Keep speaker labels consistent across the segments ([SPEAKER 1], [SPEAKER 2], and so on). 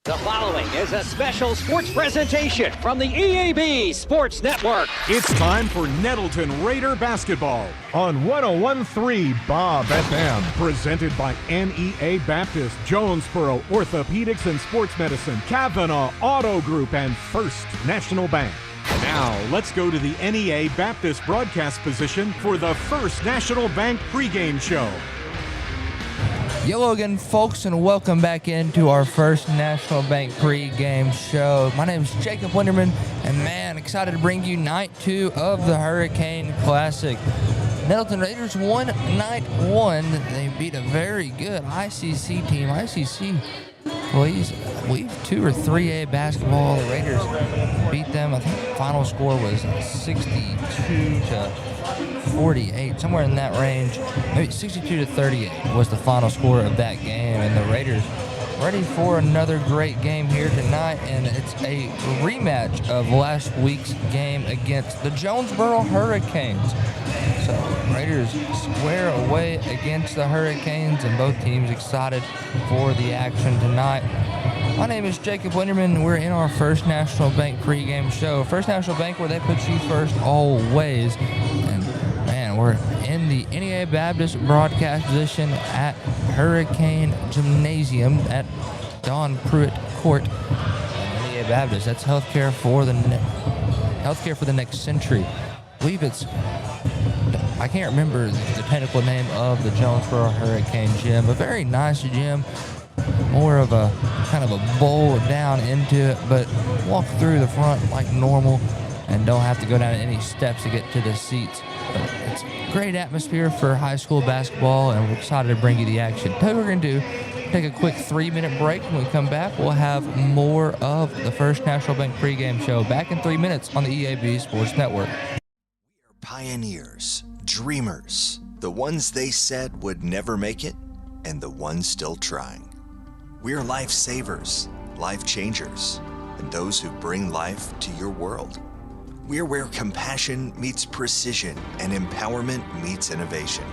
[SPEAKER 1] The following is a special sports presentation from the EAB Sports Network.
[SPEAKER 2] It's time for Nettleton Raider basketball on 101.3 Bob FM. Presented by NEA Baptist, Jonesboro Orthopedics and Sports Medicine, Kavanaugh Auto Group, and First National Bank. Now, let's go to the NEA Baptist broadcast position for the First National Bank pregame show.
[SPEAKER 3] Hello again, folks, and welcome back into our First National Bank pregame show. My name is Jacob Winterman, and man, excited to bring you night 2 of the Hurricane Classic. Nettleton Raiders won night 1. They beat a very good ICC team. ICC, please, I believe 2 or 3A basketball. The Raiders beat them. I think the final score was 62-48, somewhere in that range. Maybe 62-38 was the final score of that game, and the Raiders ready for another great game here tonight, and it's a rematch of last week's game against the Jonesboro Hurricanes. So Raiders square away against the Hurricanes, and both teams excited for the action tonight. My name is Jacob Winterman. We're in our First National Bank pregame show. First National Bank, where they put you first always. And man, we're in the NEA Baptist broadcast position at Hurricane Gymnasium at Don Pruitt Court. NEA Baptist, that's healthcare for the next century. I believe it's, I can't remember the technical name of the Jonesboro Hurricane Gym. A very nice gym. More of a kind of a bowl down into it, but walk through the front like normal and don't have to go down any steps to get to the seats. But it's a great atmosphere for high school basketball, and we're excited to bring you the action. Tell you what we're going to do, take a quick 3-minute break. When we come back, we'll have more of the First National Bank pregame show back in 3 minutes on the EAB Sports Network.
[SPEAKER 4] We are pioneers, dreamers, the ones they said would never make it, and the ones still trying. We are lifesavers, life changers, and those who bring life to your world. We are where compassion meets precision and empowerment meets innovation.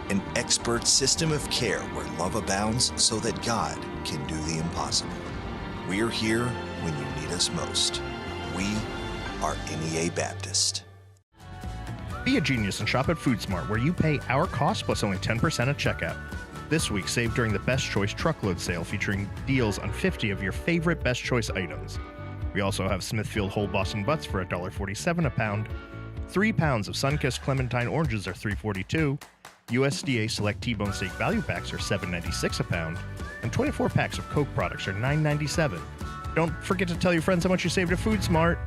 [SPEAKER 4] An expert system of care where love abounds so that God can do the impossible. We are here when you need us most. We are NEA Baptist.
[SPEAKER 5] Be a genius and shop at FoodSmart, where you pay our cost plus only 10% at checkout. This week, save during the Best Choice truckload sale, featuring deals on 50 of your favorite Best Choice items. We also have Smithfield Whole Boston Butts for $1.47 a pound. 3 pounds of Sunkist Clementine oranges are $3.42. USDA Select T-Bone Steak Value Packs are $7.96 a pound. And 24 packs of Coke products are $9.97. Don't forget to tell your friends how much you saved at FoodSmart.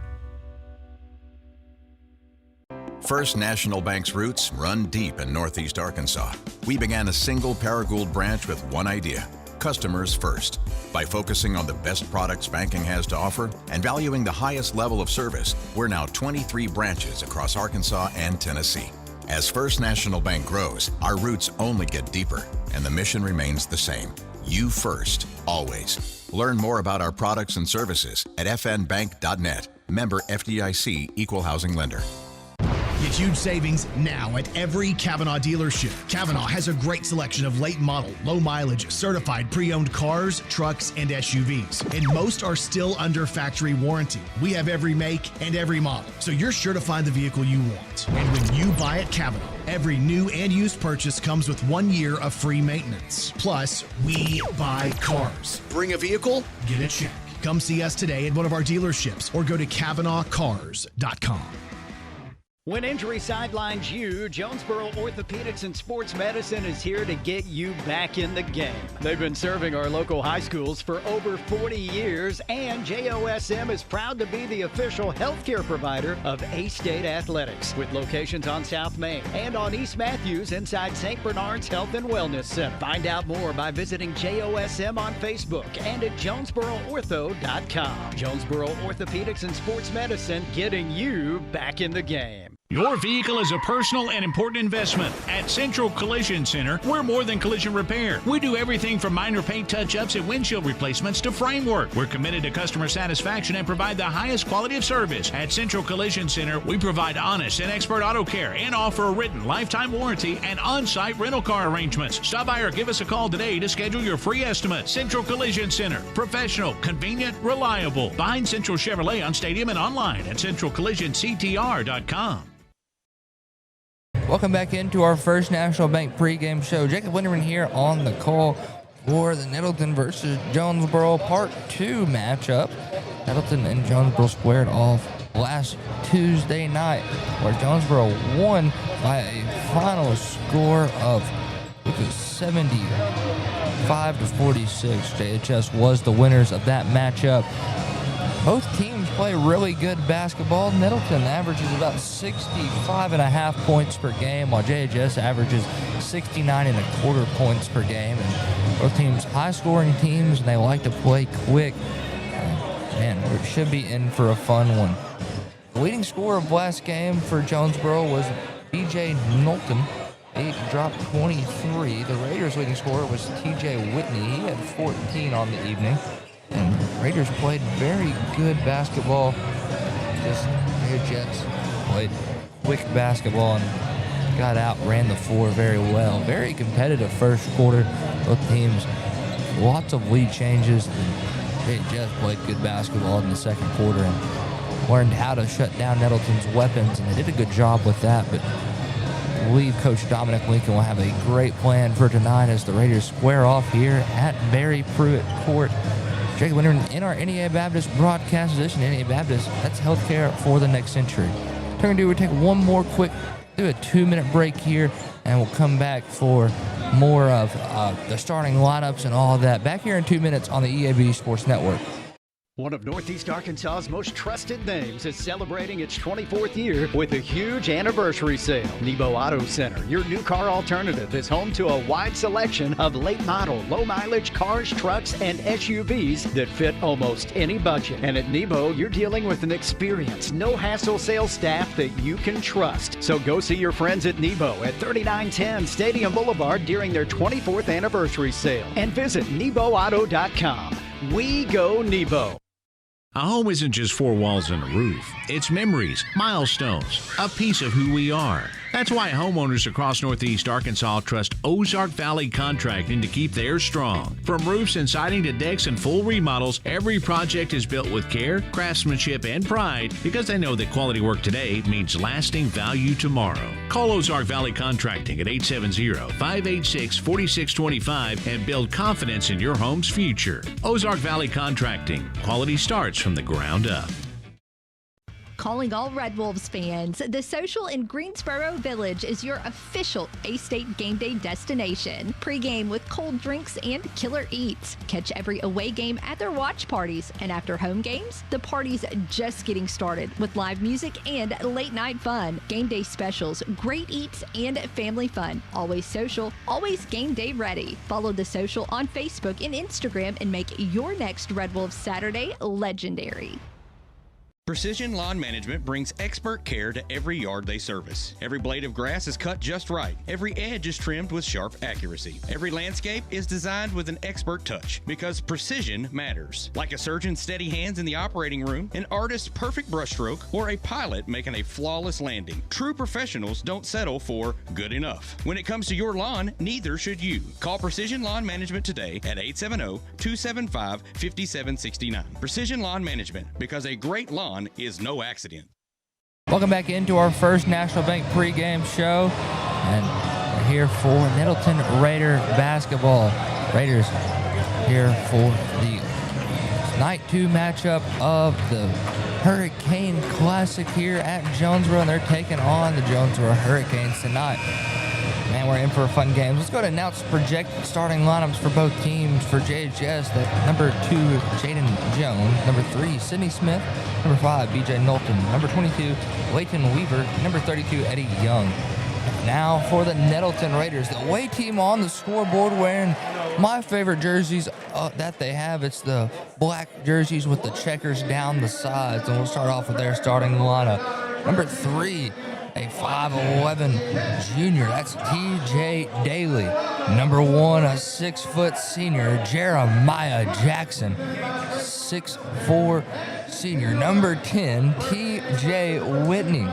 [SPEAKER 6] First National Bank's roots run deep in Northeast Arkansas. We began a single Paragould branch with one idea: customers first. By focusing on the best products banking has to offer and valuing the highest level of service, we're now 23 branches across Arkansas and Tennessee. As First National Bank grows, our roots only get deeper, and the mission remains the same: you first, always. Learn more about our products and services at fnbank.net. Member FDIC, Equal Housing Lender.
[SPEAKER 7] Get huge savings now at every Kavanaugh dealership. Kavanaugh has a great selection of late model, low mileage, certified pre-owned cars, trucks, and SUVs. And most are still under factory warranty. We have every make and every model, so you're sure to find the vehicle you want. And when you buy at Kavanaugh, every new and used purchase comes with 1 year of free maintenance. Plus, we buy cars. Bring a vehicle, get a check. Come see us today at one of our dealerships or go to KavanaughCars.com.
[SPEAKER 1] When injury sidelines you, Jonesboro Orthopedics and Sports Medicine is here to get you back in the game. They've been serving our local high schools for over 40 years, and JOSM is proud to be the official healthcare provider of A-State Athletics, with locations on South Main and on East Matthews inside St. Bernard's Health and Wellness Center. Find out more by visiting JOSM on Facebook and at JonesboroOrtho.com. Jonesboro Orthopedics and Sports Medicine, getting you back in the game.
[SPEAKER 8] Your vehicle is a personal and important investment. At Central Collision Center, we're more than collision repair. We do everything from minor paint touch-ups and windshield replacements to framework. We're committed to customer satisfaction and provide the highest quality of service. At Central Collision Center, we provide honest and expert auto care and offer a written lifetime warranty and on-site rental car arrangements. Stop by or give us a call today to schedule your free estimate. Central Collision Center. Professional, convenient, reliable. Behind Central Chevrolet on Stadium and online at centralcollisionctr.com.
[SPEAKER 3] Welcome back into our First National Bank pregame show. Jacob Winterman here on the call for the Nettleton versus Jonesboro Part 2 matchup. Nettleton and Jonesboro squared off last Tuesday night, where Jonesboro won by a final score of 75-46. JHS was the winners of that matchup. Both teams play really good basketball. Nettleton averages about 65.5 points per game, while JHS averages 69.25 points per game. And both teams high-scoring teams, and they like to play quick. Man, we should be in for a fun one. The leading scorer of last game for Jonesboro was B.J. Nettleton. He dropped 23. The Raiders' leading scorer was T.J. Whitney. He had 14 on the evening. And Raiders played very good basketball. Jets played quick basketball and got out, ran the floor very well. Very competitive first quarter. Both teams, lots of lead changes. Jets played good basketball in the second quarter and learned how to shut down Nettleton's weapons, and they did a good job with that. But I believe Coach Dominic Lincoln will have a great plan for tonight as the Raiders square off here at Barry Pruitt Court. Jacob Winterman in our NEA Baptist broadcast position. NEA Baptist, that's healthcare for the next century. We'll take one more quick, do a 2-minute break here, and we'll come back for more of the starting lineups and all of that. Back here in 2 minutes on the EAB Sports Network.
[SPEAKER 1] One of Northeast Arkansas's most trusted names is celebrating its 24th year with a huge anniversary sale. Nebo Auto Center, your new car alternative, is home to a wide selection of late model, low mileage cars, trucks, and SUVs that fit almost any budget. And at Nebo, you're dealing with an experienced, no hassle sales staff that you can trust. So go see your friends at Nebo at 3910 Stadium Boulevard during their 24th anniversary sale. And visit NeboAuto.com. We go Nebo.
[SPEAKER 8] A home isn't just four walls and a roof. It's memories, milestones, a piece of who we are. That's why homeowners across Northeast Arkansas trust Ozark Valley Contracting to keep theirs strong. From roofs and siding to decks and full remodels, every project is built with care, craftsmanship, and pride because they know that quality work today means lasting value tomorrow. Call Ozark Valley Contracting at 870-586-4625 and build confidence in your home's future. Ozark Valley Contracting. Quality starts from the ground up.
[SPEAKER 9] Calling all Red Wolves fans, the Social in Greensboro Village is your official A-State game day destination. Pregame with cold drinks and killer eats. Catch every away game at their watch parties. And after home games, the party's just getting started with live music and late night fun. Game day specials, great eats, and family fun. Always social, always game day ready. Follow the Social on Facebook and Instagram and make your next Red Wolves Saturday legendary.
[SPEAKER 10] Precision Lawn Management brings expert care to every yard they service. Every blade of grass is cut just right. Every edge is trimmed with sharp accuracy. Every landscape is designed with an expert touch because precision matters. Like a surgeon's steady hands in the operating room, an artist's perfect brushstroke, or a pilot making a flawless landing. True professionals don't settle for good enough. When it comes to your lawn, neither should you. Call Precision Lawn Management today at 870-275-5769. Precision Lawn Management, because a great lawn is no accident.
[SPEAKER 3] Welcome back into our First National Bank pregame show, and we're here for Nettleton Raider basketball. Raiders here for the night 2 matchup of the Hurricane Classic here at Jonesboro, and they're taking on the Jonesboro Hurricanes tonight. Man, we're in for a fun game. Let's go to announce projected starting lineups for both teams. For JHS, that number 2, Jaden Jones. Number 3, Sydney Smith. Number 5, B.J. Nettleton. Number 22, Leighton Weaver. Number 32, Eddie Young. Now for the Nettleton Raiders, the away team on the scoreboard wearing my favorite jerseys that they have. It's the black jerseys with the checkers down the sides. And we'll start off with their starting lineup. Number 3, a 5'11 junior. That's TJ Daly. Number 1, a 6-foot senior, Jeremiah Jackson. 6'4 senior. Number 10, TJ Whitney.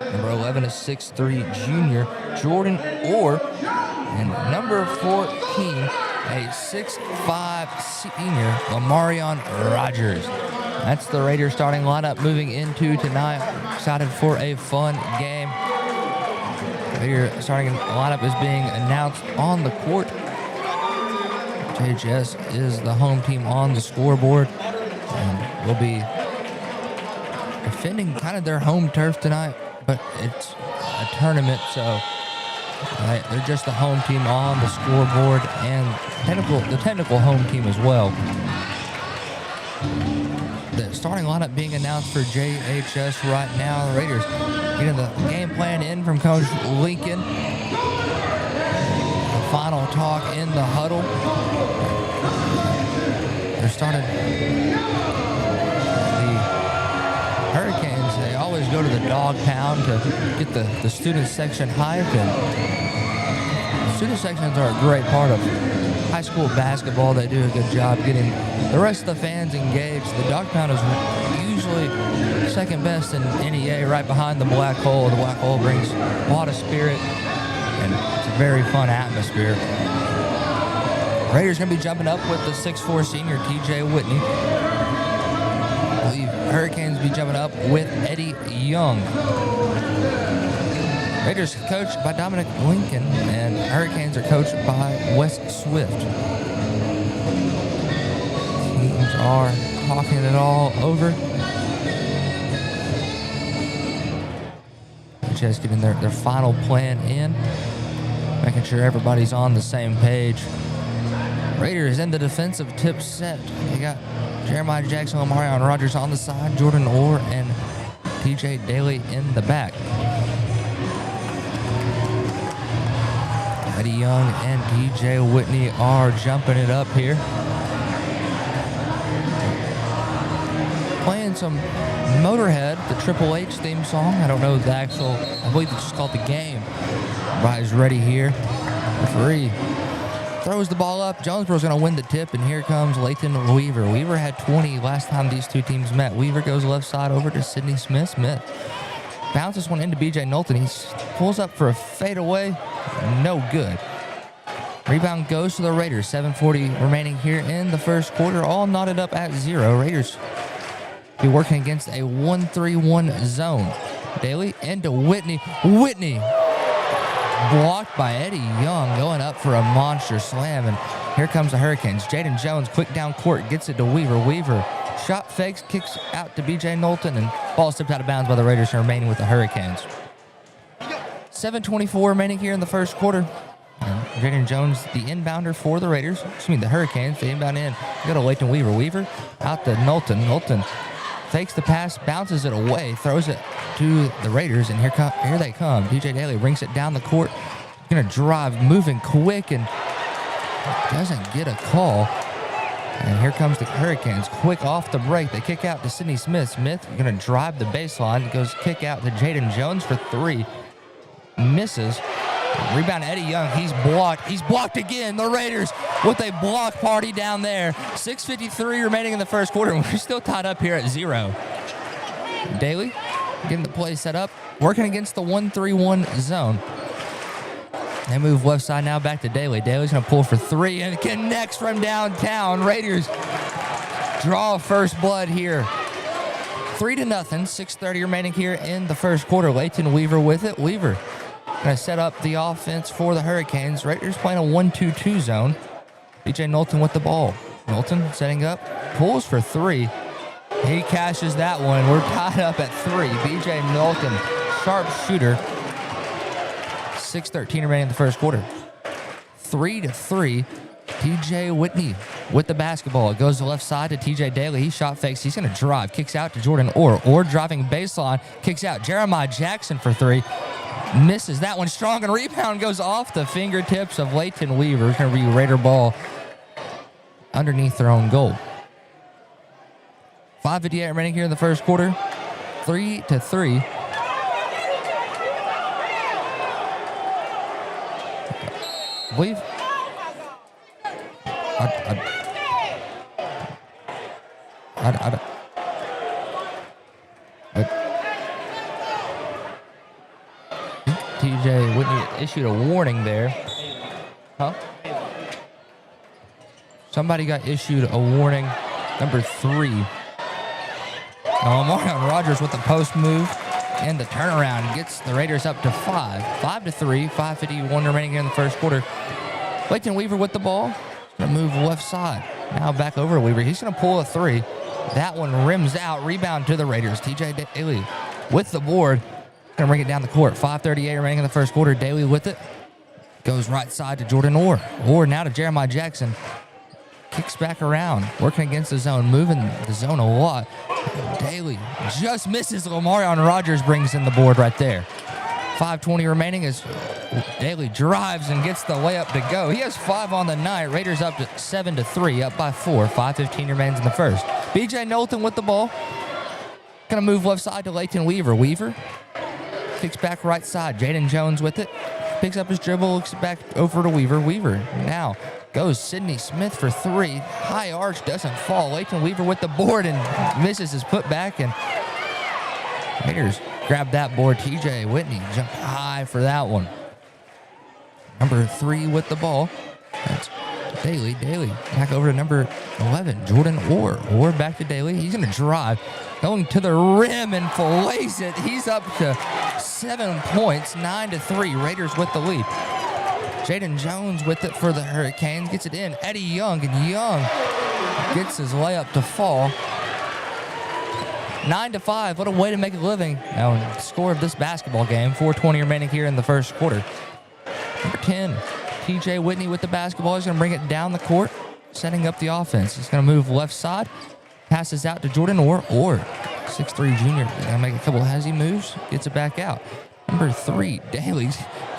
[SPEAKER 3] Number 11, a 6'3 junior, Jordan Orr. And number 14, a 6'5 senior, Lamarion Rogers. That's the Raiders starting lineup moving into tonight. Excited for a fun game. Raider starting lineup is being announced on the court. JHS is the home team on the scoreboard. And will be defending kind of their home turf tonight, but it's a tournament, so they're just the home team on the scoreboard and the technical home team as well. The starting lineup being announced for JHS right now. The Raiders getting the game plan in from Coach Lincoln. The final talk in the huddle. They're starting the Hurricanes. They always go to the dog pound to get the student section hyped. And student sections are a great part of high school basketball. They do a good job getting the rest of the fans engaged. The dog pound is usually second best in NEA, right behind the Black Hole. The Black Hole brings a lot of spirit, and it's a very fun atmosphere. Raiders going to be jumping up with the 6'4 senior TJ Whitney. I believe Hurricanes be jumping up with Eddie Young. Raiders coached by Dominic Lincoln, and Hurricanes are coached by Wes Swift. Teams are talking it all over. Just getting their final plan in, making sure everybody's on the same page. Raiders in the defensive tip set. You got Jeremiah Jackson, Lamarion Rogers on the side, Jordan Orr, and TJ Daly in the back. Eddie Young and TJ Whitney are jumping it up here. Playing some Motorhead, the Triple H theme song. I don't know the actual, I believe it's just called The Game. Everybody's ready here. Referee throws the ball up. Jonesboro's going to win the tip, and here comes Layton Weaver. Weaver had 20 last time these two teams met. Weaver goes left side over to Sidney Smith. Smith bounces one into BJ Knowlton. He pulls up for a fadeaway. No good. Rebound goes to the Raiders. 7:40 remaining here in the first quarter. All knotted up at 0. Raiders be working against a 1-3-1 zone. Daly into Whitney. Whitney blocked by Eddie Young, going up for a monster slam. And here comes the Hurricanes. Jaden Jones, quick down court, gets it to Weaver. Weaver shot fakes, kicks out to BJ Knowlton, and ball stepped out of bounds by the Raiders and remaining with the Hurricanes. 7:24 remaining here in the first quarter. Jaden Jones, the inbounder for the Raiders. The Hurricanes, the inbound in. Go to Layton Weaver. Weaver out to Knowlton. Knowlton fakes the pass, bounces it away, throws it to the Raiders, and here they come. TJ Daly brings it down the court. Gonna drive, moving quick, and doesn't get a call. And here comes the Hurricanes, quick off the break. They kick out to Sidney Smith. Smith gonna drive the baseline, goes kick out to Jaden Jones for 3. Misses. Rebound Eddie Young. He's blocked. He's blocked again. The Raiders with a block party down there. 6:53 remaining in the first quarter. We're still tied up here at 0. Daly getting the play set up, working against the 1-3-1 zone. They move left side now back to Daly. Daly's going to pull for 3 and connects from downtown. Raiders draw first blood here. 3-0. 6:30 remaining here in the first quarter. Layton Weaver with it. Weaver going to set up the offense for the Hurricanes. Raiders playing a 1-2-2 zone. BJ Knowlton with the ball. Knowlton setting up, pulls for 3. He cashes that one. We're tied up at 3. BJ Knowlton, sharp shooter. 6:13 remaining in the first quarter. 3-3. TJ Whitney with the basketball. It goes to the left side to TJ Daly. He shot fakes. He's going to drive. Kicks out to Jordan Orr. Orr driving baseline. Kicks out. Jeremiah Jackson for 3. Misses that one strong, and rebound goes off the fingertips of Layton Weaver. It's going to be Raider ball underneath their own goal. 5:58 remaining here in the first quarter. 3-3. believe. TJ Whitney issued a warning there. Huh? Somebody got issued a warning. Number 3. Now, Omarion Rogers with the post move and the turnaround gets the Raiders up to 5. 5-3, 5:51 remaining in the first quarter. Layton Weaver with the ball. He's going to move left side. Now back over to Weaver. He's going to pull a 3. That one rims out. Rebound to the Raiders. TJ Daly with the board. Going to bring it down the court. 5:38 remaining in the first quarter. Daly with it. Goes right side to Jordan Orr. Orr now to Jeremiah Jackson. Kicks back around. Working against the zone. Moving the zone a lot. Daly just misses. Omarion Rogers brings in the board right there. 5:20 remaining as Daly drives and gets the layup to go. He has 5 on the night. Raiders up to 7-3, up by 4. 5:15 remains in the first. BJ Nettleton with the ball. Gonna move left side to Layton Weaver. Weaver kicks back right side. Jaden Jones with it. Picks up his dribble, looks back over to Weaver. Weaver now goes Sidney Smith for 3. High arch doesn't fall. Layton Weaver with the board and misses his putback, and Raiders grab that board. TJ Whitney jumped high for that one. Number 3 with the ball. That's Daly. Daly back over to number 11, Jordan Orr. Orr back to Daly. He's going to drive. Going to the rim and fillets it. He's up to 7 points, 9-3. Raiders with the lead. Jaden Jones with it for the Hurricanes. Gets it in. Eddie Young, and Young gets his layup to fall. 9-5. What a way to make a living. Now, score of this basketball game. 4:20 remaining here in the first quarter. Number 10, TJ Whitney with the basketball. He's going to bring it down the court, setting up the offense. He's going to move left side. Passes out to Jordan Orr. Orr, 6'3 junior. He's going to make a couple of hezzy moves. Gets it back out. Number 3, Daly.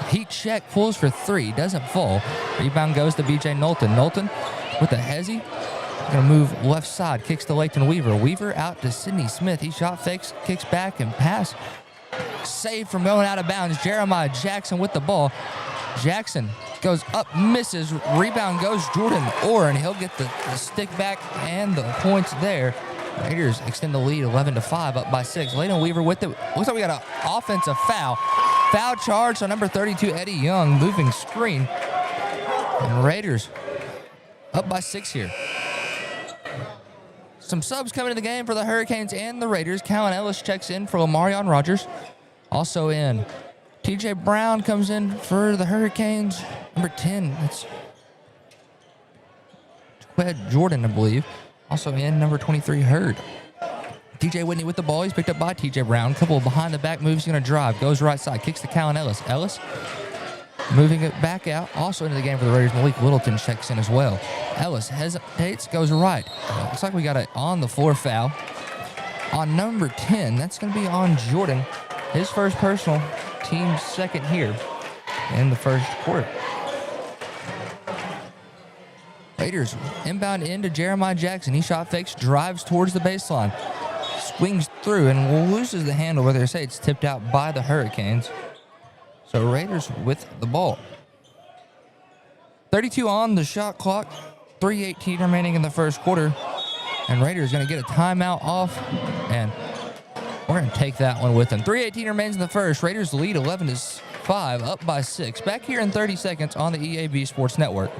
[SPEAKER 3] Heat check, pulls for 3. Doesn't fall. Rebound goes to BJ Nettleton. Nettleton with a hezzy. Going to move left side. Kicks to Layton Weaver. Weaver out to Sidney Smith. He shot fakes, kicks back, and pass. Saved from going out of bounds. Jeremiah Jackson with the ball. Jackson goes up, misses. Rebound goes Jordan Orr, and he'll get the stick back and the points there. Raiders extend the lead 11-5, up by 6. Layton Weaver with it. Looks like we got an offensive foul. Foul charge on number 32, Eddie Young, moving screen. And Raiders up by 6 here. Some subs coming to the game for the Hurricanes and the Raiders. Callan Ellis checks in for Omarion Rogers. Also in, TJ Brown comes in for the Hurricanes. Number 10, that's Qued Jordan, I believe. Also in, number 23, Hurd. TJ Whitney with the ball. He's picked up by TJ Brown. Couple of behind-the-back moves. He's going to drive. Goes right side. Kicks to Callan Ellis. Ellis moving it back out. Also into the game for the Raiders, Malik Littleton checks in as well. Ellis hesitates, goes right. Looks like we got an on-the-floor foul on number 10. That's going to be on Jordan. His first personal, team's second here in the first quarter. Raiders inbound into Jeremiah Jackson. He shot fakes, drives towards the baseline, swings through, and loses the handle, where they say it's tipped out by the Hurricanes. So Raiders with the ball. 32 on the shot clock, 3:18 remaining in the first quarter, and Raiders going to get a timeout off, and we're going to take that one with them. 3:18 remains in the first. Raiders lead 11-5, up by 6. Back here in 30 seconds on the EAB Sports Network.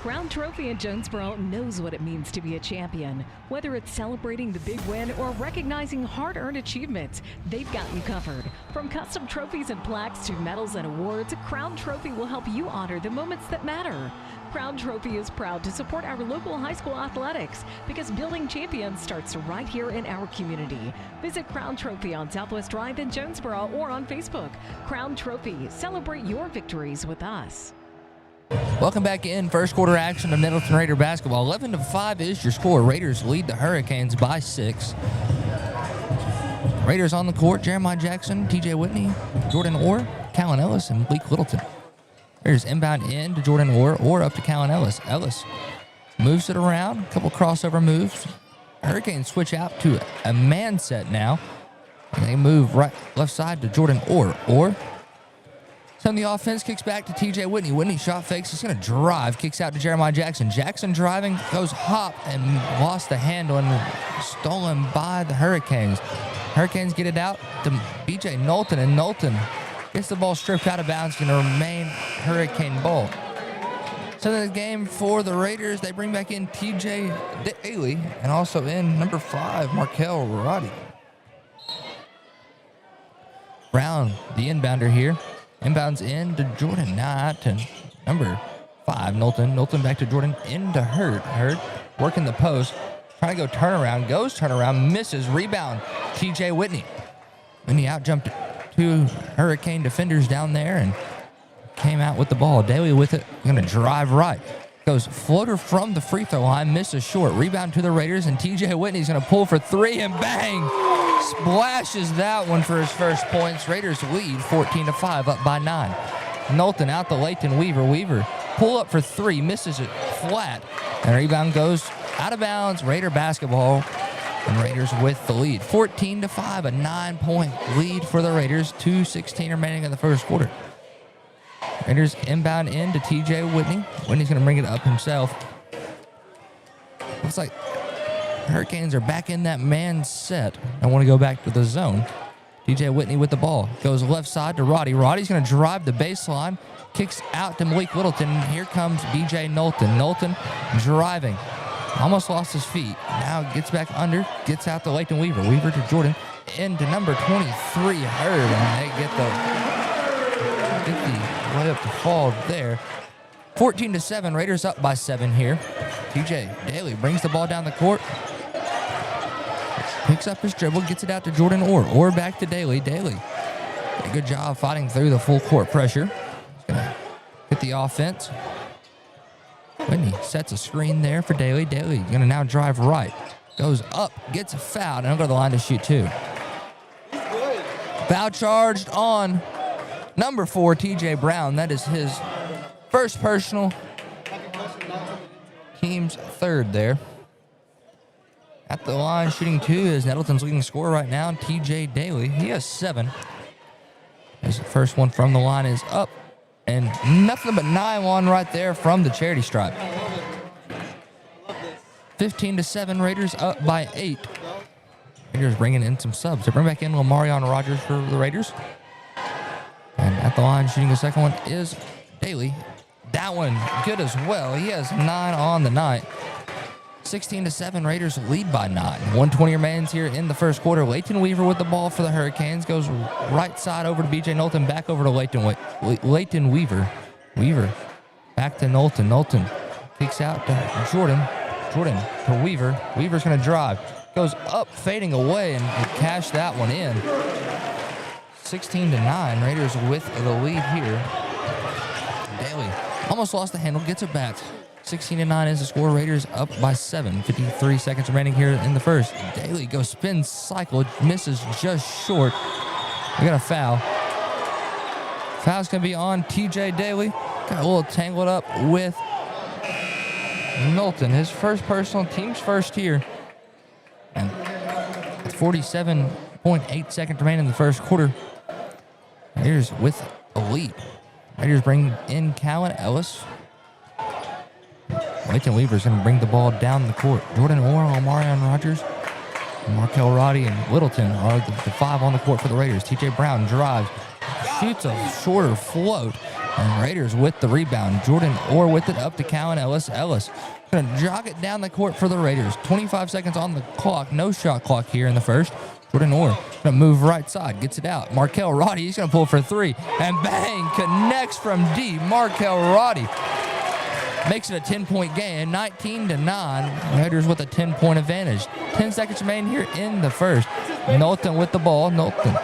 [SPEAKER 11] Crown Trophy in Jonesboro knows what it means to be a champion. Whether it's celebrating the big win or recognizing hard-earned achievements, they've got you covered. From custom trophies and plaques to medals and awards, Crown Trophy will help you honor the moments that matter. Crown Trophy is proud to support our local high school athletics because building champions starts right here in our community. Visit Crown Trophy on Southwest Drive in Jonesboro or on Facebook. Crown Trophy, celebrate your victories with us.
[SPEAKER 3] Welcome back in. First quarter action of Nettleton Raider basketball. 11-5 is your score. Raiders lead the Hurricanes by 6. Raiders on the court. Jeremiah Jackson, TJ Whitney, Jordan Orr, Callan Ellis, and Malik Littleton. Raiders inbound in to Jordan Orr. Orr up to Callan Ellis. Ellis moves it around. A couple crossover moves. Hurricanes switch out to a man set now. And they move left side to Jordan Orr. Orr Some of the offense kicks back to TJ Whitney. Whitney shot fakes. He's going to drive. Kicks out to Jeremiah Jackson. Jackson driving, goes hop and lost the handle and stolen by the Hurricanes. Hurricanes get it out to BJ Nettleton, and Nettleton gets the ball stripped out of bounds, going to remain Hurricane ball. So in the game for the Raiders, they bring back in TJ Daly and also in number 5, Markel Roddy. Brown, the inbounder here. Inbounds in to Jordan, not to number 5, Nettleton. Nettleton back to Jordan, into Hurd. Hurd working the post, trying to go turnaround, goes turnaround, misses, rebound, TJ Whitney. Whitney out jumped 2 Hurricane defenders down there and came out with the ball. Daly with it, gonna drive right. Goes floater from the free throw line, misses short. Rebound to the Raiders, and TJ Whitney's gonna pull for 3 and bang! Splashes that one for his first points. Raiders lead 14-5, up by 9. Nettleton out to Leighton Weaver. Weaver pull up for 3, misses it flat. And rebound goes out of bounds. Raider basketball, and Raiders with the lead. 14-5, a 9-point lead for the Raiders. 2:16 remaining in the first quarter. Raiders inbound in to TJ Whitney. Whitney's going to bring it up himself. Looks like Hurricanes are back in that man set. I want to go back to the zone. TJ Whitney with the ball. Goes left side to Roddy. Roddy's going to drive the baseline. Kicks out to Malik Littleton. Here comes BJ Nettleton. Nettleton driving. Almost lost his feet. Now gets back under. Gets out to Leighton Weaver. Weaver to Jordan. Into number 23, Hurd. And they get the layup to fall there. 14-7. Raiders up by 7 here. TJ Daly brings the ball down the court. Picks up his dribble, gets it out to Jordan Orr. Orr back to Daly. Daly did a good job fighting through the full court pressure. He's going to hit the offense. Whitney sets a screen there for Daly. Daly going to now drive right. Goes up, gets a foul, and I'll go to the line to shoot 2. Foul charged on number 4, TJ Brown. That is his first personal. Team's 3rd there. At the line, shooting 2 is Nettleton's leading scorer right now, TJ Daly. He has 7. His first one from the line is up, and nothing but nylon right there from the charity stripe. 15-7, Raiders up by 8. Raiders bringing in some subs. They bring back in Lamarion Rogers for the Raiders. And at the line, shooting the second one is Daly. That one good as well. He has 9 on the night. 16-7, Raiders lead by 9. 1:20 remains here in the first quarter. Leighton Weaver with the ball for the Hurricanes. Goes right side over to BJ Nettleton. Back over to Leighton Weaver. Weaver back to Nettleton. Nettleton kicks out to Jordan. Jordan to Weaver. Weaver's going to drive. Goes up, fading away, and cash that one in. 16-9, Raiders with the lead here. Daly almost lost the handle, gets it back. 16-9 is the score. Raiders up by 7. 53 seconds remaining here in the first. Daly goes spin cycle, misses just short. We got a foul. Foul's going to be on TJ Daly. Got a little tangled up with Nettleton. His first personal, team's first here. And 47.8 seconds remaining in the first quarter. Raiders with a lead. Raiders bring in Callan Ellis. Leighton Weaver's going to bring the ball down the court. Jordan Orr, Omarion Rogers, Markel Roddy, and Littleton are the 5 on the court for the Raiders. TJ Brown drives, shoots a shorter float, and Raiders with the rebound. Jordan Orr with it up to Callan Ellis. Ellis going to jog it down the court for the Raiders. 25 seconds on the clock. No shot clock here in the first. Jordan Orr going to move right side, gets it out. Markel Roddy, he's going to pull for 3, and bang, connects from deep. Markel Roddy makes it a 10-point game, 19-9. Raiders with a 10-point advantage. 10 seconds remain here in the first. Nettleton with the ball. Nettleton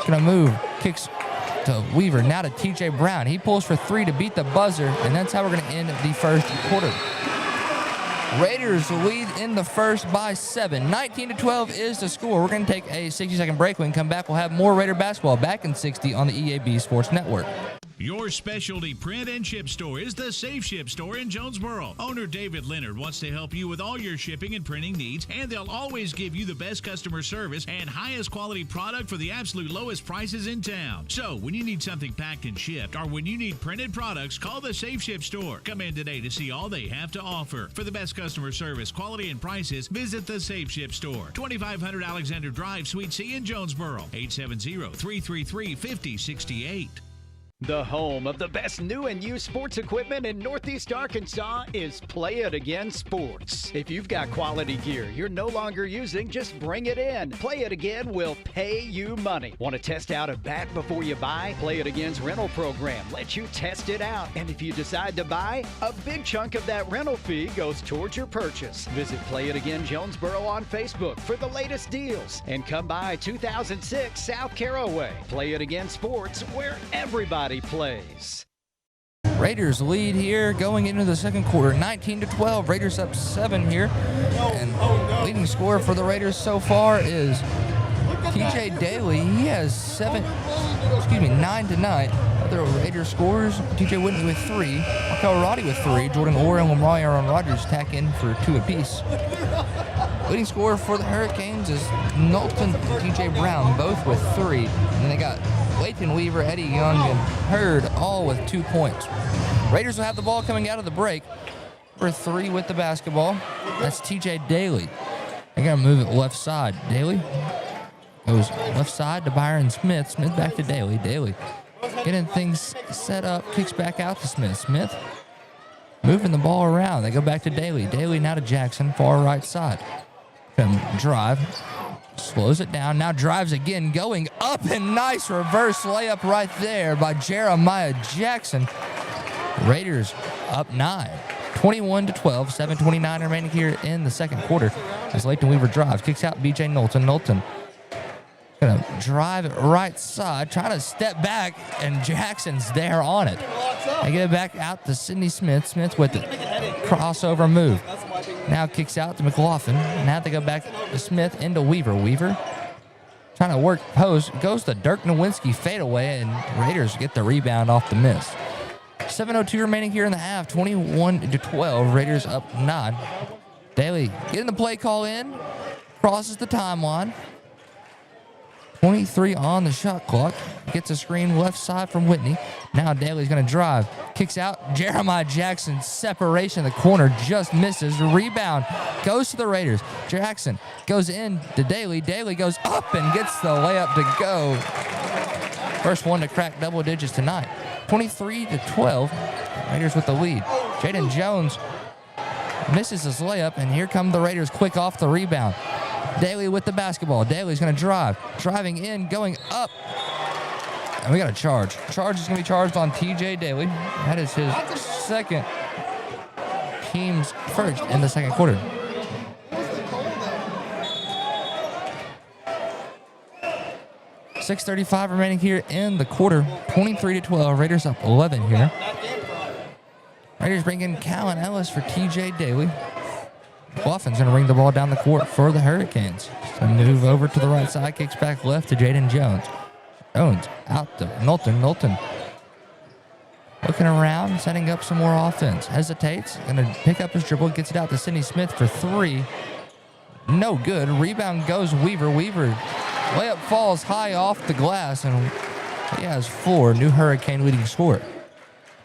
[SPEAKER 3] going to move, kicks to Weaver, now to TJ Brown. He pulls for 3 to beat the buzzer, and that's how we're going to end the first quarter. Raiders lead in the first by 7. 19-12 is the score. We're going to take a 60-second break. When we come back, we'll have more Raider basketball back in 60 on the EAB Sports Network.
[SPEAKER 8] Your specialty print and ship store is the Safe Ship Store in Jonesboro. Owner David Leonard wants to help you with all your shipping and printing needs, and they'll always give you the best customer service and highest quality product for the absolute lowest prices in town. So when you need something packed and shipped, or when you need printed products, call the Safe Ship Store. Come in today to see all they have to offer. For the best customer service, quality, and prices, visit the Safe Ship Store, 2500 Alexander Drive, Suite C in Jonesboro, 870-333-5068.
[SPEAKER 1] The home of the best new and used sports equipment in Northeast Arkansas is Play It Again Sports. If you've got quality gear you're no longer using, just bring it in. Play It Again will pay you money. Want to test out a bat before you buy? Play It Again's rental program lets you test it out. And if you decide to buy, a big chunk of that rental fee goes towards your purchase. Visit Play It Again Jonesboro on Facebook for the latest deals. And come by 2006 South Caraway. Play It Again Sports, where everybody plays.
[SPEAKER 3] Raiders lead here going into the second quarter, 19-12. Raiders up 7 here. And leading scorer for the Raiders so far is TJ Daly. He has 9 tonight. Other Raiders scorers, TJ Whitney with 3, Michael Roddy with 3, Jordan Orr and Lamar Aaron Rodgers tack in for 2 apiece. Leading scorer for the Hurricanes is Nettleton and TJ Brown, both with 3. And then they got Leighton Weaver, Eddie Young, and Hurd all with 2 points. Raiders will have the ball coming out of the break. For 3 with the basketball. That's TJ Daly. They're going to move it left side. Daly goes left side to Byron Smith. Smith back to Daly. Daly getting things set up. Kicks back out to Smith. Smith moving the ball around. They go back to Daly. Daly now to Jackson, far right side. Drive. Slows it down. Now drives again. Going up, and nice reverse layup right there by Jeremiah Jackson. Raiders up 9. 21-12. 7:29 remaining here in the second quarter. As Leighton Weaver drives. Kicks out B.J. Nettleton. Nettleton going to drive it right side. Trying to step back, and Jackson's there on it. They get it back out to Sidney Smith. Smith with it. Crossover move. Now kicks out to McLaughlin. Now they go back to Smith into Weaver. Weaver trying to work post. Goes to Dirk Nowinski fadeaway, and Raiders get the rebound off the miss. 7:02 remaining here in the half. 21-12. Raiders up 9. Daly getting the play call in. Crosses the timeline. 23 on the shot clock. Gets a screen left side from Whitney. Now Daly's going to drive. Kicks out. Jeremiah Jackson. Separation in the corner. Just misses. Rebound. Goes to the Raiders. Jackson goes in to Daly. Daly goes up and gets the layup to go. First one to crack double digits tonight. 23-12. Raiders with the lead. Jaden Jones misses his layup, and here come the Raiders quick off the rebound. Daly with the basketball. Daly's going to drive. Driving in, going up. And we got a charge. Charge is going to be charged on TJ Daly. That is his second, team's first in the second quarter. .6:35 remaining here in the quarter. 23-12. Raiders up 11 here. Raiders bring in Callan Ellis for TJ Daly. Bluffing's going to bring the ball down the court for the Hurricanes. So move over to the right side, kicks back left to Jaden Jones. Jones out to Nettleton. Nettleton looking around, setting up some more offense. Hesitates, going to pick up his dribble, gets it out to Sidney Smith for 3. No good. Rebound goes Weaver. Weaver, layup falls high off the glass, and he has 4. New Hurricane leading scorer.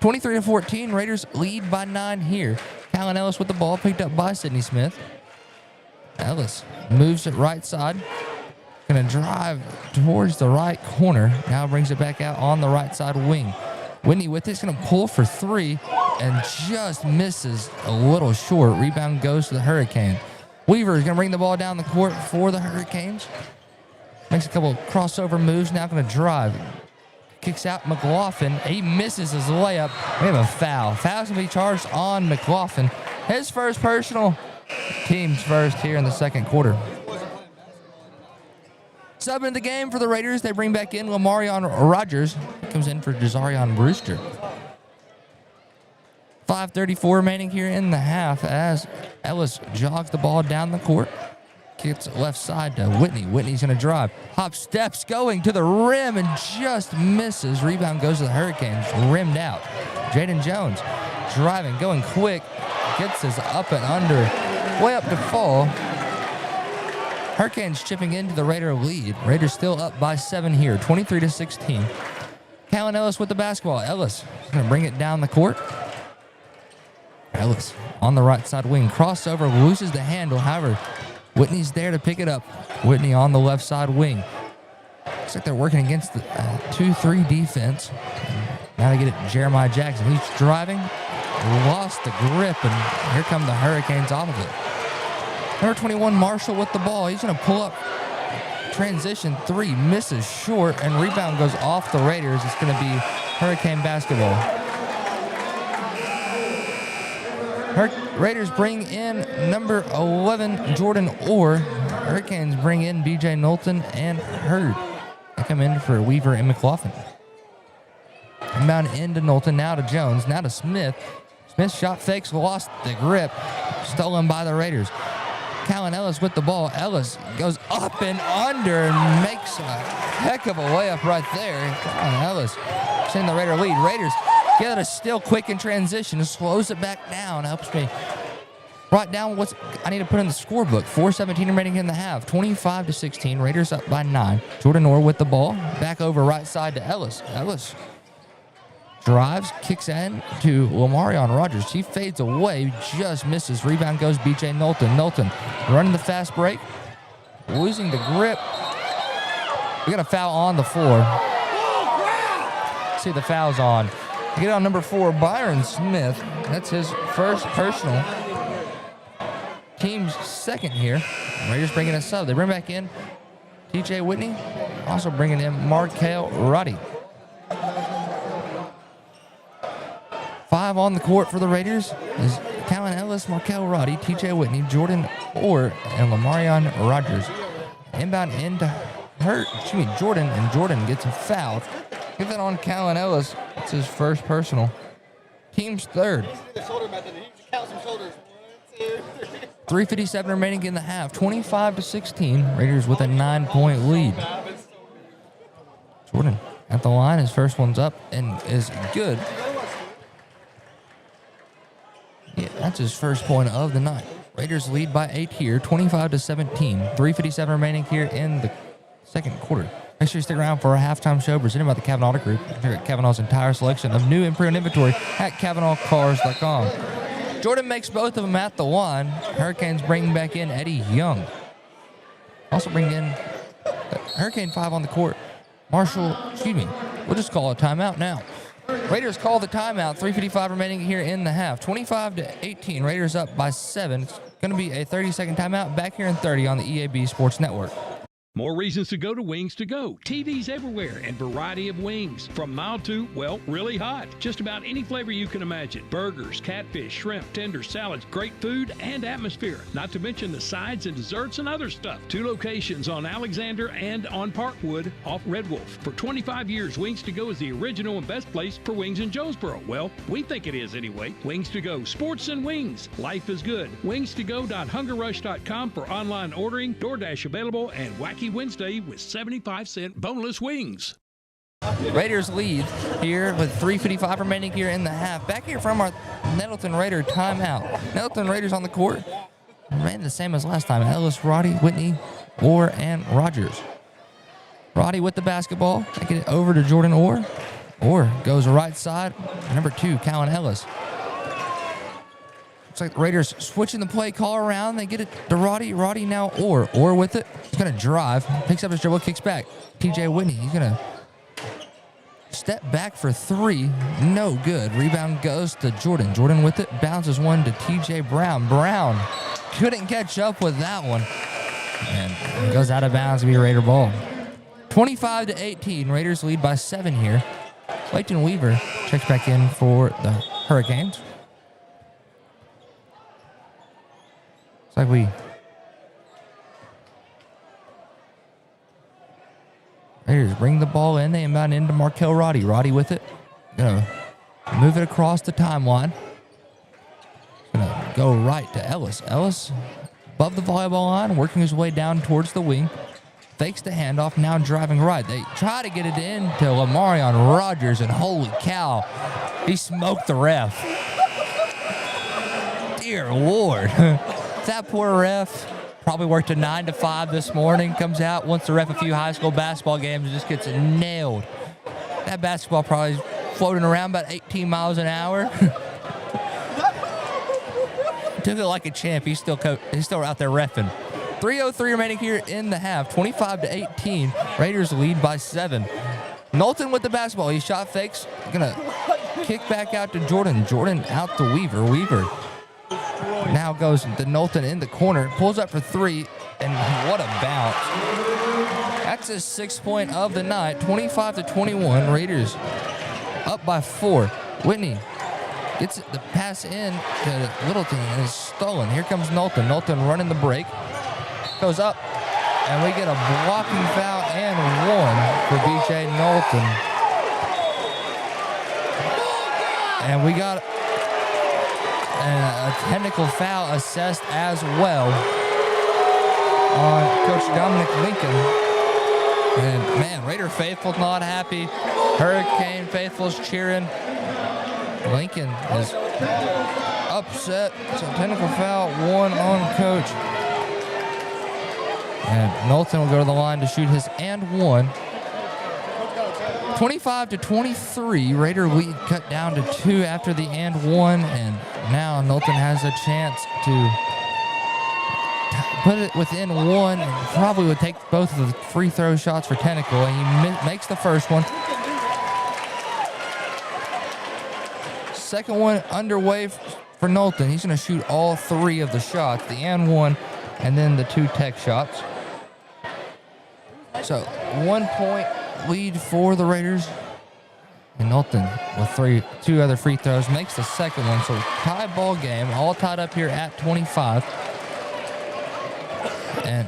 [SPEAKER 3] 23-14, Raiders lead by 9 here. Callan Ellis with the ball, picked up by Sidney Smith. Ellis moves it right side. Going to drive towards the right corner. Now brings it back out on the right side wing. Whitney with it. He's going to pull for 3 and just misses a little short. Rebound goes to the Hurricane. Weaver is going to bring the ball down the court for the Hurricanes. Makes a couple of crossover moves. Now going to drive. Kicks out McLaughlin. He misses his layup. We have a foul. Foul's going to be charged on McLaughlin. His first personal. Team's first here in the second quarter. Sub in the game for the Raiders. They bring back in Lamarion Rodgers. He comes in for Desarion Brewster. 5:34 remaining here in the half as Ellis jogs the ball down the court. Gets left side to Whitney. Whitney's going to drive. Hop steps going to the rim and just misses. Rebound goes to the Hurricanes. Rimmed out. Jaden Jones driving, going quick. Gets his up and under. Way up to fall. Hurricanes chipping into the Raider lead. Raiders still up by 7 here. 23-16. Callan Ellis with the basketball. Ellis is going to bring it down the court. Ellis on the right side wing. Crossover, loses the handle. However, Whitney's there to pick it up. Whitney on the left side wing. Looks like they're working against the 2-3 defense. Now they get it Jeremiah Jackson. He's driving. Lost the grip, and here come the Hurricanes off of it. Number 21, Marshall with the ball. He's going to pull up. Transition 3, misses short, and rebound goes off the Raiders. It's going to be Hurricane basketball. Raiders bring in number 11, Jordan Orr. Hurricanes bring in B.J. Knowlton and Hurd. They come in for Weaver and McLaughlin. Inbound into Knowlton, now to Jones, now to Smith. Smith shot fakes, lost the grip. Stolen by the Raiders. Callan Ellis with the ball. Ellis goes up and under and makes a heck of a layup right there. Callan Ellis in the Raider lead. Raiders get it still quick in transition. Slows it back down. Helps me write down what I need to put in the scorebook. 4:17 remaining in the half. 25-16. Raiders up by 9. Jordan Orr with the ball. Back over right side to Ellis. Ellis drives, kicks in to Lamarion Rogers. He fades away, just misses. Rebound goes B.J. Knowlton. Knowlton running the fast break, losing the grip. We got a foul on the floor. See the foul's on. We get on number 4, Byron Smith. That's his first personal. Team's second here. Raiders bringing a sub. They bring back in TJ Whitney. Also bringing in Markel Roddy. 5 on the court for the Raiders is Callan Ellis, Markel Roddy, TJ Whitney, Jordan Orr, and Lamarion Rogers. Inbound into Jordan, and Jordan gets a foul. Get that on Callan Ellis. It's his first personal. Team's third. 3:57 remaining in the half. 25-16. Raiders with a 9-point lead. Jordan at the line. His first one's up and is good. Yeah, that's his first point of the night. Raiders lead by 8 here, 25-17. 3:57 remaining here in the second quarter. Make sure you stick around for our halftime show presented by the Kavanaugh Auto Group. Check out Kavanaugh's entire selection of new and pre-owned inventory at KavanaughCars.com. Jordan makes both of them at the line. Hurricanes bringing back in Eddie Young. Also bring in Hurricane 5 on the court. We'll just call a timeout now. Raiders call the timeout. 3:55 remaining here in the half. 25-18. Raiders up by 7. It's going to be a 30-second timeout. Back here in 30 on the EAB Sports Network.
[SPEAKER 8] More reasons to go to Wings to Go. TVs everywhere and variety of wings. From mild to, well, really hot. Just about any flavor you can imagine. Burgers, catfish, shrimp, tenders, salads, great food and atmosphere. Not to mention the sides and desserts and other stuff. 2 locations on Alexander and on Parkwood off Red Wolf. For 25 years, Wings to Go is the original and best place for wings in Jonesboro. Well, we think it is anyway. Wings to Go. Sports and wings. Life is good. Wings2go.hungerrush.com for online ordering, DoorDash available, and Wacky Wednesday with 75-cent boneless wings.
[SPEAKER 3] Raiders lead here with 3:55 remaining here in the half. Back here from our Nettleton Raider timeout. Nettleton Raiders on the court. Remain the same as last time. Ellis, Roddy, Whitney, Orr, and Rogers. Roddy with the basketball. Taking it over to Jordan Orr. Orr goes right side. Number 2, Callan Ellis. Looks like the Raiders switching the play call around. They get it to Roddy. Roddy now Orr. Orr with it. He's going to drive. Picks up his dribble, kicks back. TJ Whitney. He's going to step back for 3. No good. Rebound goes to Jordan. Jordan with it. Bounces one to TJ Brown. Brown couldn't catch up with that one. And goes out of bounds to be a Raider ball. 25-18. Raiders lead by 7 here. Clayton Weaver checks back in for the Hurricanes. It's like Raiders bring the ball in. They inbound into Markel Roddy. Roddy with it. Gonna move it across the timeline. Gonna go right to Ellis. Ellis above the volleyball line, working his way down towards the wing. Fakes the handoff, now driving right. They try to get it in to Lamarion Rogers, and holy cow, he smoked the ref. Dear Lord. That poor ref probably worked a 9 to 5 this morning, comes out, wants to ref a few high school basketball games, and just gets nailed. That basketball probably floating around about 18 miles an hour. Took it like a champ. He's still out there reffing. 3:03 remaining here in the half. 25-18. Raiders lead by 7. Knowlton with the basketball. He shot fakes. Gonna kick back out to Jordan. Jordan out to Weaver. Weaver now goes to Knowlton in the corner. Pulls up for 3. And what a bounce. That's his 6th point of the night. 25-21. Raiders up by 4. Whitney gets the pass in to Littleton and is stolen. Here comes Knowlton. Knowlton running the break. Goes up. And we get a blocking foul and 1 for B.J. Knowlton. And we got a technical foul assessed as well on Coach Dominic Lincoln. And man, Raider faithful not happy. Hurricane faithful's cheering. Lincoln is upset. So technical foul, 1 on Coach. And Knowlton will go to the line to shoot his and 1. 25-23. Raider lead cut down to 2 after the and 1. And now Knowlton has a chance to put it within 1, and probably would take both of the free throw shots for technical, and he makes the first one. Second one underway for Knowlton. He's going to shoot all 3 of the shots, the and 1, and then the 2 tech shots. So 1 point lead for the Raiders. And Knowlton with 2 other free throws makes the second one. So tie ball game, all tied up here at 25. And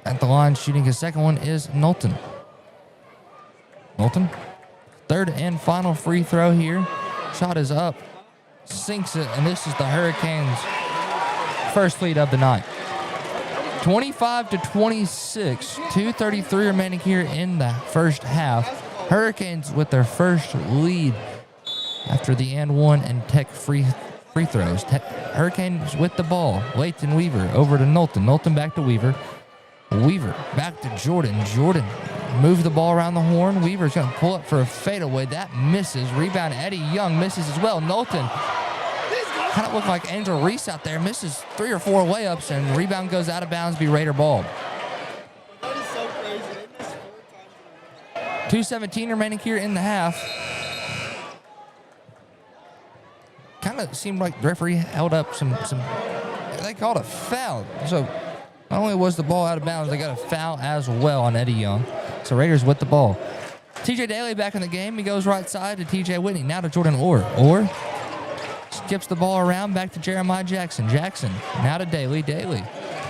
[SPEAKER 3] at the line shooting his second one is Knowlton. Knowlton, third and final free throw here. Shot is up, sinks it, and this is the Hurricanes' first lead of the night. 25-26, 2:33 remaining here in the first half. Hurricanes with their first lead after the and 1 and tech free throws. Hurricanes with the ball. Leighton Weaver over to Knowlton. Knowlton back to Weaver. Weaver back to Jordan. Jordan moves the ball around the horn. Weaver's going to pull up for a fadeaway. That misses. Rebound, Eddie Young misses as well. Knowlton kind of looked like Angel Reese out there. Misses 3 or 4 layups, and rebound goes out of bounds. Be Raider ball. 2:17 remaining here in the half. Kind of seemed like the referee held up some. They called a foul. So not only was the ball out of bounds, they got a foul as well on Eddie Young. So Raiders with the ball. TJ Daly back in the game. He goes right side to TJ Whitney. Now to Jordan Orr. Orr skips the ball around back to Jeremiah Jackson. Jackson now to Daly. Daly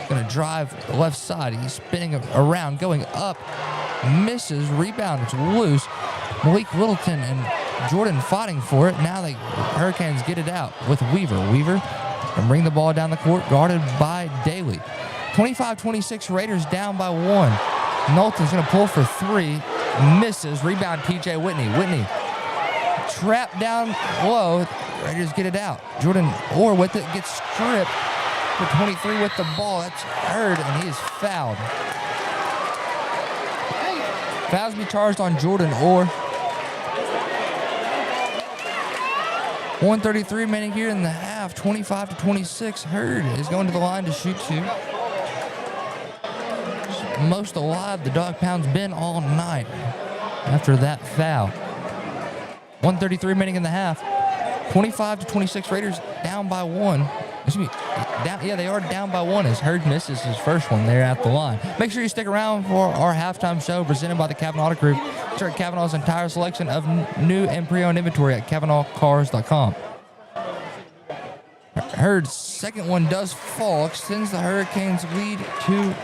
[SPEAKER 3] going to drive left side. He's spinning around, going up. Misses. Rebound. It's loose. Malik Littleton and Jordan fighting for it. Now the Hurricanes get it out with Weaver. Weaver can bring the ball down the court, guarded by Daly. 25-26, Raiders down by 1. Knowlton's going to pull for 3. Misses. Rebound, TJ Whitney. Whitney trapped down low. Raiders get it out. Jordan Orr with it, gets stripped for 23 with the ball. That's Hurd, and he is fouled. Fouls be charged on Jordan Orr. 1:33 remaining here in the half. 25-26. Hurd is going to the line to shoot 2. Most alive the Dog Pound's been all night after that foul. 1:33 remaining in the half. 25-26. Raiders down by 1. Excuse me. They are down by 1 as Hurd misses his first one there at the line. Make sure you stick around for our halftime show presented by the Kavanaugh Auto Group. Check Kavanaugh's entire selection of new and pre-owned inventory at KavanaughCars.com. Hurd's second one does fall, extends the Hurricanes' lead to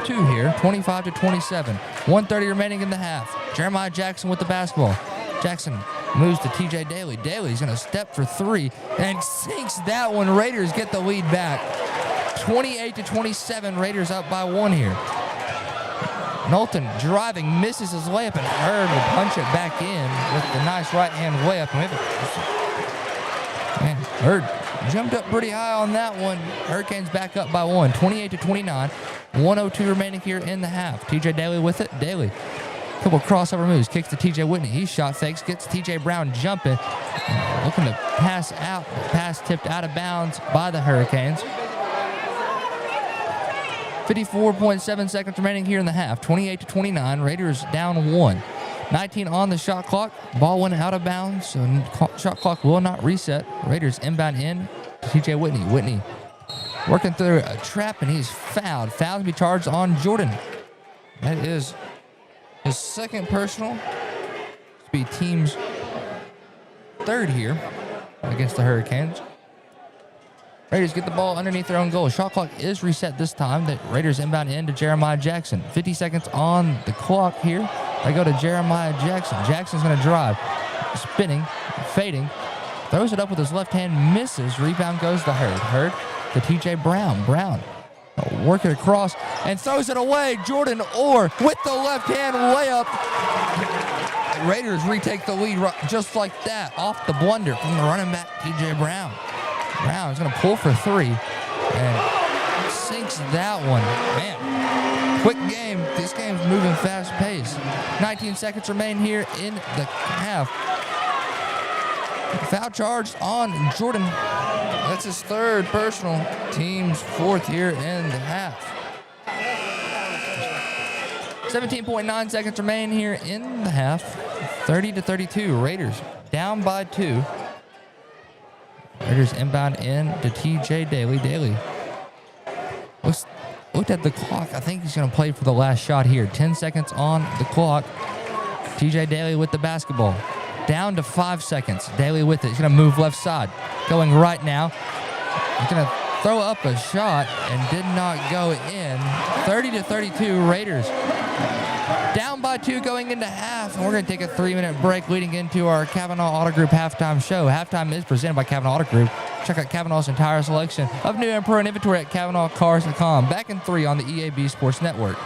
[SPEAKER 3] 2 here, 25-27. 1:30 remaining in the half. Jeremiah Jackson with the basketball. Jackson moves to TJ Daly. Daly's going to step for 3 and sinks that one. Raiders get the lead back. 28-27, Raiders up by 1 here. Knowlton driving, misses his layup, and Hurd will punch it back in with the nice right-hand layup. Man, Hurd jumped up pretty high on that one. Hurricanes back up by 1, 28-29. 1:02 remaining here in the half. TJ Daly with it. Daly, couple crossover moves, kicks to TJ Whitney. He shot fakes, gets TJ Brown jumping, looking to pass out. Pass tipped out of bounds by the Hurricanes. 54.7 seconds remaining here in the half. 28-29. Raiders down 1. 19 on the shot clock. Ball went out of bounds, so shot clock will not reset. Raiders inbound in to TJ Whitney. Whitney working through a trap, and he's fouled. Foul to be charged on Jordan. That is his second personal. To be team's third here against the Hurricanes. Raiders get the ball underneath their own goal. Shot clock is reset this time. The Raiders inbound in to Jeremiah Jackson. 50 seconds on the clock here. They go to Jeremiah Jackson. Jackson's going to drive. Spinning, fading. Throws it up with his left hand, misses. Rebound goes to Hurd. Hurd to TJ Brown. Brown work it across and throws it away. Jordan Orr with the left hand layup. Raiders retake the lead just like that off the blunder from the running back TJ Brown. Brown is going to pull for 3 and sinks that one. Man, quick game. This game's moving fast pace. 19 seconds remain here in the half. Foul charge on Jordan. That's his third personal. Team's 4th here in the half. 17.9 seconds remain here in the half. 30-32. Raiders down by 2. Raiders inbound in to TJ Daly. Daly looked at the clock. I think he's going to play for the last shot here. 10 seconds on the clock. TJ Daly with the basketball. Down to 5 seconds. Daly with it. He's going to move left side. Going right now. He's going to throw up a shot and did not go in. 30-32 Raiders. Down by 2 going into half. And we're going to take a 3-minute break leading into our Kavanaugh Auto Group halftime show. Halftime is presented by Kavanaugh Auto Group. Check out Kavanaugh's entire selection of new and pro inventory at KavanaughCars.com. Back in 3 on the EAB Sports Network.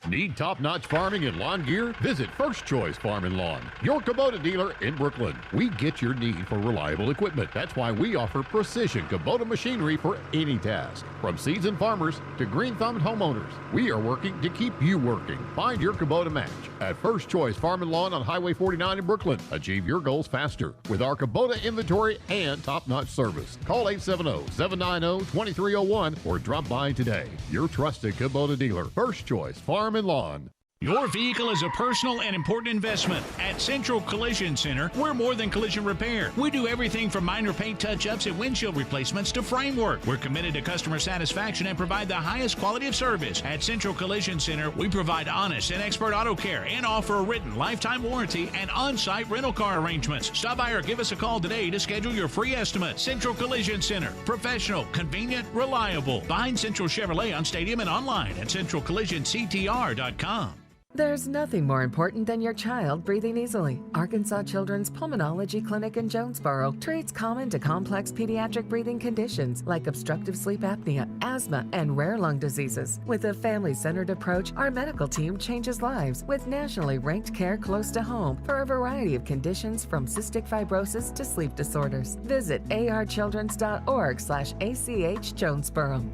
[SPEAKER 12] Need top-notch farming and lawn gear? Visit First Choice Farm and Lawn, your Kubota dealer in Brooklyn. We get your need for reliable equipment. That's why we offer precision Kubota machinery for any task. From seasoned farmers to green-thumbed homeowners, we are working to keep you working. Find your Kubota match at First Choice Farm and Lawn on Highway 49 in Brooklyn. Achieve your goals faster with our Kubota inventory and top-notch service. Call 870-790-2301 or drop by today. Your trusted Kubota dealer, First Choice Farm and Lawn.
[SPEAKER 8] Your vehicle is a personal and important investment. At Central Collision Center, we're more than collision repair. We do everything from minor paint touch-ups and windshield replacements to framework. We're committed to customer satisfaction and provide the highest quality of service. At Central Collision Center, we provide honest and expert auto care and offer a written lifetime warranty and on-site rental car arrangements. Stop by or give us a call today to schedule your free estimate. Central Collision Center. Professional, convenient, reliable. Find Central Chevrolet on Stadium and online at centralcollisionctr.com.
[SPEAKER 13] There's nothing more important than your child breathing easily. Arkansas Children's Pulmonology Clinic in Jonesboro treats common to complex pediatric breathing conditions like obstructive sleep apnea, asthma, and rare lung diseases. With a family-centered approach, our medical team changes lives with nationally ranked care close to home for a variety of conditions from cystic fibrosis to sleep disorders. Visit archildrens.org/ACH Jonesboro.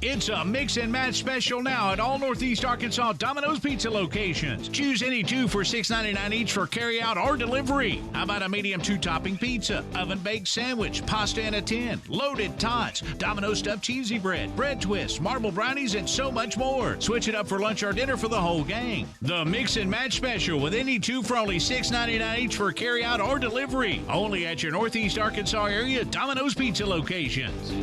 [SPEAKER 8] It's a mix and match special now at all Northeast Arkansas Domino's Pizza locations. Choose any 2 for $6.99 each for carry-out or delivery. How about a medium 2-topping pizza, oven-baked sandwich, pasta in a tin, loaded tots, Domino's stuffed cheesy bread, bread twists, marble brownies, and so much more. Switch it up for lunch or dinner for the whole gang. The mix and match special with any 2 for only $6.99 each for carry-out or delivery. Only at your Northeast Arkansas area Domino's Pizza locations.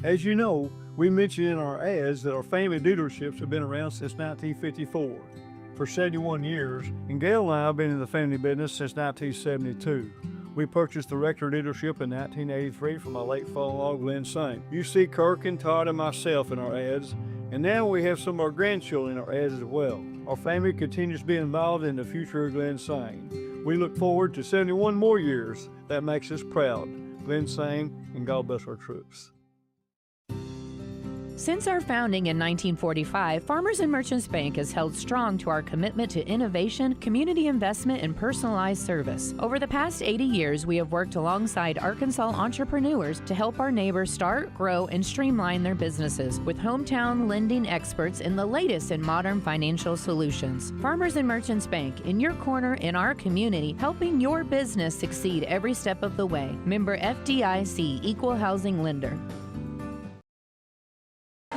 [SPEAKER 14] As you know, we mentioned in our ads that our family dealerships have been around since 1954, for 71 years, and Gail and I have been in the family business since 1972. We purchased the Rector dealership in 1983 from my late father-in-law, Glenn Saint. You see Kirk and Todd and myself in our ads, and now we have some of our grandchildren in our ads as well. Our family continues to be involved in the future of Glenn Saint. We look forward to 71 more years. That makes us proud. Glenn Sang, and God bless our troops.
[SPEAKER 15] Since our founding in 1945, Farmers and Merchants Bank has held strong to our commitment to innovation, community investment, and personalized service. Over the past 80 years, we have worked alongside Arkansas entrepreneurs to help our neighbors start, grow, and streamline their businesses with hometown lending experts and the latest in modern financial solutions. Farmers and Merchants Bank, in your corner in our community, helping your business succeed every step of the way. Member FDIC, Equal Housing Lender.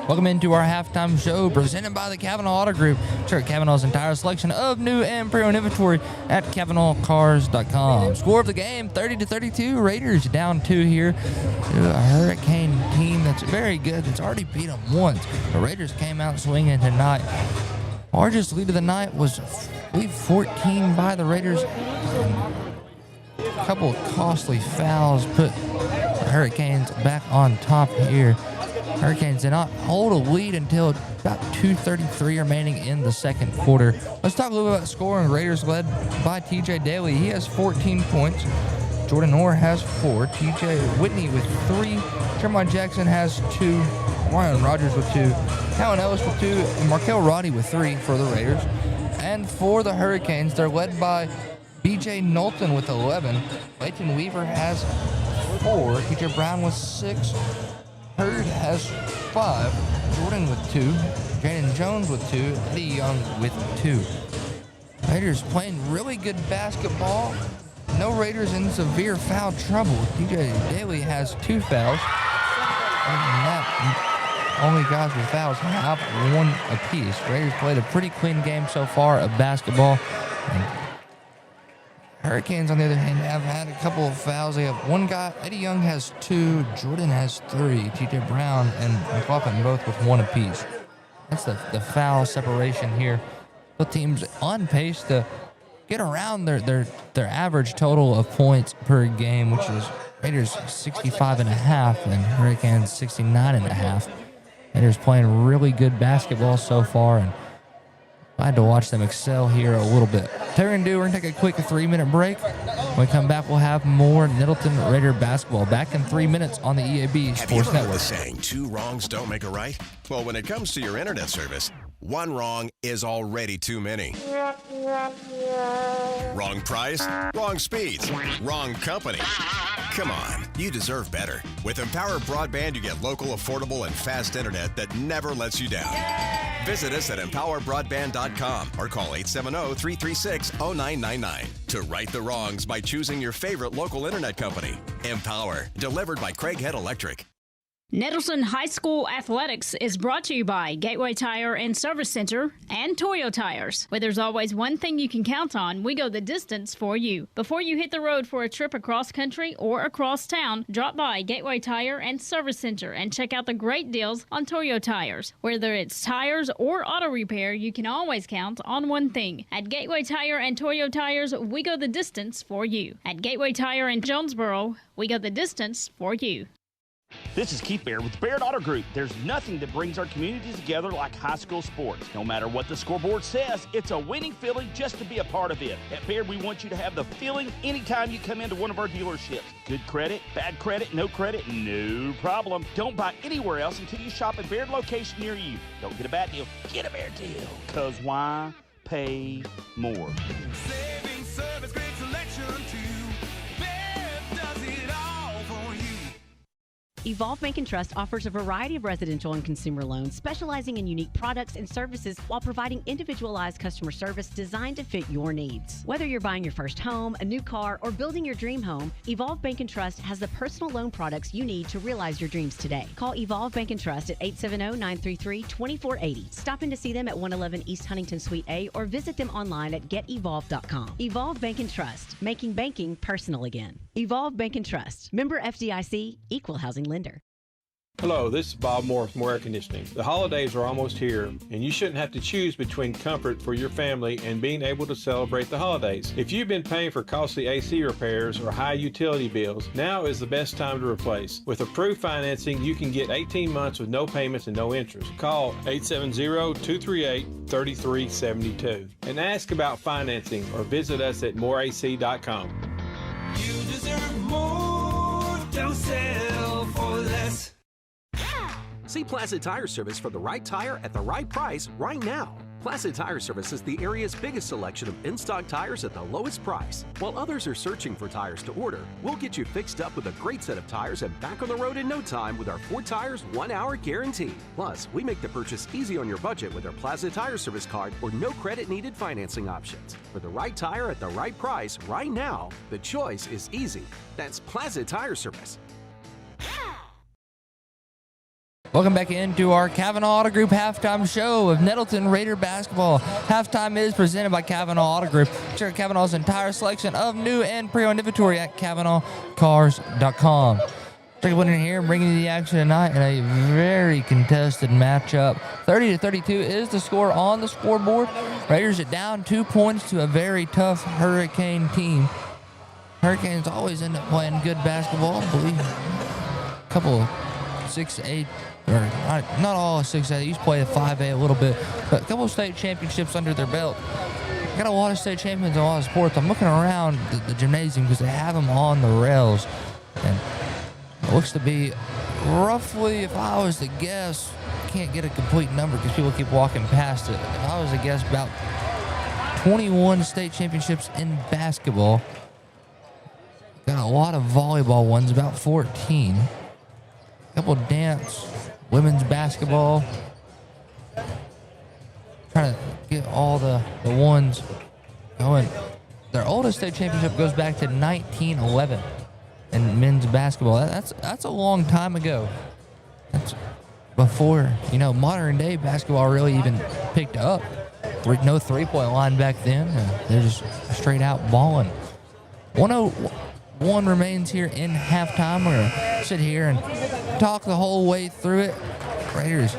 [SPEAKER 3] Welcome into our halftime show presented by the Kavanaugh Auto Group. Check out Kavanaugh's entire selection of new and pre-owned inventory at KavanaughCars.com. Score of the game, 30-32. Raiders down 2 here to a Hurricane team that's very good. That's already beat them once. The Raiders came out swinging tonight. Largest lead of the night was, I believe, 14 by the Raiders. A couple of costly fouls put the Hurricanes back on top here. Hurricanes did not hold a lead until about 2:33 remaining in the second quarter. Let's talk a little bit about scoring. Raiders led by TJ Daly. He has 14 points. Jordan Orr has 4. TJ Whitney with 3. Tremont Jackson has 2. Ryan Rogers with 2. Callan Ellis with 2. And Markel Roddy with 3 for the Raiders. And for the Hurricanes, they're led by BJ Knowlton with 11. Leighton Weaver has 4. TJ Brown with 6. Hurd has 5, Jordan with 2, Jaden Jones with 2, Eddie Young with 2. Raiders playing really good basketball. No Raiders in severe foul trouble. TJ Daly has 2 fouls. Other than that, only guys with fouls have 1 apiece. Raiders played a pretty clean game so far of basketball. And Hurricanes, on the other hand, have had a couple of fouls. They have 1 guy. Eddie Young has 2. Jordan has 3. T.J. Brown and McLaughlin both with 1 apiece. That's the foul separation here. Both teams on pace to get around their average total of points per game, which is Raiders 65.5 and Hurricanes 69.5. Raiders playing really good basketball so far, and glad to watch them excel here a little bit. We're going to take a quick 3-minute break. When we come back, we'll have more Nettleton Raider basketball. Back in 3 minutes on the EAB Sports Network.
[SPEAKER 16] The saying, 2 wrongs don't make a right? Well, when it comes to your internet service, 1 wrong is already too many. Wrong price, wrong speeds, wrong company. Come on, you deserve better. With Empower Broadband, you get local, affordable, and fast internet that never lets you down. Visit us at empowerbroadband.com or call 870-336-0999 to right the wrongs by choosing your favorite local internet company. Empower, delivered by Craighead Electric.
[SPEAKER 17] Nettleton High School Athletics is brought to you by Gateway Tire and Service Center and Toyo Tires. Where there's always one thing you can count on, we go the distance for you. Before you hit the road for a trip across country or across town, drop by Gateway Tire and Service Center and check out the great deals on Toyo Tires. Whether it's tires or auto repair, you can always count on one thing. At Gateway Tire and Toyo Tires, we go the distance for you. At Gateway Tire in Jonesboro, we go the distance for you.
[SPEAKER 18] This is Keith Baird with the Baird Auto Group. There's nothing that brings our communities together like high school sports. No matter what the scoreboard says, it's a winning feeling just to be a part of it. At Baird, we want you to have the feeling anytime you come into one of our dealerships. Good credit, bad credit, no problem. Don't buy anywhere else until you shop at Baird location near you. Don't get a bad deal, get a Baird deal. Because why pay more?
[SPEAKER 19] Saving service, great selection too. Baird does it all for you.
[SPEAKER 20] Evolve Bank & Trust offers a variety of residential and consumer loans specializing in unique products and services while providing individualized customer service designed to fit your needs. Whether you're buying your first home, a new car, or building your dream home, Evolve Bank & Trust has the personal loan products you need to realize your dreams today. Call Evolve Bank & Trust at 870-933-2480. Stop in to see them at 111 East Huntington Suite A or visit them online at getevolve.com. Evolve Bank & Trust, making banking personal again. Evolve Bank & Trust, member FDIC, equal housing lender.
[SPEAKER 21] Hello, this is Bob Moore from Air Conditioning. The holidays are almost here, and you shouldn't have to choose between comfort for your family and being able to celebrate the holidays. If you've been paying for costly AC repairs or high utility bills, now is the best time to replace. With approved financing, you can get 18 months with no payments and no interest. Call 870-238-3372 and ask about financing or visit us at moreac.com.
[SPEAKER 19] You deserve more. Don't settle for less.
[SPEAKER 22] See Plaza Tire Service for the right tire at the right price right now. Plaza Tire Service is the area's biggest selection of in-stock tires at the lowest price. While others are searching for tires to order, we'll get you fixed up with a great set of tires and back on the road in no time with our 4 tires, 1 hour guarantee. Plus, we make the purchase easy on your budget with our Plaza Tire Service card or no credit needed financing options. For the right tire at the right price right now, the choice is easy. That's Plaza Tire Service.
[SPEAKER 3] Welcome back into our Kavanaugh Auto Group halftime show of Nettleton Raider basketball. Halftime is presented by Kavanaugh Auto Group. Check out Kavanaugh's entire selection of new and pre-owned inventory at KavanaughCars.com. Check out winner here, bringing you the action tonight in a very contested matchup. 30-32 is the score on the scoreboard. Raiders are down 2 points to a very tough Hurricane team. Hurricanes always end up playing good basketball. I believe a couple of 6'8", or not all 6'8". They used to play a 5'8" a little bit, but a couple of state championships under their belt. Got a lot of state champions in a lot of sports. I'm looking around the gymnasium because they have them on the rails, and it looks to be roughly, if I was to guess, can't get a complete number because people keep walking past it. If I was to guess, about 21 state championships in basketball. Got a lot of volleyball ones, about 14. Couple dance, women's basketball. Trying to get all the ones going. Their oldest state championship goes back to 1911 in men's basketball. That's a long time ago. That's before, modern day basketball really even picked up. No three-point line back then. They're just straight out balling. 101 remains here in halftime. We're going to sit here and talk the whole way through it. Raiders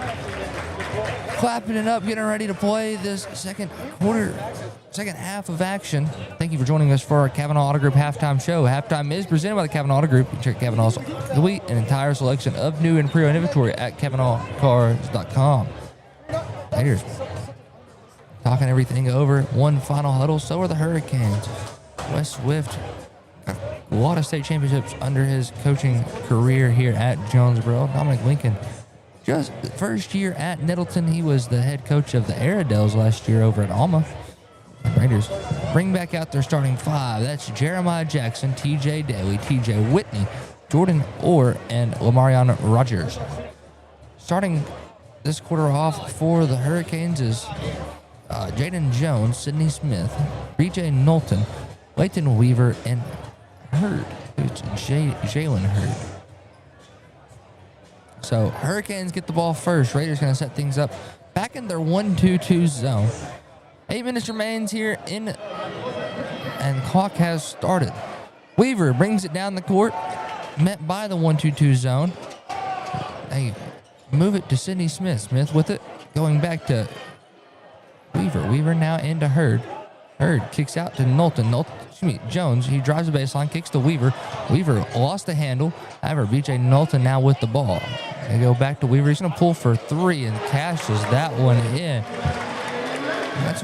[SPEAKER 3] clapping it up, getting ready to play this second half of action. Thank you for joining us for our Kavanaugh Auto Group halftime show. Halftime is presented by the Kavanaugh Auto Group. You can check Kavanaugh's complete and entire selection of new and pre-owned inventory at KavanaughCars.com. Raiders talking everything over. One final huddle. So are the Hurricanes. Wes Swift, a lot of state championships under his coaching career here at Jonesboro. Dominic Lincoln, just the first year at Nettleton, he was the head coach of the Airedales last year over at Alma. The Raiders bring back out their starting 5. That's Jeremiah Jackson, TJ Daly, TJ Whitney, Jordan Orr, and Lamarion Rogers. Starting this quarter off for the Hurricanes is Jaden Jones, Sidney Smith, BJ Knowlton, Layton Weaver, and Hurd. It's Jalen Hurd. So Hurricanes get the ball first. Raiders going to set things up back in their 1-2-2 zone. 8 minutes remains here and clock has started. Weaver brings it down the court, met by the 1-2-2 zone. They move it to Sidney Smith. Smith with it, going back to Weaver. Weaver now into Hurd. Hurd kicks out to Jones. He drives the baseline, kicks to Weaver. Weaver lost the handle. However, BJ Knowlton now with the ball. They go back to Weaver. He's going to pull for 3 and cashes that one in. That's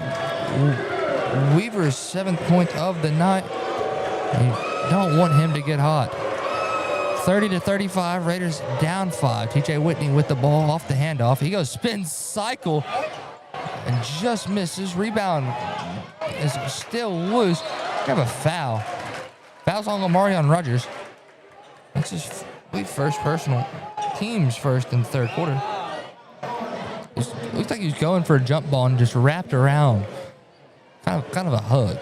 [SPEAKER 3] Weaver's 7th point of the night. You don't want him to get hot. 30-35, Raiders down 5. TJ Whitney with the ball off the handoff. He goes spin cycle and just misses. Rebound is still loose. We have a foul. Foul's on Lamarion Rogers. That's his first personal. Team's first in the third quarter. Looks like he's going for a jump ball and just wrapped around. Kind of a hug.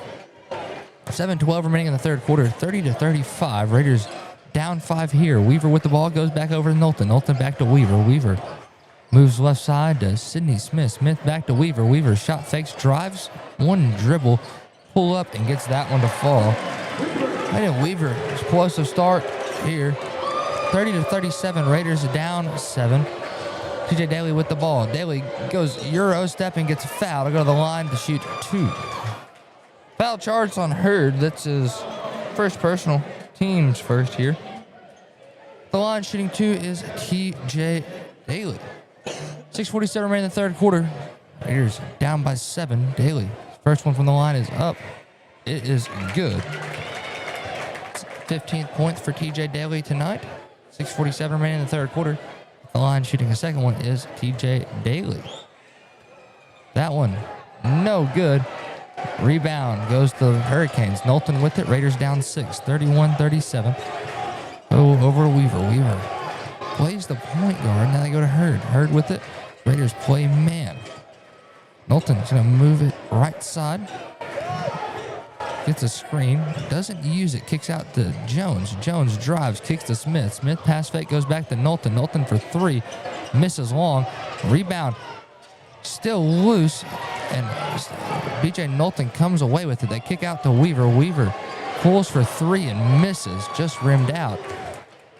[SPEAKER 3] 7:12 remaining in the third quarter. 30-35. Raiders down 5 here. Weaver with the ball goes back over to Knowlton. Knowlton back to Weaver. Weaver moves left side to Sidney Smith. Smith back to Weaver. Weaver shot fakes, drives, one dribble, pull up, and gets that one to fall. And Weaver, explosive start here. 30-37, Raiders down 7. TJ Daly with the ball. Daly goes Euro step and gets fouled. I'll go to the line to shoot 2. Foul charged on Hurd. That's his first personal. Team's first here. The line shooting 2 is TJ Daly. 6:47 remaining in the third quarter. Raiders down by 7. Daly. First one from the line is up. It is good. 15th point for TJ Daly tonight. 6:47 remaining in the third quarter. The line shooting a second one is TJ Daly. That one, no good. Rebound goes to the Hurricanes. Knowlton with it. Raiders down 6, 31-37. Oh, over to Weaver. Weaver plays the point guard. Now they go to Hurd. Hurd with it. Raiders play man. Knowlton's going to move it right side. Gets a screen. Doesn't use it. Kicks out to Jones. Jones drives. Kicks to Smith. Smith pass fake goes back to Knowlton. Knowlton for 3. Misses long. Rebound. Still loose. And BJ Knowlton comes away with it. They kick out to Weaver. Weaver pulls for 3 and misses. Just rimmed out.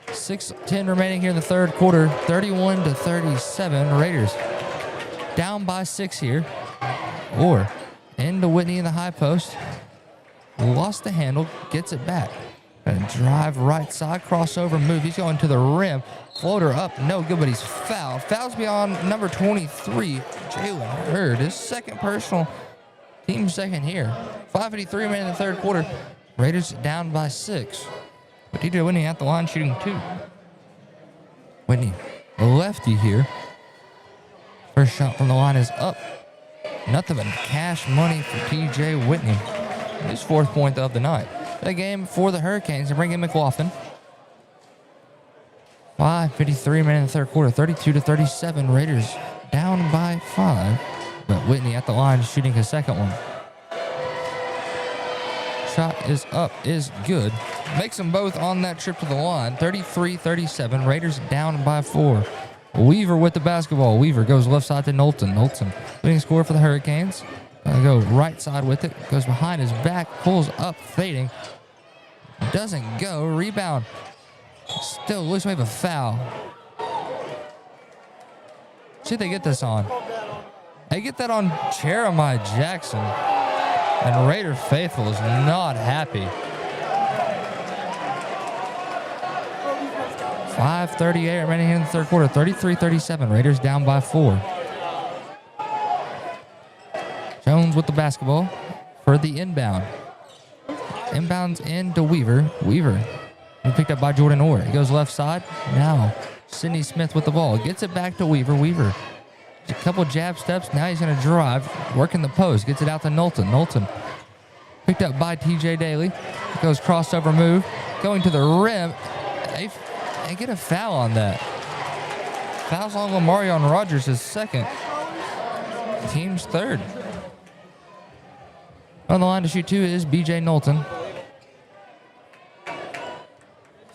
[SPEAKER 3] 6:10 remaining here in the third quarter. 31-37. Raiders down by 6 here. Or into Whitney in the high post. Lost the handle. Gets it back. Gonna drive right side. Crossover move. He's going to the rim. Floater up. No good, but he's fouled. Fouls beyond number 23. Jalen Hurd. His second personal. Team second here. 5:53 remaining in the third quarter. Raiders down by 6. But DJ Whitney at the line shooting 2. Whitney, the lefty here. First shot from the line is up. Nothing but cash money for TJ Whitney. His 4th point of the night. The game for the Hurricanes to bring in McLaughlin. 5:53 remaining in the third quarter. 32-37. Raiders down by 5. But Whitney at the line shooting his second one. Shot is up, is good. Makes them both on that trip to the line. 33-37. Raiders down by 4. Weaver with the basketball. Weaver goes left side to Knowlton. Knowlton leading scorer for the Hurricanes. Gonna go right side with it. Goes behind his back. Pulls up, fading. Doesn't go. Rebound. Still loose. We have a foul. See if they get this on. They get that on Jeremiah Jackson. And Raider faithful is not happy. 5:38 remaining in the third quarter. 33-37. Raiders down by 4. Jones with the basketball for the inbound. Inbounds into Weaver. Weaver picked up by Jordan Orr. He goes left side. Now Sidney Smith with the ball. Gets it back to Weaver. Weaver. A couple jab steps. Now he's going to drive. Working the post. Gets it out to Knowlton. Knowlton picked up by TJ Daly. Goes crossover move. Going to the rim. They get a foul on that. Fouls on Lamarion Rogers, his second. Team's third. On the line to shoot 2 is BJ Knowlton.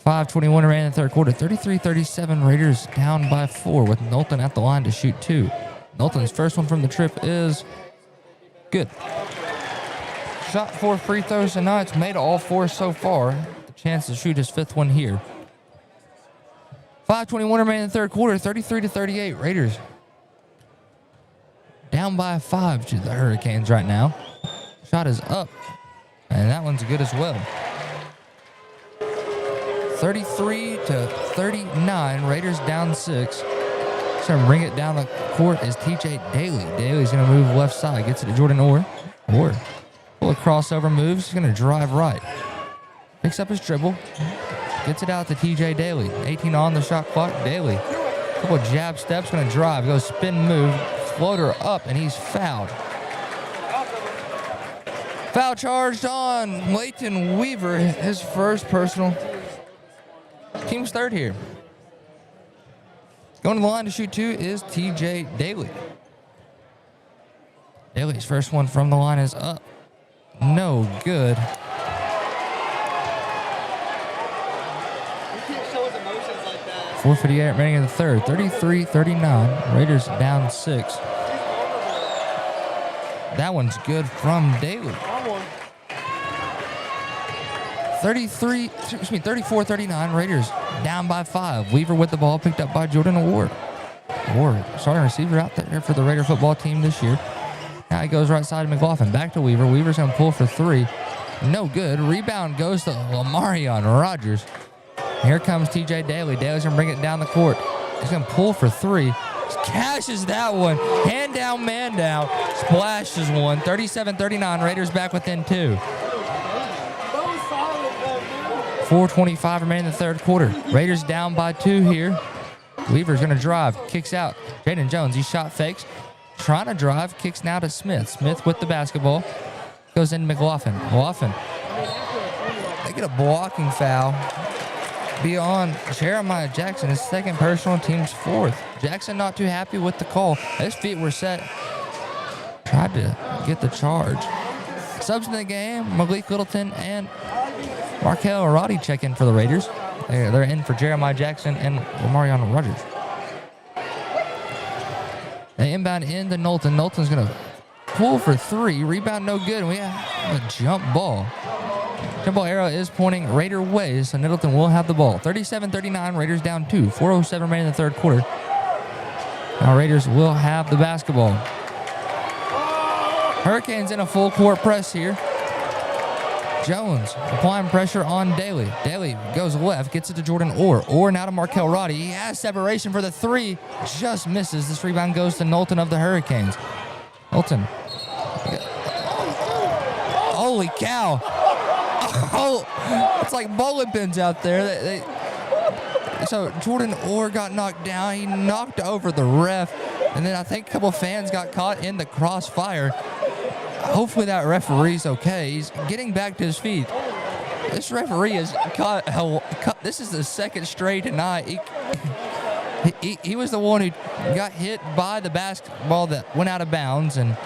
[SPEAKER 3] 5:21 remaining in the third quarter. 33-37. Raiders down by 4 with Knowlton at the line to shoot 2. Knowlton's first one from the trip is good. Shot 4 free throws tonight. It's made all 4 so far. The chance to shoot his 5th one here. 5:21 remaining in the third quarter. 33-38. Raiders down by 5 to the Hurricanes right now. Shot is up, and that one's good as well. 33-39. Raiders down 6. Trying to bring it down the court is TJ Daly. Daly's going to move left side. Gets it to Jordan Orr. Orr. Pull a crossover moves. He's going to drive right. Picks up his dribble. Gets it out to TJ Daly. 18 on the shot clock. Daly. Couple jab steps. Going to drive. Goes spin move. Floater up, and he's fouled. Foul charged on Leighton Weaver, his first personal. Team's third here. Going to the line to shoot 2 is TJ Daly. Daly's first one from the line is up. No good.
[SPEAKER 2] You can't show his emotions like that.
[SPEAKER 3] 4:58 remaining in the third. 33-39. Raiders down 6. That one's good from Daly. 34-39. Raiders down by 5. Weaver with the ball, picked up by Jordan Orr. Orr, starting receiver out there for the Raider football team this year. Now he goes right side to McLaughlin. Back to Weaver. Weaver's going to pull for 3. No good. Rebound goes to Lamarion Rogers. Here comes TJ Daly. Daly's going to bring it down the court. He's going to pull for 3. Cashes that one. Hand down, man down. Splashes one. 37-39. Raiders back within 2. 4:25 remaining in the third quarter. Raiders down by 2 here. Weaver's going to drive. Kicks out. Jaden Jones. He shot fakes. Trying to drive. Kicks now to Smith. Smith with the basketball. Goes into McLaughlin. McLaughlin. They get a blocking foul beyond Jeremiah Jackson. His second personal, team's 4th. Jackson not too happy with the call. His feet were set. Tried to get the charge. Subs in the game, Malik Littleton and Markel Roddy check in for the Raiders. They're in for Jeremiah Jackson and Lamarion Rogers. They inbound into Knowlton. Knowlton's going to pull for 3. Rebound no good. And we have a jump ball. Jump ball arrow is pointing Raider way, so Nettleton will have the ball. 37-39, Raiders down 2. 4:07 remaining in the third quarter. Now Raiders will have the basketball. Hurricanes in a full court press here. Jones applying pressure on Daly. Daly goes left, gets it to Jordan Orr. Orr now to Markel Roddy. He has separation for the 3. Just misses. This rebound goes to Knowlton of the Hurricanes. Knowlton. Holy cow. Oh, it's like bowling pins out there. So Jordan Orr got knocked down. He knocked over the ref. And then I think a couple fans got caught in the crossfire. Hopefully that referee's okay. He's getting back to his feet. This referee is caught. This is the second straight tonight. He was the one who got hit by the basketball that went out of bounds and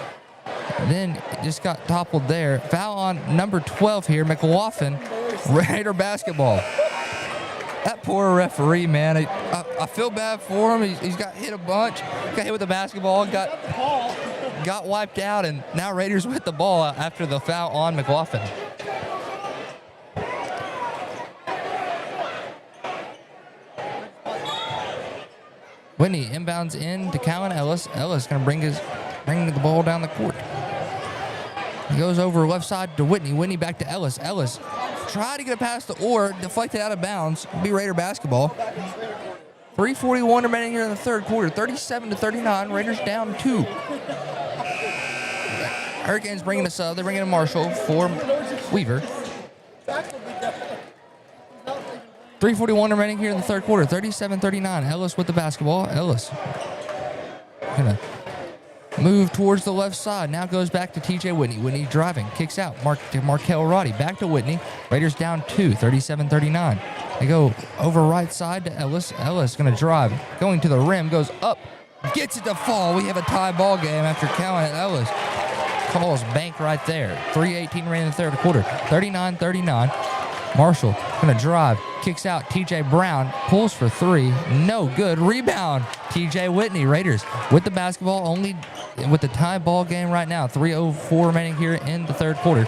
[SPEAKER 3] then just got toppled there. Foul on number 12 here, McLaughlin. Raider basketball. That poor referee, man. I feel bad for him. He's got hit a bunch. Got hit with the basketball. Got wiped out, and now Raiders with the ball after the foul on McLaughlin. Whitney inbounds in to Calvin Ellis. Ellis going to bring the ball down the court. He goes over left side to Whitney. Whitney back to Ellis. Ellis tried to get it past the Orr, deflected out of bounds. It'll be Raider basketball. 3:41 remaining here in the third quarter. 37-39. Raiders down 2. Hurricanes bringing us up. They're bringing in Marshall for Weaver. 3:41 remaining here in the third quarter. 37-39. Ellis with the basketball. Ellis gonna move towards the left side. Now goes back to TJ Whitney. Whitney driving. Kicks out. Markel Roddy. Back to Whitney. Raiders down 2. 37-39. They go over right side to Ellis. Ellis going to drive. Going to the rim. Goes up. Gets it to fall. We have a tie ball game after Calvin Ellis calls bank right there. 3:18 remaining in the third quarter. 39-39. Marshall going to drive. Kicks out. TJ Brown pulls for 3. No good. Rebound. TJ Whitney. Raiders with the basketball, only with the tie ball game right now. 3:04 remaining here in the third quarter.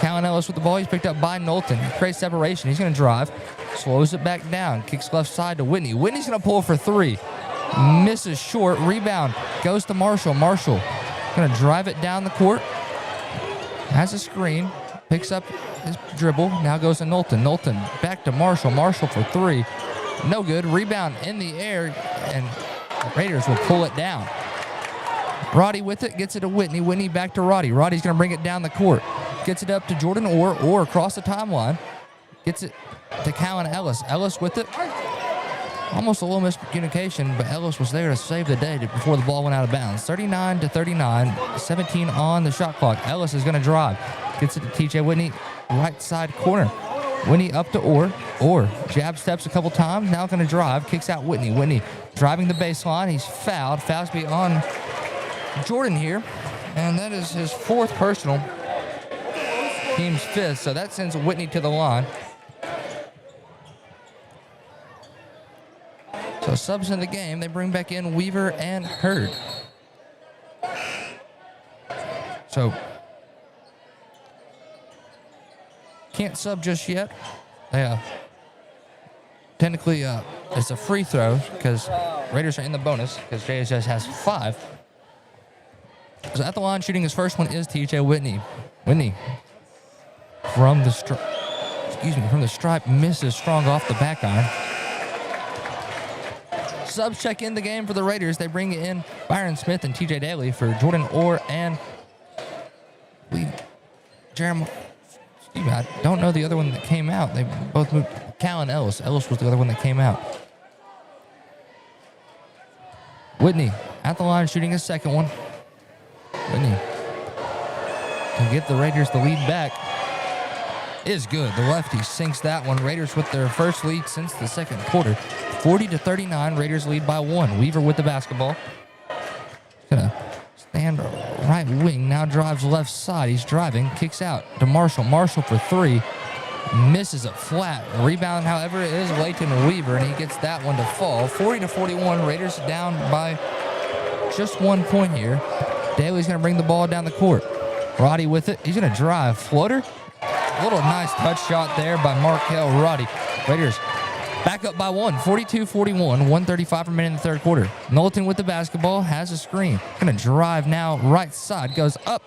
[SPEAKER 3] Calvin Ellis with the ball. He's picked up by Knowlton. Creates separation. He's going to drive. Slows it back down. Kicks left side to Whitney. Whitney's going to pull for 3. Misses short. Rebound goes to Marshall. Marshall going to drive it down the court. Has a screen. Picks up his dribble. Now goes to Knowlton. Knowlton back to Marshall. Marshall for 3. No good. Rebound in the air, and Raiders will pull it down. Roddy with it. Gets it to Whitney. Whitney back to Roddy. Roddy's going to bring it down the court. Gets it up to Jordan Orr. Orr across the timeline. Gets it to Calvin Ellis. Ellis with it. Almost a little miscommunication, but Ellis was there to save the day before the ball went out of bounds. 39-39. 17 on the shot clock. Ellis is going to drive. Gets it to TJ Whitney. Right side corner. Whitney up to Orr. Orr jab steps a couple times. Now going to drive. Kicks out Whitney. Whitney driving the baseline. He's fouled. Fouls be on Jordan here. And that is his 4th personal. Team's 5th. So that sends Whitney to the line. So subs in the game. They bring back in Weaver and Hurd. So can't sub just yet. Technically, it's a free throw because Raiders are in the bonus because JHS has 5. So at the line shooting his first one is TJ Whitney. Whitney from the stripe misses strong off the back iron. Subs check in the game for the Raiders. They bring in Byron Smith and TJ Daly for Jordan Orr and Jeremiah. I don't know the other one that came out. They both moved. Callan Ellis. Ellis was the other one that came out. Whitney at the line shooting his second one. Whitney to get the Raiders the lead back is good. The lefty sinks that one. Raiders with their first lead since the second quarter. 40-39. Raiders lead by 1. Weaver with the basketball. Gonna stand right wing. Now drives left side. He's driving. Kicks out to Marshall. Marshall for 3. Misses it flat. Rebound, however, is Leighton Weaver, and he gets that one to fall. 40-41. Raiders down by just 1 point here. Daly's going to bring the ball down the court. Roddy with it. He's going to drive. Floater. A little nice touch shot there by Markel Roddy. Raiders back up by 1. 42-41. 1:35 remaining in the third quarter. Nettleton with the basketball. Has a screen. Going to drive now right side. Goes up.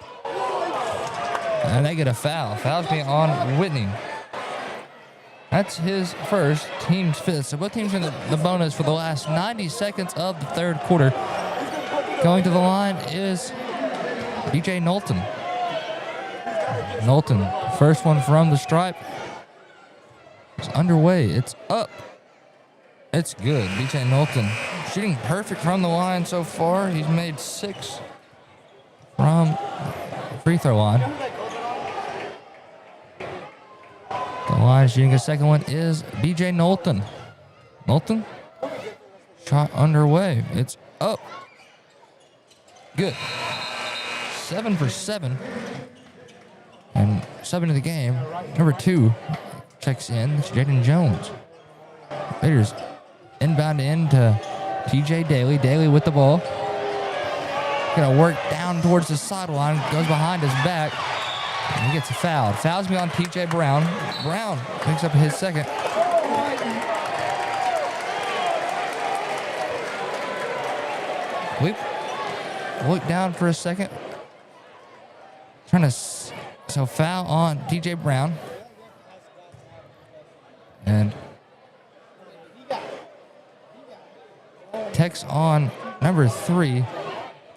[SPEAKER 3] And they get a foul. Foul's being on Whitney. That's his first, team's 5th. So both teams in the bonus for the last 90 seconds of the third quarter. Going to the line is DJ Nettleton. Nettleton, first one from the stripe. It's underway. It's up. It's good. DJ Nettleton shooting perfect from the line so far. He's made 6 from the free throw line. The line shooting a second one is BJ Nettleton. Nettleton, shot underway. It's up. Good. 7 for 7. And subbing to the game, number 2 checks in. It's Jaden Jones. Raiders inbound into TJ Daly. Daly with the ball. Gonna work down towards the sideline. Goes behind his back. And he gets a foul. Foul's me on TJ Brown. Brown picks up his second. We look down for a second. So foul on TJ Brown. And text on number 3.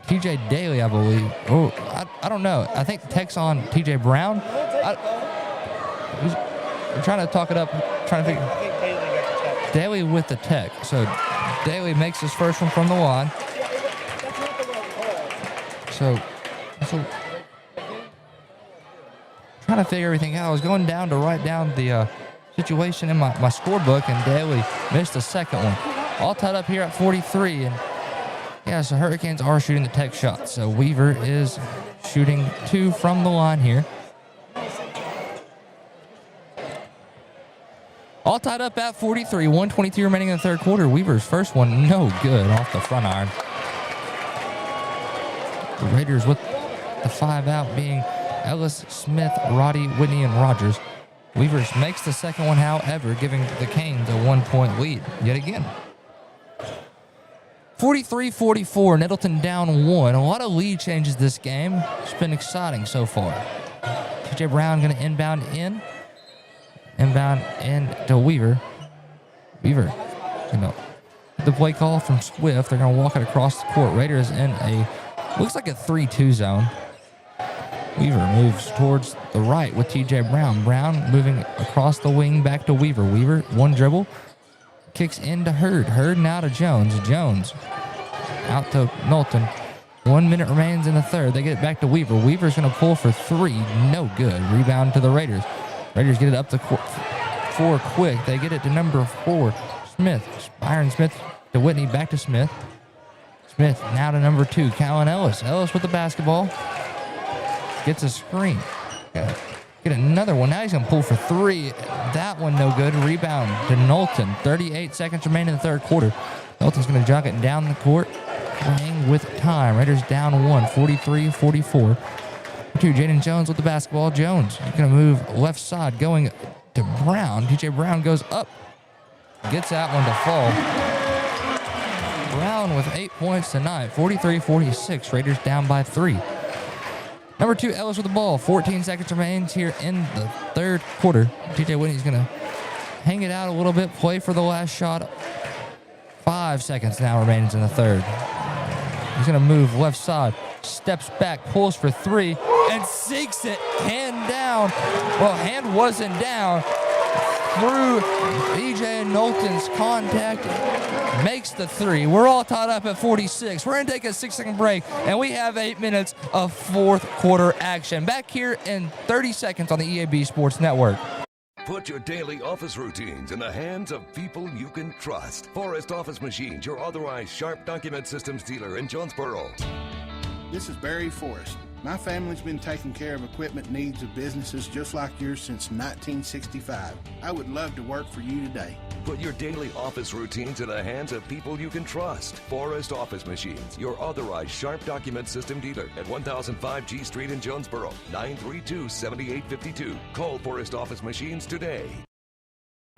[SPEAKER 3] TJ Daly, I believe. Oh, I don't know. I think text on TJ Brown. I'm trying to talk it up. Trying to figure. Daly with the tech. So Daly makes his first one from the line. So trying to figure everything out. I was going down to write down the situation in my scorebook, and Daly missed the second one. All tied up here at 43, and yeah, so Hurricanes are shooting the tech shot. So Weaver is shooting 2 from the line here. All tied up at 43. 1:22 remaining in the third quarter. Weaver's first one, no good, off the front iron. The Raiders with the 5 out being Ellis, Smith, Roddy, Whitney, and Rogers. Weavers makes the second one, however, giving the Canes a 1-point lead yet again. 43-44, Nettleton down 1. A lot of lead changes this game. It's been exciting so far. TJ Brown going to inbound in to Weaver. Weaver, the play call from Swift. They're going to walk it across the court. Raiders in looks like a 3-2 zone. Weaver moves towards the right with TJ Brown. Brown moving across the wing back to Weaver. Weaver, one dribble. Kicks into Hurd. Hurd now to Jones. Jones out to Nettleton. 1 minute remains in the third. They get it back to Weaver. Weaver's going to pull for 3. No good. Rebound to the Raiders. Raiders get it up to 4 quick. They get it to number 4, Smith. Byron Smith to Whitney. Back to Smith. Smith now to number 2, Callan Ellis. Ellis with the basketball. Gets a screen. Get another one. Now he's going to pull for 3. That one no good. Rebound to Nettleton. 38 seconds remaining in the third quarter. Nettleton's going to jog it down the court. Playing with time. Raiders down 1. 43-44. 2, Jaden Jones with the basketball. Jones going to move left side, going to Brown. TJ Brown goes up, gets that one to fall. Brown with 8 points tonight, 43-46. Raiders down by 3. Number 2, Ellis with the ball. 14 seconds remains here in the third quarter. TJ Whitney's going to hang it out a little bit, play for the last shot. 5 seconds now remains in the third. He's going to move left side, steps back, pulls for 3, and sinks it. Hand down. Well, hand wasn't down. Through BJ Knowlton's contact, makes the 3. We're all tied up at 46. We're going to take a 6-second break, and we have 8 minutes of fourth quarter action. Back here in 30 seconds on the EAB Sports Network.
[SPEAKER 4] Put your daily office routines in the hands of people you can trust. Forrest Office Machines, your authorized Sharp document systems dealer in Jonesboro.
[SPEAKER 5] This is Barry Forrest. My family's been taking care of equipment needs of businesses just like yours since 1965. I would love to work for you today.
[SPEAKER 4] Put your daily office routines in the hands of people you can trust. Forrest Office Machines, your authorized Sharp document system dealer at 1005 G Street in Jonesboro, 932-7852. Call Forrest Office Machines today.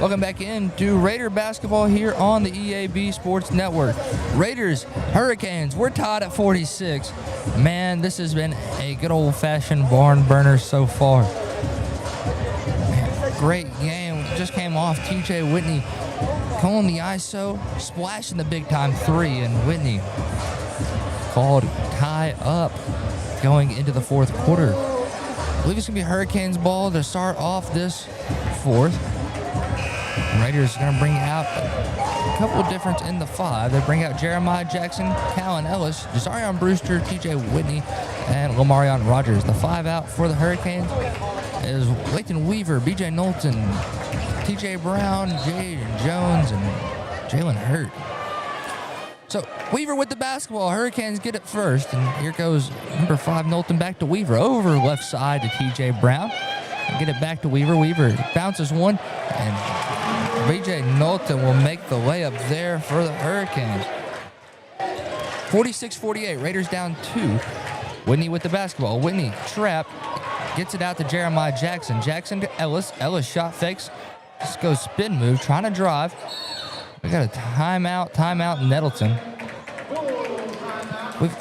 [SPEAKER 3] Welcome back into Raider basketball here on the EAB Sports Network. Raiders, Hurricanes, we're tied at 46. Man, this has been a good old-fashioned barn burner so far. Man, great game. Just came off TJ Whitney calling the ISO, splashing the big-time 3, and Whitney called tie up going into the fourth quarter. I believe it's going to be Hurricanes ball to start off this fourth. Raiders going to bring out a couple of difference in the 5. They bring out Jeremiah Jackson, Callan Ellis, Jazarion Brewster, TJ Whitney, and Lamarion Rogers. The 5 out for the Hurricanes is Layton Weaver, BJ Knowlton, TJ Brown, Jaden Jones, and Jalen Hurt. So Weaver with the basketball. Hurricanes get it first. And here goes number 5, Knowlton, back to Weaver. Over left side to TJ Brown. Get it back to Weaver. Weaver bounces one, and BJ Knowlton will make the layup there for the Hurricanes. 46-48, Raiders down 2. Whitney with the basketball. Whitney trap, gets it out to Jeremiah Jackson. Jackson to Ellis. Ellis shot fakes. Just goes spin move, trying to drive. We got a timeout, Nettleton. With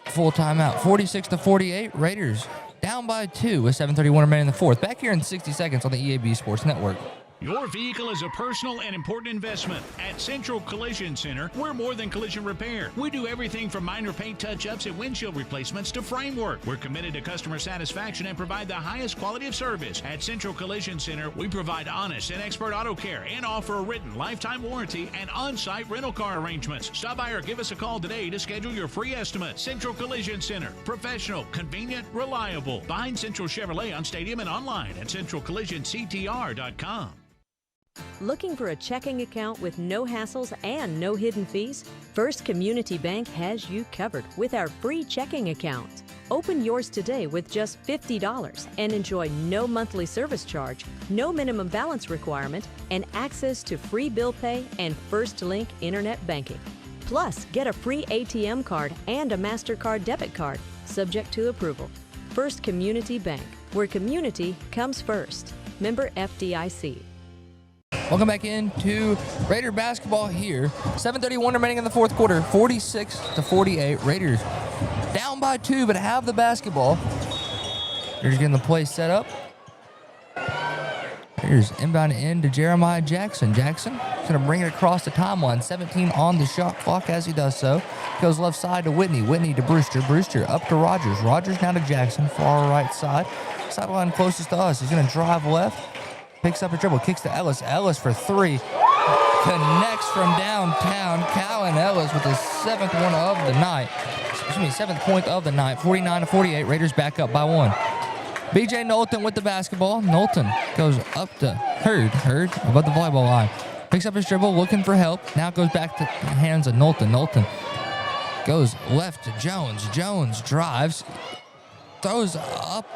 [SPEAKER 3] full timeout. 46-48, Raiders down by 2 with 7:31 remaining in the fourth. Back here in 60 seconds on the EAB Sports Network.
[SPEAKER 8] Your vehicle is a personal and important investment. At Central Collision Center, we're more than collision repair. We do everything from minor paint touch-ups and windshield replacements to framework. We're committed to customer satisfaction and provide the highest quality of service. At Central Collision Center, we provide honest and expert auto care and offer a written lifetime warranty and on-site rental car arrangements. Stop by or give us a call today to schedule your free estimate. Central Collision Center. Professional, convenient, reliable. Behind Central Chevrolet on Stadium and online at centralcollisionctr.com.
[SPEAKER 23] Looking for a checking account with no hassles and no hidden fees? First Community Bank has you covered with our free checking account. Open yours today with just $50 and enjoy no monthly service charge, no minimum balance requirement, and access to free bill pay and First Link internet banking. Plus, get a free ATM card and a MasterCard debit card, subject to approval. First Community Bank, where community comes first. Member FDIC.
[SPEAKER 3] Welcome back into Raider basketball here. 7:31 remaining in the fourth quarter. 46-48. Raiders down by 2, but have the basketball. Raiders getting the play set up. Raiders inbound in to Jeremiah Jackson. Jackson is going to bring it across the timeline. 17 on the shot clock as he does so. Goes left side to Whitney. Whitney to Brewster. Brewster up to Rogers. Rogers now to Jackson. Far right side. Sideline closest to us. He's going to drive left. Picks up a dribble, kicks to Ellis. Ellis for 3. Connects from downtown. Callan Ellis with his 7th one of the night. 7th point of the night. 49-48. Raiders back up by 1. BJ Knowlton with the basketball. Knowlton goes up to Hurd. Hurd above the volleyball line. Picks up his dribble, looking for help. Now goes back to the hands of Knowlton. Knowlton goes left to Jones. Jones drives. Throws up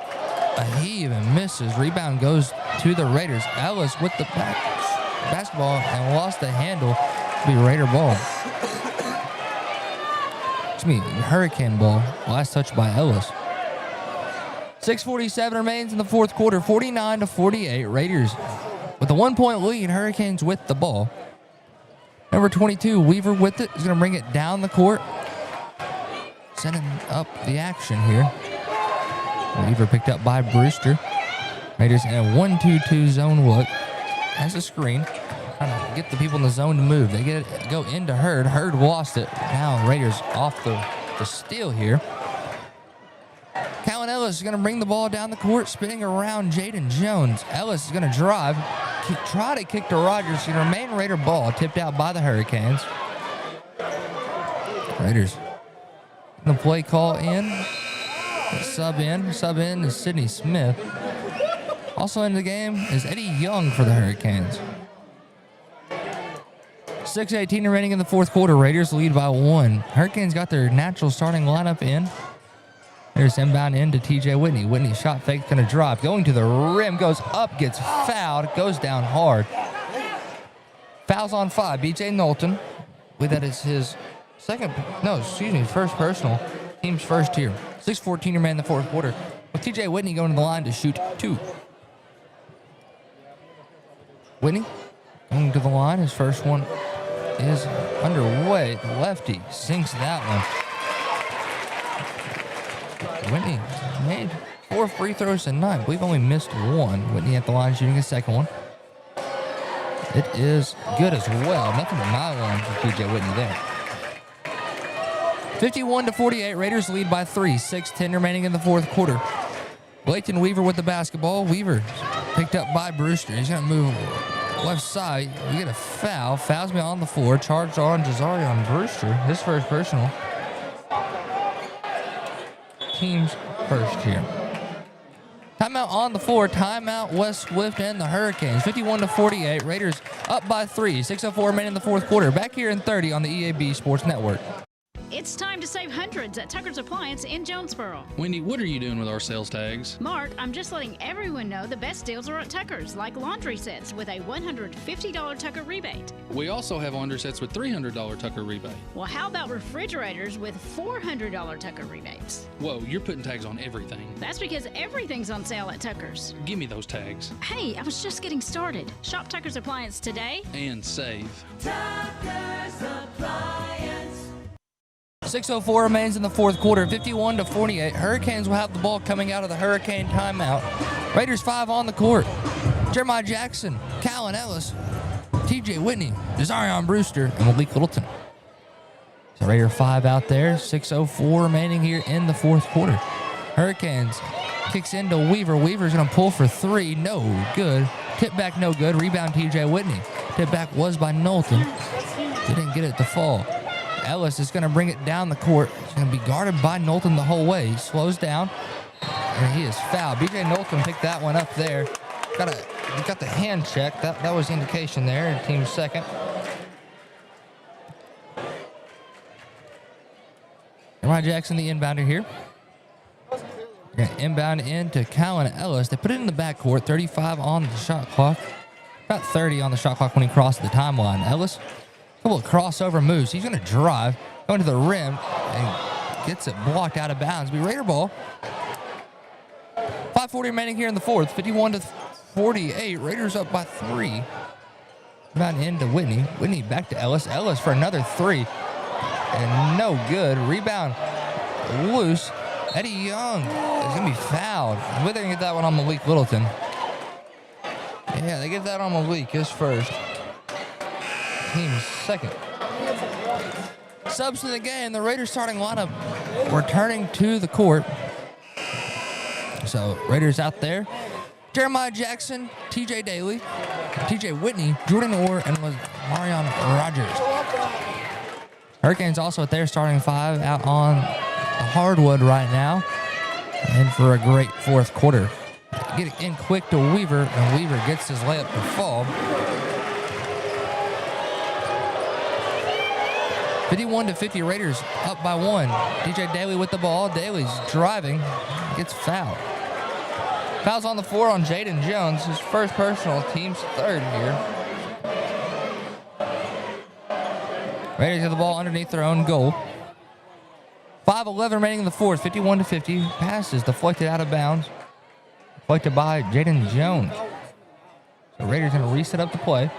[SPEAKER 3] a heave and misses. Rebound goes to the Raiders. Ellis with the basketball and lost the handle. It'll be Raider ball. Hurricane ball. Last touch by Ellis. 6:47 remains in the fourth quarter, 49-48. Raiders with a 1-point lead. Hurricanes with the ball. Number 22, Weaver with it. He's going to bring it down the court. Setting up the action here. Weaver picked up by Brewster. Raiders in a 1-2-2 zone look. Has a screen. Trying to get the people in the zone to move. They go into Hurd. Hurd lost it. Now Raiders off the steal here. Callan Ellis is going to bring the ball down the court, spinning around Jaden Jones. Ellis is going to drive. Try to kick to Rogers. It's going to remain Raider ball, tipped out by the Hurricanes. Raiders. The play call in. Sub in is Sidney Smith. Also in the game is Eddie Young for the Hurricanes. 6:18 remaining in the fourth quarter. Raiders lead by 1. Hurricanes got their natural starting lineup in. There's inbound in to TJ Whitney. Whitney shot fake, going to drop. Going to the rim, goes up, gets fouled, goes down hard. Fouls on 5. BJ Knowlton. I believe that is his first personal. Team's first here. 6:14 remain in the fourth quarter. With TJ Whitney going to the line to shoot 2. Whitney going to the line. His first one is underway. The lefty sinks that one. Whitney made 4 free throws tonight. I believe only missed 1. Whitney at the line shooting his second one. It is good as well. Nothing but my line for TJ Whitney there. 51-48. Raiders lead by 3. 6:10 remaining in the fourth quarter. Blayton Weaver with the basketball. Weaver picked up by Brewster. He's going to move left side. We get a foul. Fouls me on the floor. Charged on Jazarion Brewster. His first personal. Team's first here. Timeout on the floor. Timeout West Swift and the Hurricanes. 51-48. Raiders up by 3. 6:04 remaining in the fourth quarter. Back here in 30 on the EAB Sports Network.
[SPEAKER 17] It's time to save hundreds at Tucker's Appliance in Jonesboro.
[SPEAKER 6] Wendy, what are you doing with our sales tags?
[SPEAKER 17] Mark, I'm just letting everyone know the best deals are at Tucker's, like laundry sets with a $150 Tucker rebate.
[SPEAKER 6] We also have laundry sets with $300 Tucker rebate.
[SPEAKER 17] Well, how about refrigerators with $400 Tucker rebates?
[SPEAKER 6] Whoa, you're putting tags on everything.
[SPEAKER 17] That's because everything's on sale at Tucker's.
[SPEAKER 6] Give me those tags.
[SPEAKER 17] Hey, I was just getting started. Shop Tucker's Appliance today
[SPEAKER 6] and save.
[SPEAKER 19] Tucker's Appliance.
[SPEAKER 3] 6:04 remains in the fourth quarter, 51-48. Hurricanes will have the ball coming out of the Hurricane timeout. Raiders 5 on the court. Jeremiah Jackson, Callan Ellis, TJ Whitney, Jazarion Brewster, and Malik Littleton. So Raider 5 out there, 6:04 remaining here in the fourth quarter. Hurricanes kicks into Weaver. Weaver's going to pull for 3, no good. Tip back, no good. Rebound TJ Whitney. Tip back was by Knowlton. Didn't get it to fall. Ellis is going to bring it down the court. He's going to be guarded by Knowlton the whole way. He slows down, and he is fouled. BJ Knowlton picked that one up there. He got the hand check. That was the indication there. Team's second. Ryan Jackson, the inbounder here. Going to inbound into Callan Ellis. They put it in the backcourt. 35 on the shot clock. About 30 on the shot clock when he crossed the timeline. Ellis. Couple of crossover moves. He's going to drive, going to the rim, and gets it blocked out of bounds. Be Raider ball. 5:40 remaining here in the fourth. 51-48. Raiders up by 3. About into Whitney. Whitney back to Ellis. Ellis for another 3. And no good. Rebound loose. Eddie Young is going to be fouled. They're going to get that one on Malik Littleton. Yeah, they get that on Malik, his first. Team's second. Subs in the game. The Raiders starting lineup returning to the court. So Raiders out there. Jeremiah Jackson, TJ Daly, TJ Whitney, Jordan Orr, and was Marion Rogers. Hurricanes also at their starting 5 out on the hardwood right now. And for a great fourth quarter. Get it in quick to Weaver, and Weaver gets his layup to fall. 51-50, Raiders up by 1. DJ Daly with the ball. Daly's driving, gets fouled. Fouls on the floor on Jaden Jones, his first personal, team's third here. Raiders have the ball underneath their own goal. 5:11 remaining in the fourth. 51-50. Pass is deflected out of bounds. Deflected by Jaden Jones. So Raiders going to reset up the play.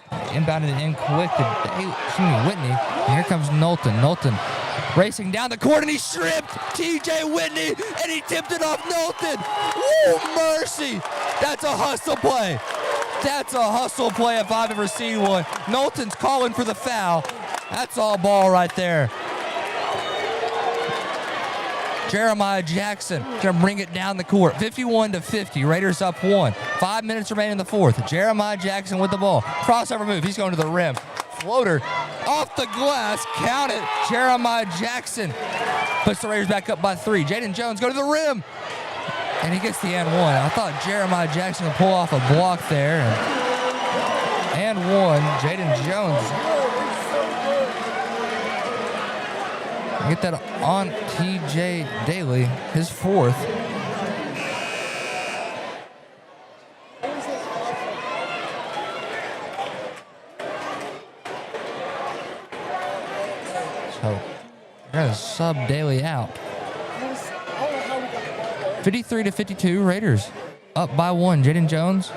[SPEAKER 3] Inbounded in quick to Whitney. And here comes Knowlton. Knowlton racing down the court, and he stripped TJ Whitney, and he tipped it off Knowlton. Woo, mercy. That's a hustle play. That's a hustle play if I've ever seen one. Knowlton's calling for the foul. That's all ball right there. Jeremiah Jackson going to bring it down the court. 51-50. Raiders up 1. 5 minutes remaining in the fourth. Jeremiah Jackson with the ball. Crossover move. He's going to the rim. Floater off the glass. Count it. Jeremiah Jackson puts the Raiders back up by 3. Jaden Jones go to the rim. And he gets the and one. I thought Jeremiah Jackson would pull off a block there. And one. Jaden Jones. Get that on TJ Daly, his fourth. So, we're going to sub Daly out. 53-52, Raiders up by 1. Jaden Jones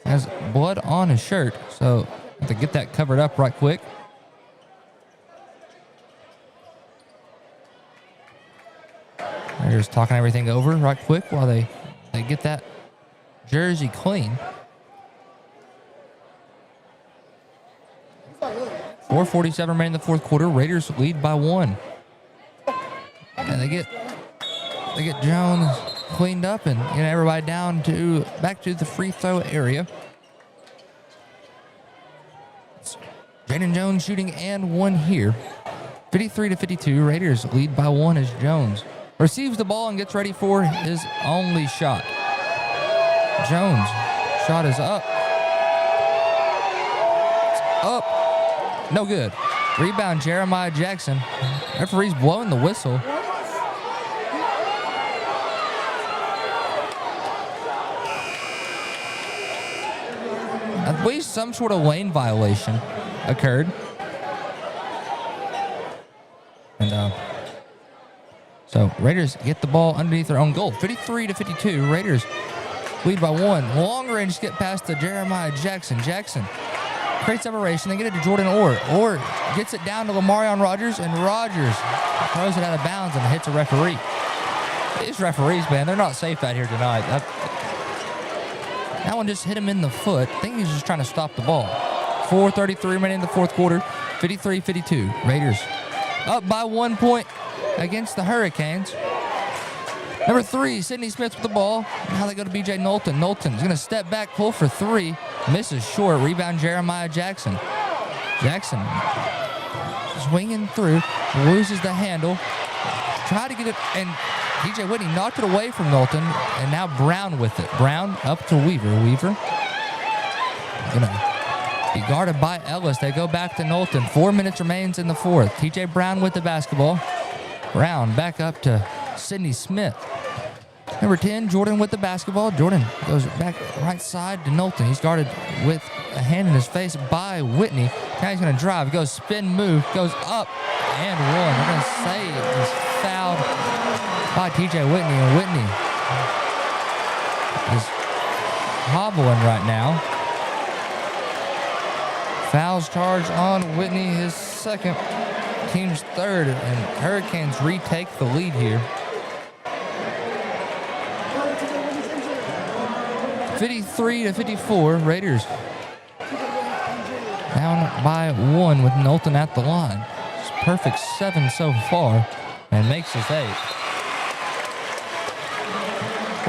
[SPEAKER 3] has blood on his shirt, so have to get that covered up right quick. They're just talking everything over right quick while they get that jersey clean. 4:47 remaining in the fourth quarter. Raiders lead by 1. And they get Jones cleaned up and everybody down to back to the free throw area. Jaden Jones shooting and 1 here. 53-52. Raiders lead by 1 as Jones receives the ball and gets ready for his only shot. Jones, shot is up. It's up. No good. Rebound, Jeremiah Jackson. Referee's blowing the whistle. I believe some sort of lane violation occurred. And, so Raiders get the ball underneath their own goal. 53-52. Raiders lead by 1. Long range get past to Jeremiah Jackson. Jackson creates separation. They get it to Jordan Orr. Orr gets it down to Lamarion Rogers, and Rogers throws it out of bounds and hits a referee. These referees, man, they're not safe out here tonight. That one just hit him in the foot. I think he's just trying to stop the ball. 4:33 remaining in the fourth quarter. 53-52. Raiders up by 1 point against the Hurricanes. Number 3, Sidney Smith with the ball. Now they go to B.J. Knowlton. Knowlton's going to step back, pull for 3. Misses short. Rebound, Jeremiah Jackson. Jackson swinging through. Loses the handle. Try to get it, and T.J. Whitney knocked it away from Knowlton, and now Brown with it. Brown up to Weaver. Weaver going to be guarded by Ellis. They go back to Knowlton. 4 minutes remains in the fourth. T.J. Brown with the basketball. Brown back up to Sidney Smith. Number 10, Jordan with the basketball. Jordan goes back right side to Knowlton. He's guarded with a hand in his face by Whitney. Now he's going to drive. Goes spin move. Goes up and 1. They're going to say he's fouled by T.J. Whitney. And Whitney is hobbling right now. Fouls charged on Whitney, his second, team's third, and Hurricanes retake the lead here. 53-54, Raiders down by 1 with Knowlton at the line. It's perfect 7 so far, and makes his 8.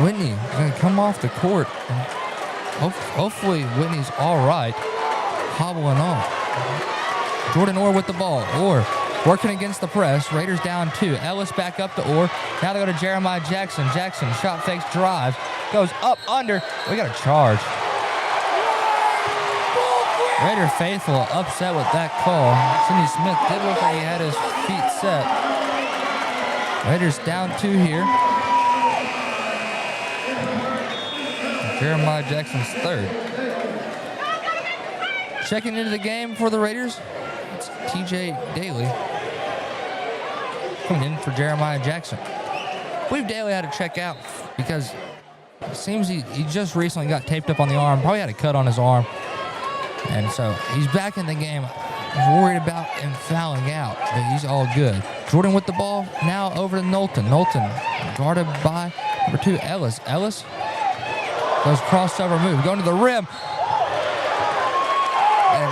[SPEAKER 3] Whitney is going to come off the court. And hopefully Whitney's all right. Hobbling off. Jordan Orr with the ball. Orr working against the press. Raiders down 2. Ellis back up to Orr. Now they go to Jeremiah Jackson. Jackson shot fakes, drives. Goes up, under. We got a charge. Raider faithful upset with that call. Sidney Smith did look like he had his feet set. Raiders down 2 here. Jeremiah Jackson's third. Checking into the game for the Raiders, it's TJ Daly. coming in for Jeremiah Jackson. I believe Daly had to check out because it seems he just recently got taped up on the arm. Probably had a cut on his arm. And so he's back in the game. He's worried about him fouling out, but he's all good. Jordan with the ball, now over to Knowlton. Knowlton guarded by number 2, Ellis. Ellis goes crossover move, going to the rim. And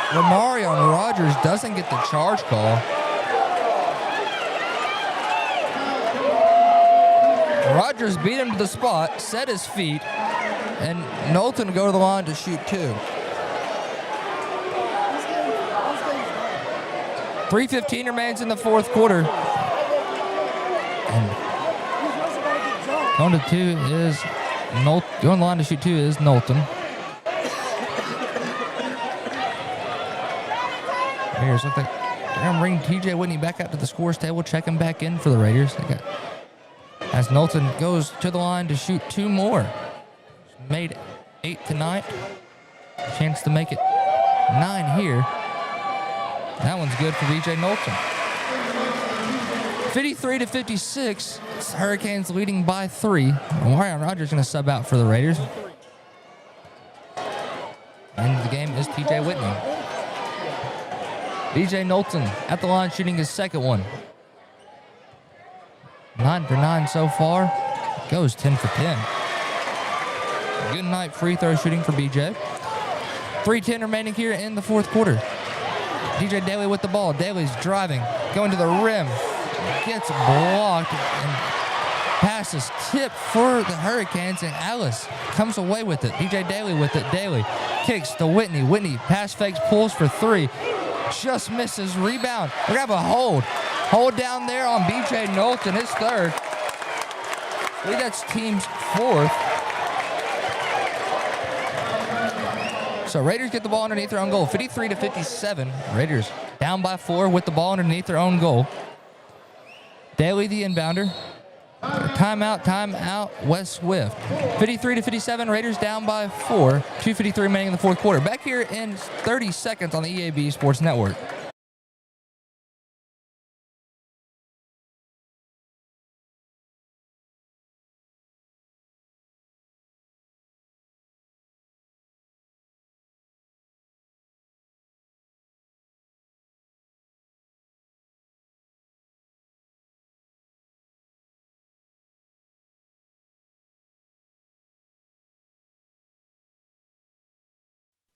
[SPEAKER 3] Ramarion Rogers doesn't get the charge call. Rogers beat him to the spot, set his feet, and Knowlton go to the line to shoot 2. 3:15 remains in the fourth quarter. And going to 2 is Knowlton. Going to the line to shoot 2 is Knowlton. Here's look like they're going to bring TJ Whitney back out to the scores table, check him back in for the Raiders. As Knowlton goes to the line to shoot 2 more. Made 8 tonight. Chance to make it 9 here. That one's good for BJ Knowlton. 53-56. It's Hurricanes leading by 3. Marion Rogers going to sub out for the Raiders. And the game is TJ Whitney. BJ Knowlton at the line shooting his second one. 9 for 9 so far. Goes 10 for 10. Good night free throw shooting for BJ. 3:10 remaining here in the fourth quarter. DJ Daly with the ball. Daly's driving, going to the rim. Gets blocked and passes tip for the Hurricanes, and Ellis comes away with it. DJ Daly with it. Daly kicks to Whitney. Whitney pass fakes, pulls for 3. Just misses. Rebound. We're going to have a hold. Hold down there on BJ Knowlton, his third. I believe that's team's 4th. So Raiders get the ball underneath their own goal. 53-57. Raiders down by 4 with the ball underneath their own goal. Daly the inbounder. Timeout, Wes Swift. 53-57, Raiders down by 4. 2:53 remaining in the fourth quarter. Back here in 30 seconds on the EAB Sports Network.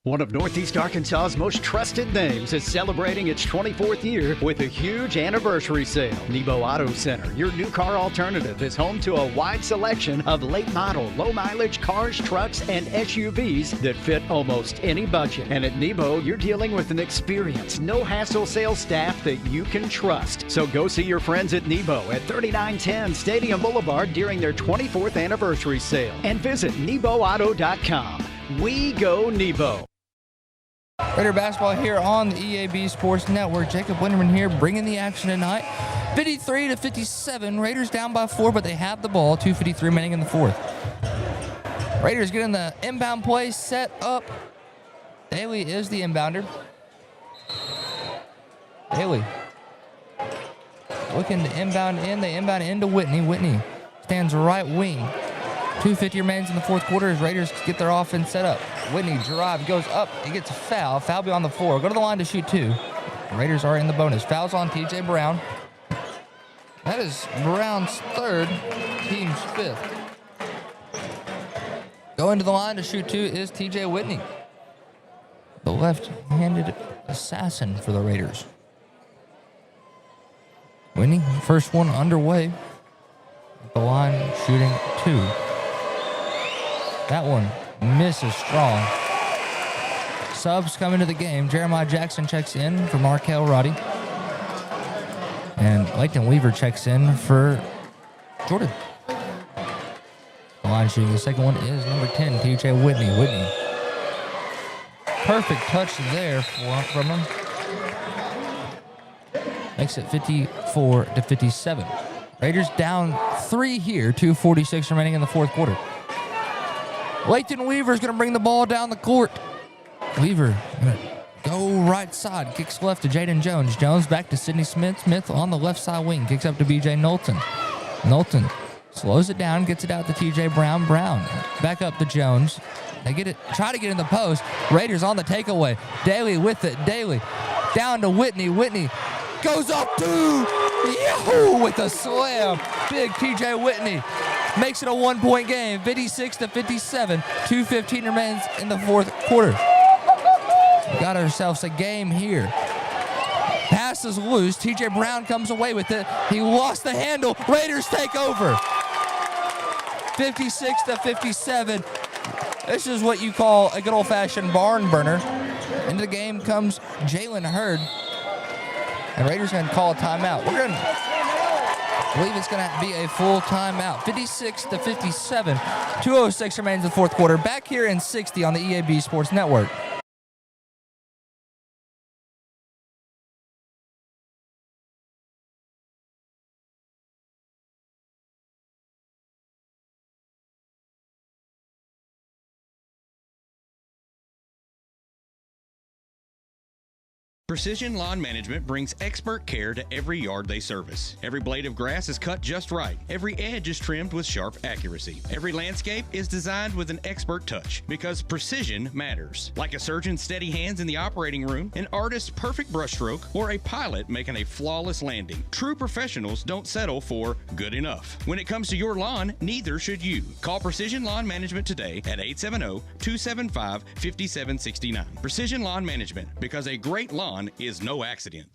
[SPEAKER 1] One of Northeast Arkansas's most trusted names is celebrating its 24th year with a huge anniversary sale. Nebo Auto Center, your new car alternative, is home to a wide selection of late model, low mileage cars, trucks, and SUVs that fit almost any budget. And at Nebo, you're dealing with an experienced, no hassle sales staff that you can trust. So go see your friends at Nebo at 3910 Stadium Boulevard during their 24th anniversary sale. And visit NeboAuto.com. We go Nebo.
[SPEAKER 3] Raider basketball here on the EAB Sports Network. Jacob Winterman here bringing the action tonight. 53-57. Raiders down by 4, but they have the ball. 2:53 remaining in the fourth. Raiders getting the inbound play set up. Daly is the inbounder. Daly looking to inbound in. They inbound into Whitney. Whitney stands right wing. 2:50 remains in the fourth quarter as Raiders get their offense set up. Whitney drive, goes up, he gets a foul. Foul beyond the 4. Go to the line to shoot 2. Raiders are in the bonus. Fouls on TJ Brown. That is Brown's 3rd, team's 5th. Going to the line to shoot 2 is TJ Whitney, the left-handed assassin for the Raiders. Whitney, first one underway. At the line shooting 2. That one misses strong. Subs come into the game. Jeremiah Jackson checks in for Markel Roddy. And Leighton Weaver checks in for Jordan. The line shooting the second one is number 10, TJ Whitney. Whitney. Perfect touch there from him. Makes it 54-57. Raiders down 3 here. 2:46 remaining in the fourth quarter. Leighton Weaver is going to bring the ball down the court. Weaver go right side, kicks left to Jaden Jones. Jones back to Sidney Smith. Smith on the left side wing, kicks up to B.J. Knowlton. Knowlton slows it down, gets it out to T.J. Brown. Brown back up to Jones. They get it, try to get in the post. Raiders on the takeaway. Daly with it. Daly down to Whitney. Whitney goes up to Yahoo with a slam. Big T.J. Whitney makes it a 1-point game. 56-57. 2:15 remains in the fourth quarter. Got ourselves a game here. Pass is loose. T.J. Brown comes away with it. He lost the handle. Raiders take over. 56-57. This is what you call a good old-fashioned barn burner. Into the game comes Jalen Hurd. And Raiders going to call a timeout. We're going to believe it's going to be a full timeout. 56-57. 2:06 remains in the fourth quarter. Back here in 60 on the EAB Sports Network.
[SPEAKER 7] Precision Lawn Management brings expert care to every yard they service. Every blade of grass is cut just right. Every edge is trimmed with sharp accuracy. Every landscape is designed with an expert touch because precision matters. Like a surgeon's steady hands in the operating room, an artist's perfect brushstroke, or a pilot making a flawless landing. True professionals don't settle for good enough. When it comes to your lawn, neither should you. Call Precision Lawn Management today at 870-275-5769. Precision Lawn Management, because a great lawn is no accident.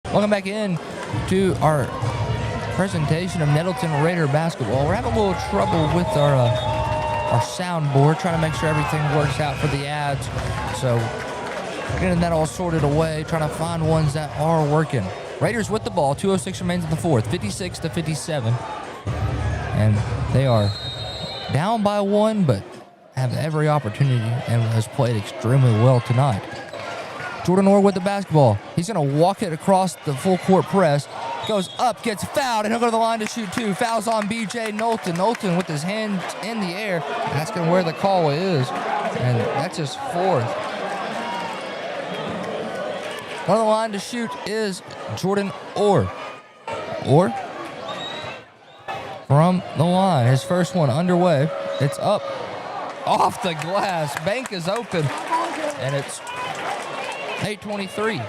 [SPEAKER 3] Welcome back in to our presentation of Nettleton Raider basketball. We're having a little trouble with our soundboard, trying to make sure everything works out for the ads. So getting that all sorted away, trying to find ones that are working. Raiders with the ball. 2:06 remains in the fourth. 56-57. And they are down by one, but have every opportunity and has played extremely well tonight. Jordan Orr with the basketball. He's going to walk it across the full court press. Goes up, gets fouled, and he'll go to the line to shoot two. Fouls on B.J. Knowlton. Knowlton with his hands in the air, asking where the call is. And that's his fourth. On the line to shoot is Jordan Orr. Orr from the line. His first one underway. It's up off the glass. Bank is open, and it's 8:23.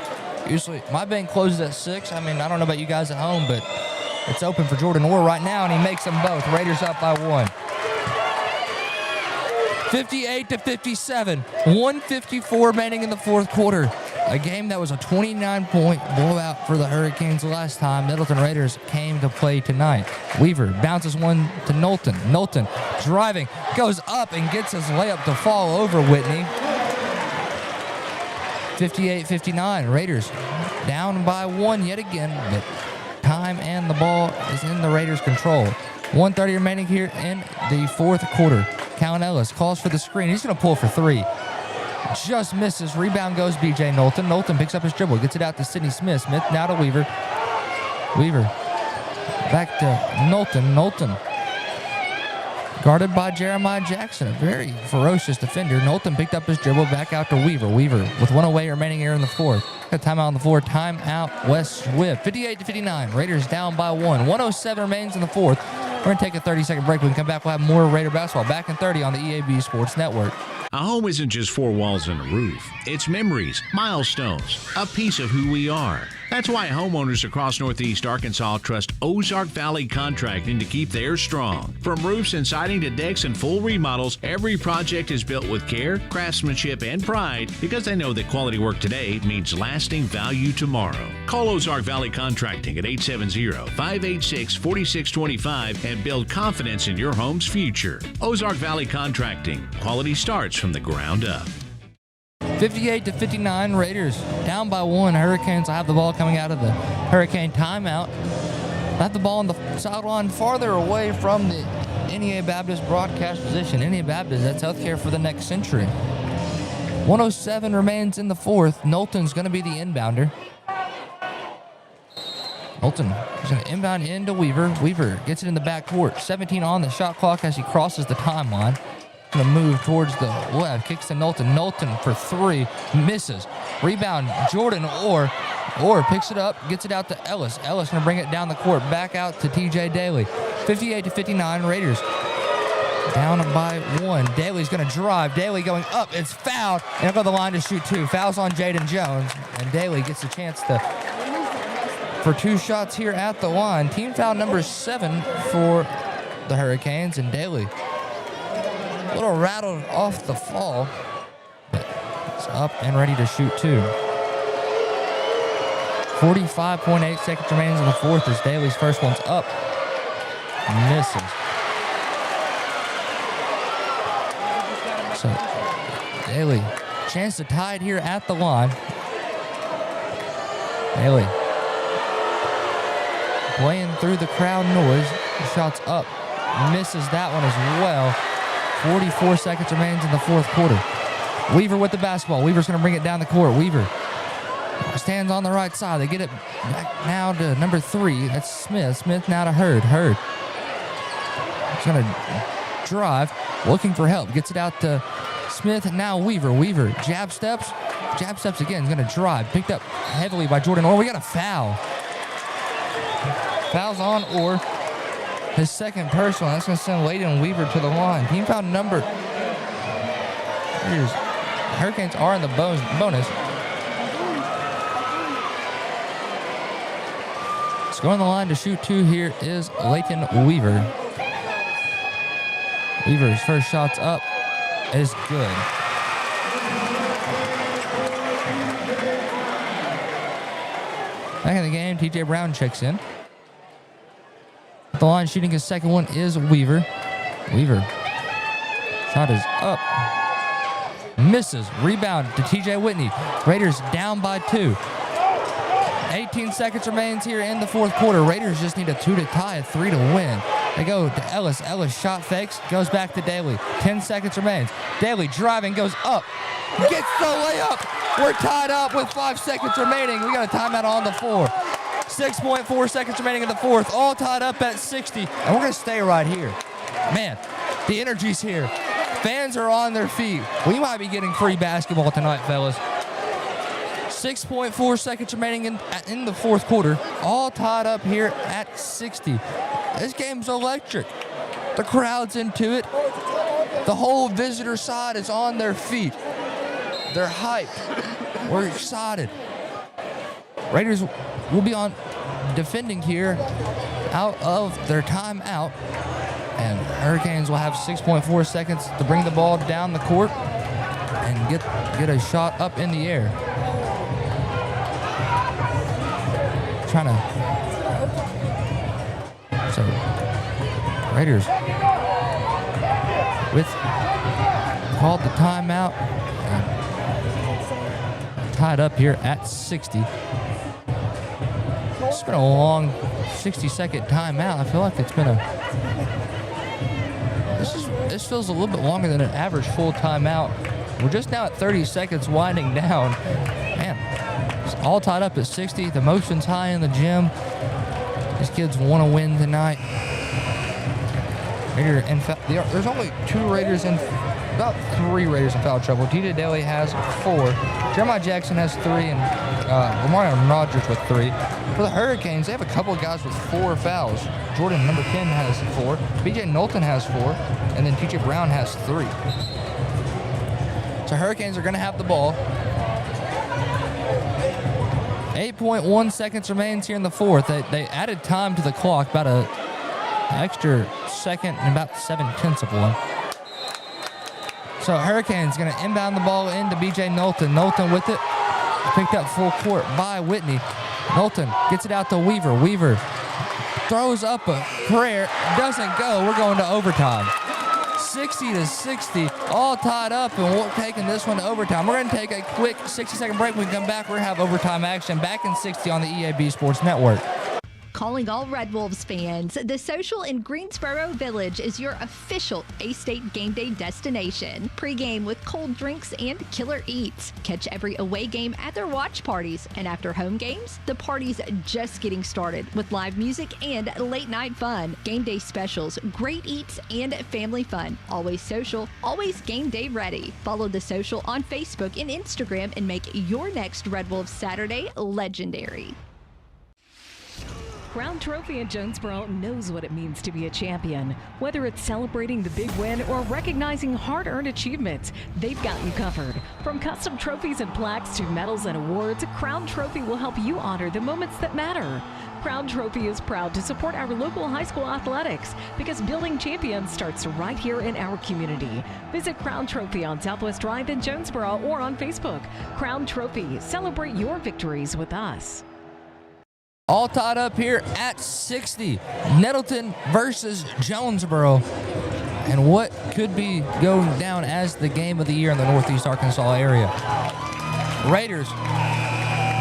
[SPEAKER 3] Usually my bank closes at 6. I mean, I don't know about you guys at home, but it's open for Jordan Orr right now, and he makes them both. Raiders up by 1. 58-57. 1:54 remaining in the fourth quarter. A game that was a 29-point blowout for the Hurricanes last time Nettleton Raiders came to play tonight. Weaver bounces one to Knowlton. Knowlton driving, goes up and gets his layup to fall over Whitney. 58-59. Raiders down by 1 yet again, but time and the ball is in the Raiders' control. 1:30 remaining here in the fourth quarter. Callan Ellis calls for the screen. He's going to pull for 3. Just misses. Rebound goes B.J. Knowlton. Knowlton picks up his dribble. Gets it out to Sidney Smith. Smith now to Weaver. Weaver back to Knowlton. Knowlton guarded by Jeremiah Jackson, a very ferocious defender. Knowlton picked up his dribble, back out to Weaver. Weaver with 1 away remaining here in the fourth. Got timeout on the floor. Timeout West Swift. 58-59. Raiders down by 1. 1:07 remains in the fourth. We're going to take a 30-second break. When we come back, we'll have more Raider basketball. Back in 30 on the EAB Sports Network.
[SPEAKER 8] A home isn't just 4 walls and a roof. It's memories, milestones, a piece of who we are. That's why homeowners across Northeast Arkansas trust Ozark Valley Contracting to keep theirs strong. From roofs and siding to decks and full remodels, every project is built with care, craftsmanship, and pride because they know that quality work today means lasting value tomorrow. Call Ozark Valley Contracting at 870-586-4625 and build confidence in your home's future. Ozark Valley Contracting. Quality starts from the ground up.
[SPEAKER 3] 58-59, Raiders down by 1. Hurricanes will have the ball coming out of the Hurricane timeout. Have the ball on the sideline farther away from the NEA Baptist broadcast position. NEA Baptist, that's healthcare for the next century. 1:07 remains in the fourth. Knowlton's going to be the inbounder. Knowlton is going to inbound into Weaver. Weaver gets it in the backcourt. 17 on the shot clock as he crosses the timeline. Gonna move towards the left. Kicks to Knowlton. Knowlton for 3. Misses. Rebound. Jordan Orr picks it up. Gets it out to Ellis. Ellis gonna bring it down the court. Back out to TJ Daly. 58-59. Raiders down by 1. Daly's gonna drive. Daly going up. It's fouled. And he'll go to the line to shoot 2. Fouls on Jaden Jones. And Daly gets a chance for 2 shots here at the line. Team foul number 7 for the Hurricanes. And Daly a little rattled off the fall. It's up and ready to shoot 2. 45.8 seconds remains in the fourth as Daly's first one's up. Misses. So Daly, chance to tie it here at the line. Daly playing through the crowd noise. Shots up. Misses that one as well. 44 seconds remains in the fourth quarter. Weaver with the basketball. Weaver's going to bring it down the court. Weaver stands on the right side. They get it back now to number 3. That's Smith. Smith now to Hurd. Hurd is going to drive, looking for help. Gets it out to Smith. Now Weaver. Weaver jab steps. Jab steps again. He's going to drive. Picked up heavily by Jordan Orr. We got a foul. Fouls on Orr. His second personal. That's going to send Layden Weaver to the line. Team foul number. Hurricanes are in the bonus. So going to the line to shoot 2 here is Layton Weaver. Weaver's first shot's up is good. Back in the game, TJ Brown checks in. At the line shooting his second one is Weaver. Weaver. Shot is up. Misses. Rebound to TJ Whitney. Raiders down by 2. 18 seconds remains here in the fourth quarter. Raiders just need a 2 to tie, a 3 to win. They go to Ellis. Ellis shot fakes, goes back to Daly. 10 seconds remains. Daly driving, goes up. Gets the layup. We're tied up with 5 seconds remaining. We got a timeout on the floor. 6.4 seconds remaining in the fourth. All tied up at 60. And we're going to stay right here. Man, the energy's here. Fans are on their feet. We might be getting free basketball tonight, fellas. 6.4 seconds remaining in the fourth quarter. All tied up here at 60. This game's electric. The crowd's into it. The whole visitor side is on their feet. They're hyped. We're excited. Raiders will be on defending here out of their timeout. And Hurricanes will have 6.4 seconds to bring the ball down the court and get a shot up in the air. So Raiders called the timeout and tied up here at 60. It's been a long 60-second timeout. I feel like it's been this feels a little bit longer than an average full timeout. We're just now at 30 seconds winding down. Man, it's all tied up at 60. The motion's high in the gym. These kids want to win tonight. There's only 2 Raiders in, about 3 Raiders in foul trouble. TJ Daly has 4. Jeremiah Jackson has 3, and Lamarion Rogers with 3. For the Hurricanes, they have a couple of guys with 4 fouls. Jordan, number 10, has 4. BJ Knowlton has 4, and then TJ Brown has 3. So Hurricanes are going to have the ball. 8.1 seconds remains here in the fourth. They added time to the clock, about an extra second and about 7/10 of one. So Hurricanes going to inbound the ball into BJ Knowlton. Knowlton with it. Picked up full court by Whitney. Knowlton gets it out to Weaver. Weaver throws up a prayer. Doesn't go. We're going to overtime. 60-60, all tied up, and we're taking this one to overtime. We're going to take a quick 60-second break. When we come back, we're going to have overtime action back in 60 on the EAB Sports Network.
[SPEAKER 9] Calling all Red Wolves fans, the Social in Greensboro Village is your official A-State game day destination. Pregame with cold drinks and killer eats. Catch every away game at their watch parties. And after home games, the party's just getting started with live music and late night fun. Game day specials, great eats, and family fun. Always social, always game day ready. Follow the Social on Facebook and Instagram and make your next Red Wolves Saturday legendary.
[SPEAKER 10] Crown Trophy in Jonesboro knows what it means to be a champion. Whether it's celebrating the big win or recognizing hard-earned achievements, they've got you covered. From custom trophies and plaques to medals and awards, Crown Trophy will help you honor the moments that matter. Crown Trophy is proud to support our local high school athletics because building champions starts right here in our community. Visit Crown Trophy on Southwest Drive in Jonesboro or on Facebook. Crown Trophy, celebrate your victories with us.
[SPEAKER 3] All tied up here at 60. Nettleton versus Jonesboro. And what could be going down as the game of the year in the Northeast Arkansas area. Raiders,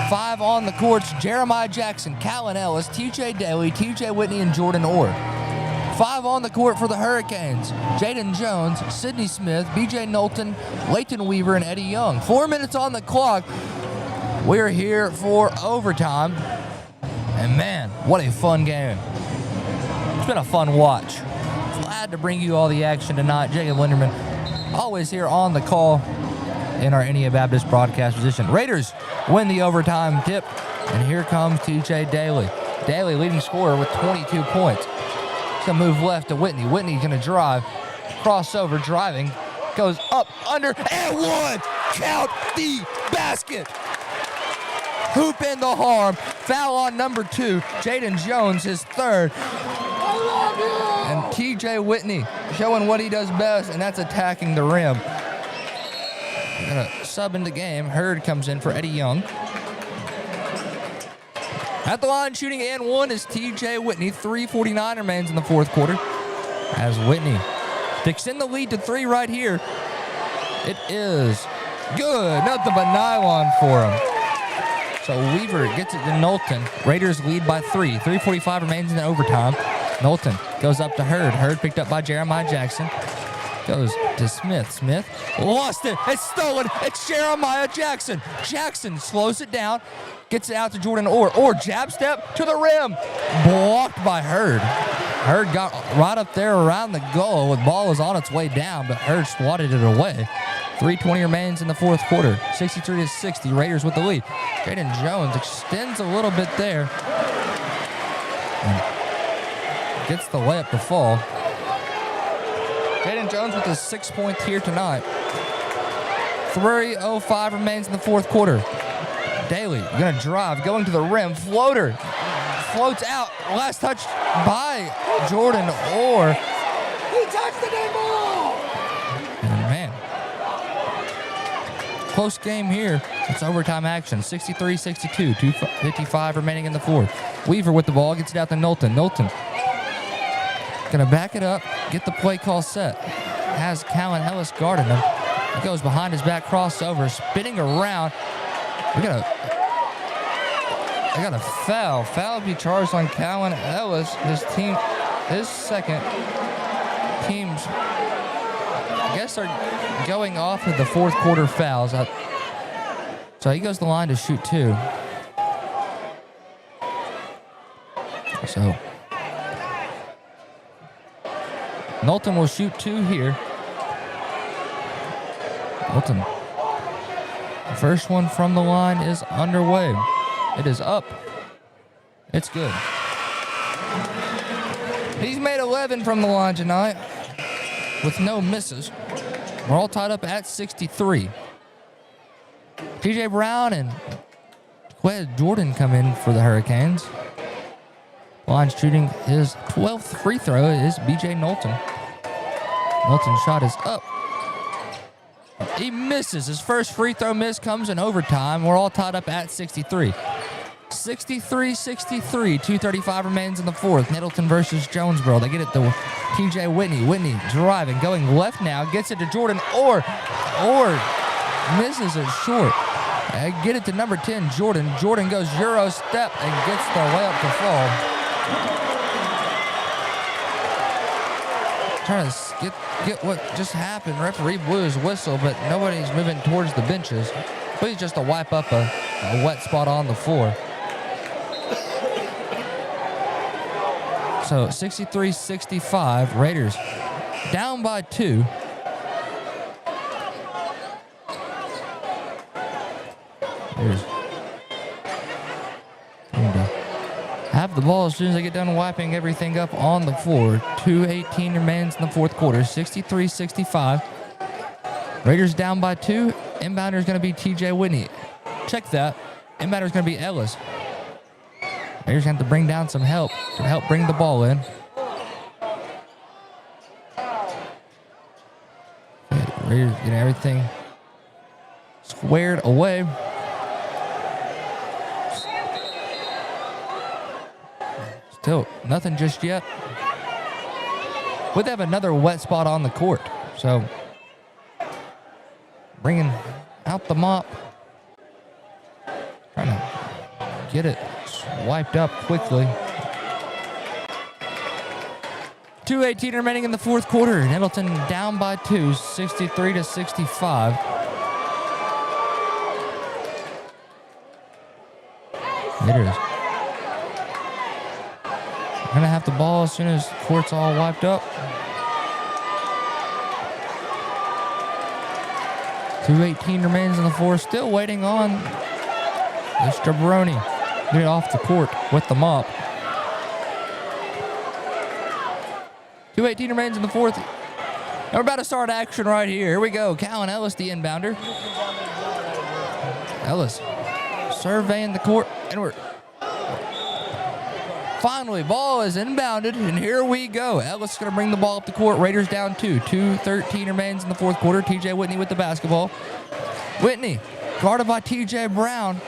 [SPEAKER 3] 5 on the courts. Jeremiah Jackson, Callan Ellis, TJ Daly, TJ Whitney, and Jordan Orr. 5 on the court for the Hurricanes. Jaden Jones, Sidney Smith, BJ Knowlton, Leighton Weaver, and Eddie Young. 4 minutes on the clock. We're here for overtime. And man, what a fun game. It's been a fun watch. Glad to bring you all the action tonight. Jacob Linderman, always here on the call in our Indiana Baptist broadcast position. Raiders win the overtime tip, and here comes TJ Daly. Daly leading scorer with 22 points. He's gonna move left to Whitney. Whitney's gonna drive, crossover, driving, goes up, under, and one! Count the basket! Hoop in the harm. Foul on number 2. Jaden Jones, his third. And TJ Whitney showing what he does best, and that's attacking the rim. We're going to sub in the game. Hurd comes in for Eddie Young. At the line, shooting and one is TJ Whitney. 3:49 remains in the fourth quarter. As Whitney to extend the lead to 3 right here. It is good. Nothing but nylon for him. So Weaver gets it to Knowlton. Raiders lead by 3. 3:45 remains in the overtime. Knowlton goes up to Hurd. Hurd picked up by Jeremiah Jackson. Goes to Smith. Smith lost it. It's stolen. It's Jeremiah Jackson. Jackson slows it down. Gets it out to Jordan Orr. Orr jab step to the rim. Blocked by Hurd. Hurd got right up there around the goal. The ball was on its way down, but Hurd swatted it away. 3:20 remains in the fourth quarter. 63-60. Raiders with the lead. Jaden Jones extends a little bit there. And gets the layup to fall. Jaden Jones with his 6 points here tonight. 3:05 remains in the fourth quarter. Daly gonna drive, going to the rim. Floater. Floats out. Last touch by Jordan Orr.
[SPEAKER 19] He touched the damn ball!
[SPEAKER 3] And man, close game here. It's overtime action. 63-62. 2:55 remaining in the fourth. Weaver with the ball. Gets it out to Knowlton. Knowlton gonna back it up. Get the play call set. Has Callan Ellis guarding him. He goes behind his back crossover. Spinning around. I got a foul. Foul will be charged on Callan Ellis. His second. Teams, I guess, are going off of the fourth quarter fouls. So he goes to the line to shoot 2. So Knowlton will shoot 2 here. Knowlton. The first one from the line is underway. It is up. It's good. He's made 11 from the line tonight with no misses. We're all tied up at 63. TJ Brown and Qued Jordan come in for the Hurricanes. Line shooting his 12th free throw is BJ Knowlton. Knowlton's shot is up. He misses. His first free throw miss comes in overtime. We're all tied up at 63. 63-63. 2:35 remains in the fourth. Nettleton versus Jonesboro. They get it to TJ Whitney. Whitney driving, going left now. Gets it to Jordan Orr. Orr misses it short. Get it to number 10, Jordan. Jordan goes Euro step and gets the layup to fall. Trying to get what just happened. Referee blew his whistle, but nobody's moving towards the benches. Please just to wipe up a wet spot on the floor. So 63-65, Raiders down by 2. Raiders have the ball as soon as they get done wiping everything up on the floor. 2:18 remains in the fourth quarter. 63-65. Raiders down by 2. Inbounder is going to be TJ Whitney. Check that. Inbounder is going to be Ellis. Raiders going to have to bring down some help to help bring the ball in. Raiders getting everything squared away. Still nothing just yet. Would they have another wet spot on the court? So bringing out the mop. Trying to get it wiped up quickly. 2:18 remaining in the fourth quarter. Nettleton down by 2, 63-65. Hitters gonna have the ball as soon as the court's all wiped up. 2:18 remains in the fourth. Still waiting on Mr. Baroni. Get it off the court with the mop. 2:18 remains in the fourth. And we're about to start action right here. Here we go. Callan Ellis, the inbounder. Ellis surveying the court, and we're finally, ball is inbounded, and here we go. Ellis is going to bring the ball up the court. Raiders down 2. 2:13 remains in the fourth quarter. TJ Whitney with the basketball. Whitney guarded by TJ Brown.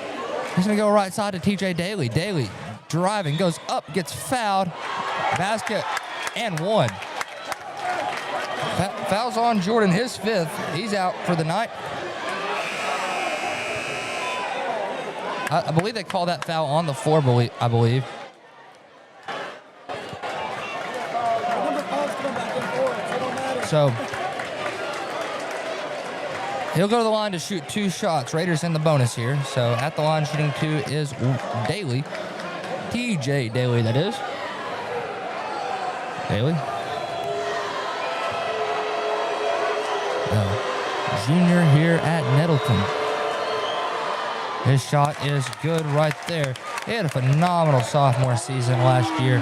[SPEAKER 3] He's going to go right side to TJ Daly. Daly driving, goes up, gets fouled. Basket and 1. Fouls on Jordan, his 5th. He's out for the night. I believe they call that foul on the floor, I believe. So he'll go to the line to shoot 2 shots. Raiders in the bonus here. So at the line shooting 2 is Daly. TJ Daly, that is. Daly. Junior here at Nettleton. His shot is good right there. He had a phenomenal sophomore season last year.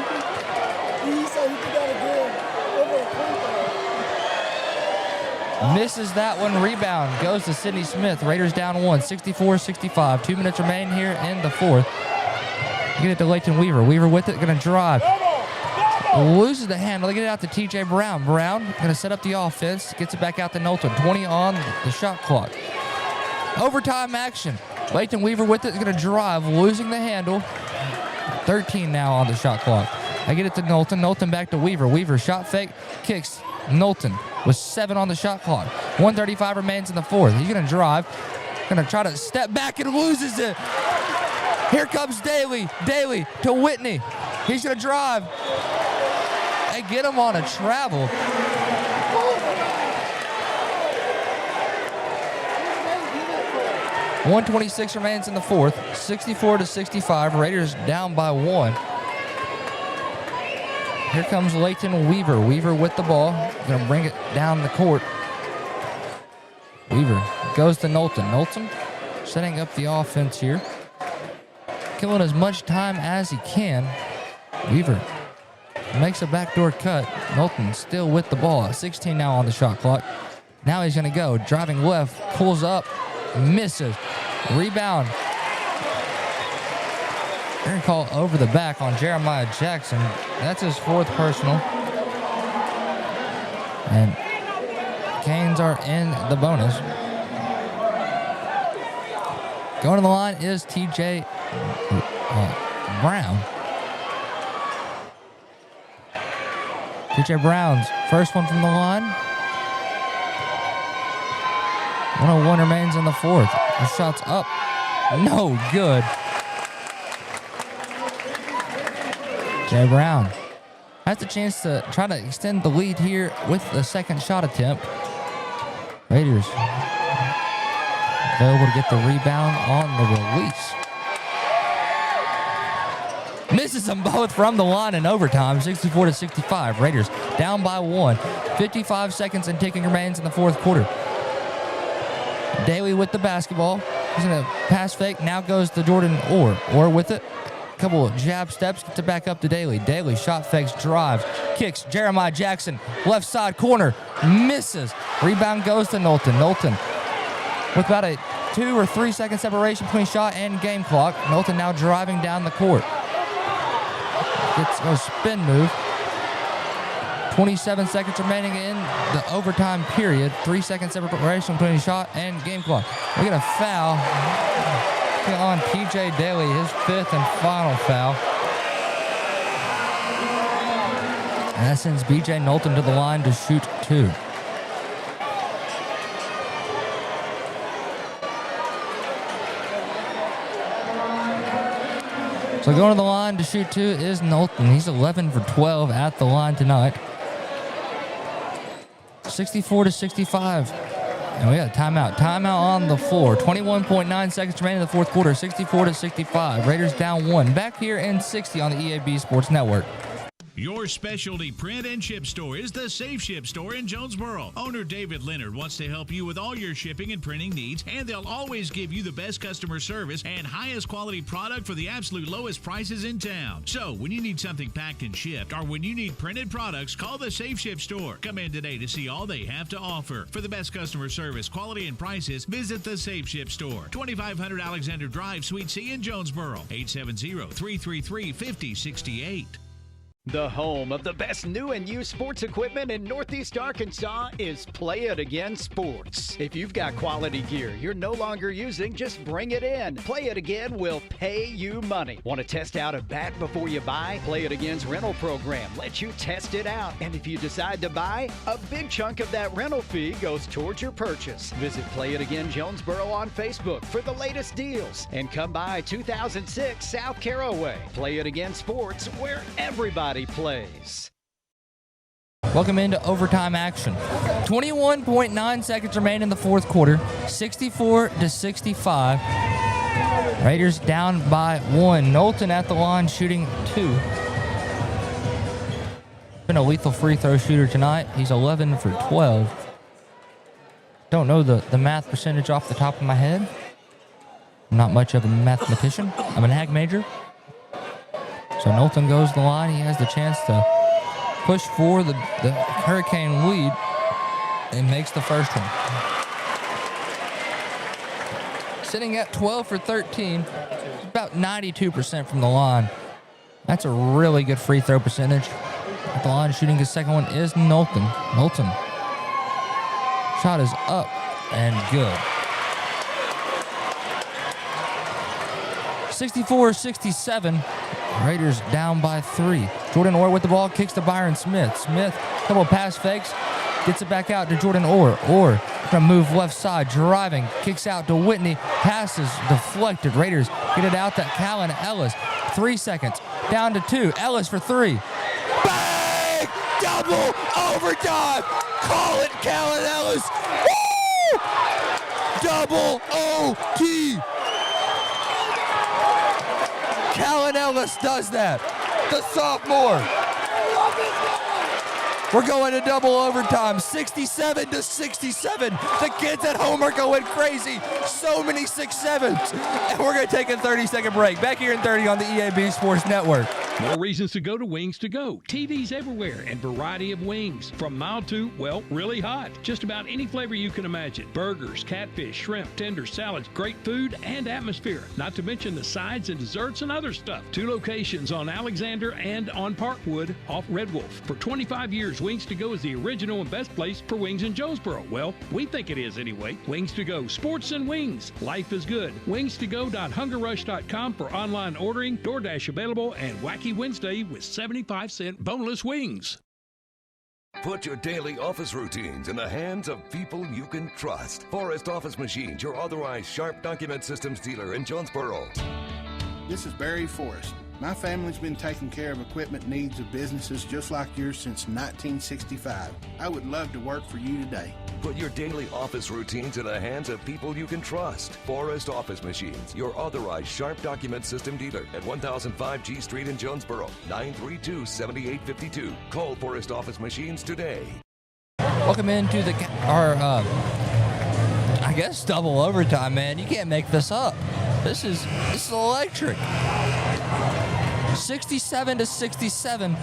[SPEAKER 3] Misses that one. Rebound goes to Sidney Smith. Raiders down 1, 64-65. 2 minutes remain here in the fourth. Get it to Leighton Weaver. Weaver with it, gonna drive. Loses the handle. They get it out to TJ Brown. Brown gonna set up the offense. Gets it back out to Nettleton. 20 on the shot clock. Overtime action. Leighton Weaver with it, gonna drive. Losing the handle. 13 now on the shot clock. I get it to Nettleton. Nettleton back to Weaver. Weaver shot fake. Kicks. Nettleton with 7 on the shot clock. 1:35 remains in the fourth. He's gonna drive. Gonna try to step back and loses it. Here comes Daly. Daly to Whitney. He's gonna drive. They get him on a travel. .126 remains in the fourth. 64-65. Raiders down by 1. Here comes Leighton Weaver. Weaver with the ball. Gonna bring it down the court. Weaver goes to Nettleton. Nettleton setting up the offense here. Killing as much time as he can. Weaver makes a backdoor cut. Nettleton still with the ball. 16 now on the shot clock. Now he's gonna go. Driving left. Pulls up. Misses. Rebound. They're gonna call over the back on Jeremiah Jackson. That's his 4th personal. And Canes are in the bonus. Going to the line is TJ Brown. TJ Brown's first one from the line. 101 remains in the fourth. The shot's up. No good. Jay Brown has the chance to try to extend the lead here with the second shot attempt. Raiders available to get the rebound on the release. Misses them both from the line in overtime, 64-65. Raiders down by 1. 55 seconds and ticking remains in the fourth quarter. Daly with the basketball. He's going to pass fake. Now goes to Jordan Orr. Orr with it. Couple of jab steps. Gets it back up to Daly. Daly shot fakes, drives, kicks. Jeremiah Jackson, left side corner. Misses. Rebound goes to Knowlton. Knowlton with about a 2 or 3 second separation between shot and game clock. Knowlton now driving down the court. Gets a spin move. 27 seconds remaining in the overtime period. 3 second separation between shot and game clock. We get a foul on PJ Daly, his 5th and final foul. And that sends BJ Knowlton to the line to shoot 2. So going to the line to shoot 2 is Knowlton. He's 11 for 12 at the line tonight. 64-65. And we got a timeout. Timeout on the floor. 21.9 seconds remaining in the fourth quarter. 64-65. Raiders down 1. Back here in 60 on the EAB Sports Network.
[SPEAKER 8] Your specialty print and ship store is the Safe Ship Store in Jonesboro. Owner David Leonard wants to help you with all your shipping and printing needs, and they'll always give you the best customer service and highest quality product for the absolute lowest prices in town. So when you need something packed and shipped, or when you need printed products, call the Safe Ship Store. Come in today to see all they have to offer. For the best customer service, quality, and prices, visit the Safe Ship Store. 2500 Alexander Drive, Suite C in Jonesboro. 870-333-5068.
[SPEAKER 1] The home of the best new and used sports equipment in Northeast Arkansas is Play It Again Sports. If you've got quality gear you're no longer using, just bring it in. Play It Again will pay you money. Want to test out a bat before you buy? Play It Again's rental program lets you test it out. And if you decide to buy, a big chunk of that rental fee goes towards your purchase. Visit Play It Again Jonesboro on Facebook for the latest deals. And come by 2006 South Caraway. Play It Again Sports, where everybody plays.
[SPEAKER 3] Welcome into overtime action. 21.9 seconds remain in the fourth quarter. 64-65. Raiders down by 1. Knowlton at the line shooting 2. Been a lethal free throw shooter tonight. He's 11 for 12. Don't know the math percentage off the top of my head. I'm not much of a mathematician. I'm an ag major. So Knowlton goes to the line. He has the chance to push for the Hurricane lead and makes the first one. Sitting at 12 for 13, about 92% from the line. That's a really good free throw percentage. At the line shooting his second one is Knowlton. Knowlton. Shot is up and good. 64-67. Raiders down by 3. Jordan Orr with the ball, kicks to Byron Smith. Smith, couple of pass fakes, gets it back out to Jordan Orr. Orr gonna move left side, driving, kicks out to Whitney, passes deflected. Raiders get it out to Callan Ellis. 3 seconds, down to 2. Ellis for 3. Bang! Double overtime! Call it, Callan Ellis! Woo! Double OT! Callan Ellis does that. The sophomore. We're going to double overtime, 67-67. The kids at home are going crazy. So many 6-7s. And we're going to take a 30-second break. Back here in 30 on the EAB Sports Network.
[SPEAKER 11] More reasons to go to Wings to Go. TVs everywhere and variety of wings. From mild to, well, really hot. Just about any flavor you can imagine. Burgers, catfish, shrimp, tenders, salads, great food and atmosphere. Not to mention the sides and desserts and other stuff. 2 locations on Alexander and on Parkwood off Red Wolf. For 25 years, Wings to Go is the original and best place for wings in Jonesboro. Well, we think it is anyway. Wings to Go. Sports and wings. Life is good. WingsToGo.HungerRush.com for online ordering, DoorDash available, and Wacky Wednesday with 75-cent boneless wings.
[SPEAKER 4] Put your daily office routines in the hands of people you can trust. Forrest Office Machines, your authorized Sharp document systems dealer in Jonesboro.
[SPEAKER 5] This is Barry Forrest. My family's been taking care of equipment needs of businesses just like yours since 1965. I would love to work for you today.
[SPEAKER 4] Put your daily office routines in the hands of people you can trust. Forrest Office Machines, your authorized Sharp Document System dealer at 1005 G Street in Jonesboro, 932-7852. Call Forrest Office Machines today.
[SPEAKER 3] Welcome into our I guess double overtime, man. You can't make this up. This is electric. 67-67.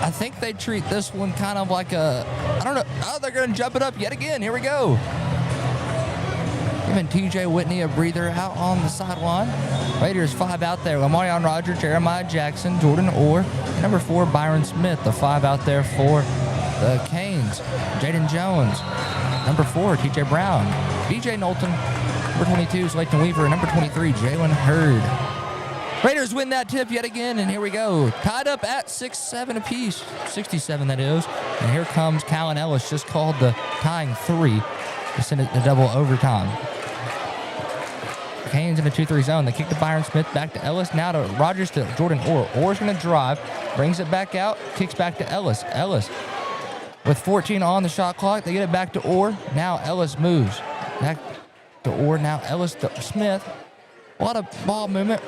[SPEAKER 3] I think they treat this one kind of like I don't know. Oh, they're going to jump it up yet again. Here we go. Giving TJ Whitney a breather out on the sideline. Raiders 5 out there. Lamarion Rogers, Jeremiah Jackson, Jordan Orr. Number 4, Byron Smith. The 5 out there for the Canes. Jaden Jones. Number 4, TJ Brown. BJ Knowlton. Number 22 is Leighton Weaver. Number 23, Jalen Hurd. Raiders win that tip yet again, and here we go. Tied up at 6-7 apiece. 67, that is. And here comes Callan Ellis, just called the tying 3 to send it to double overtime. Canes in a 2-3 zone. They kick to Byron Smith, back to Ellis. Now to Rogers to Jordan Orr. Orr's going to drive, brings it back out, kicks back to Ellis. Ellis with 14 on the shot clock. They get it back to Orr. Now Ellis moves. Back to Orr. Now Ellis to Smith. A lot of ball movement.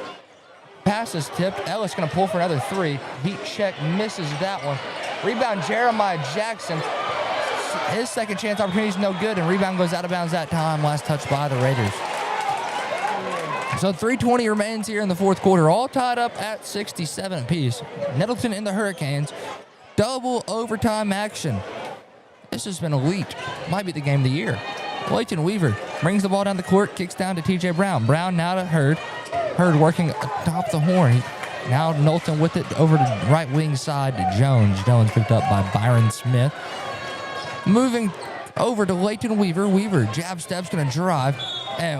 [SPEAKER 3] Pass is tipped. Ellis going to pull for another 3. Heat check, misses that one. Rebound, Jeremiah Jackson. His second chance opportunity is no good, and rebound goes out of bounds that time. Last touch by the Raiders. So 3:20 remains here in the fourth quarter, all tied up at 67 apiece. Nettleton and the Hurricanes. Double overtime action. This has been elite. Might be the game of the year. Leighton Weaver brings the ball down the court, kicks down to TJ Brown. Brown now to Hurd. Hurd working atop the horn. Now Knowlton with it over to right wing side to Jones. Jones picked up by Byron Smith. Moving over to Leighton Weaver. Weaver jab steps, going to drive. And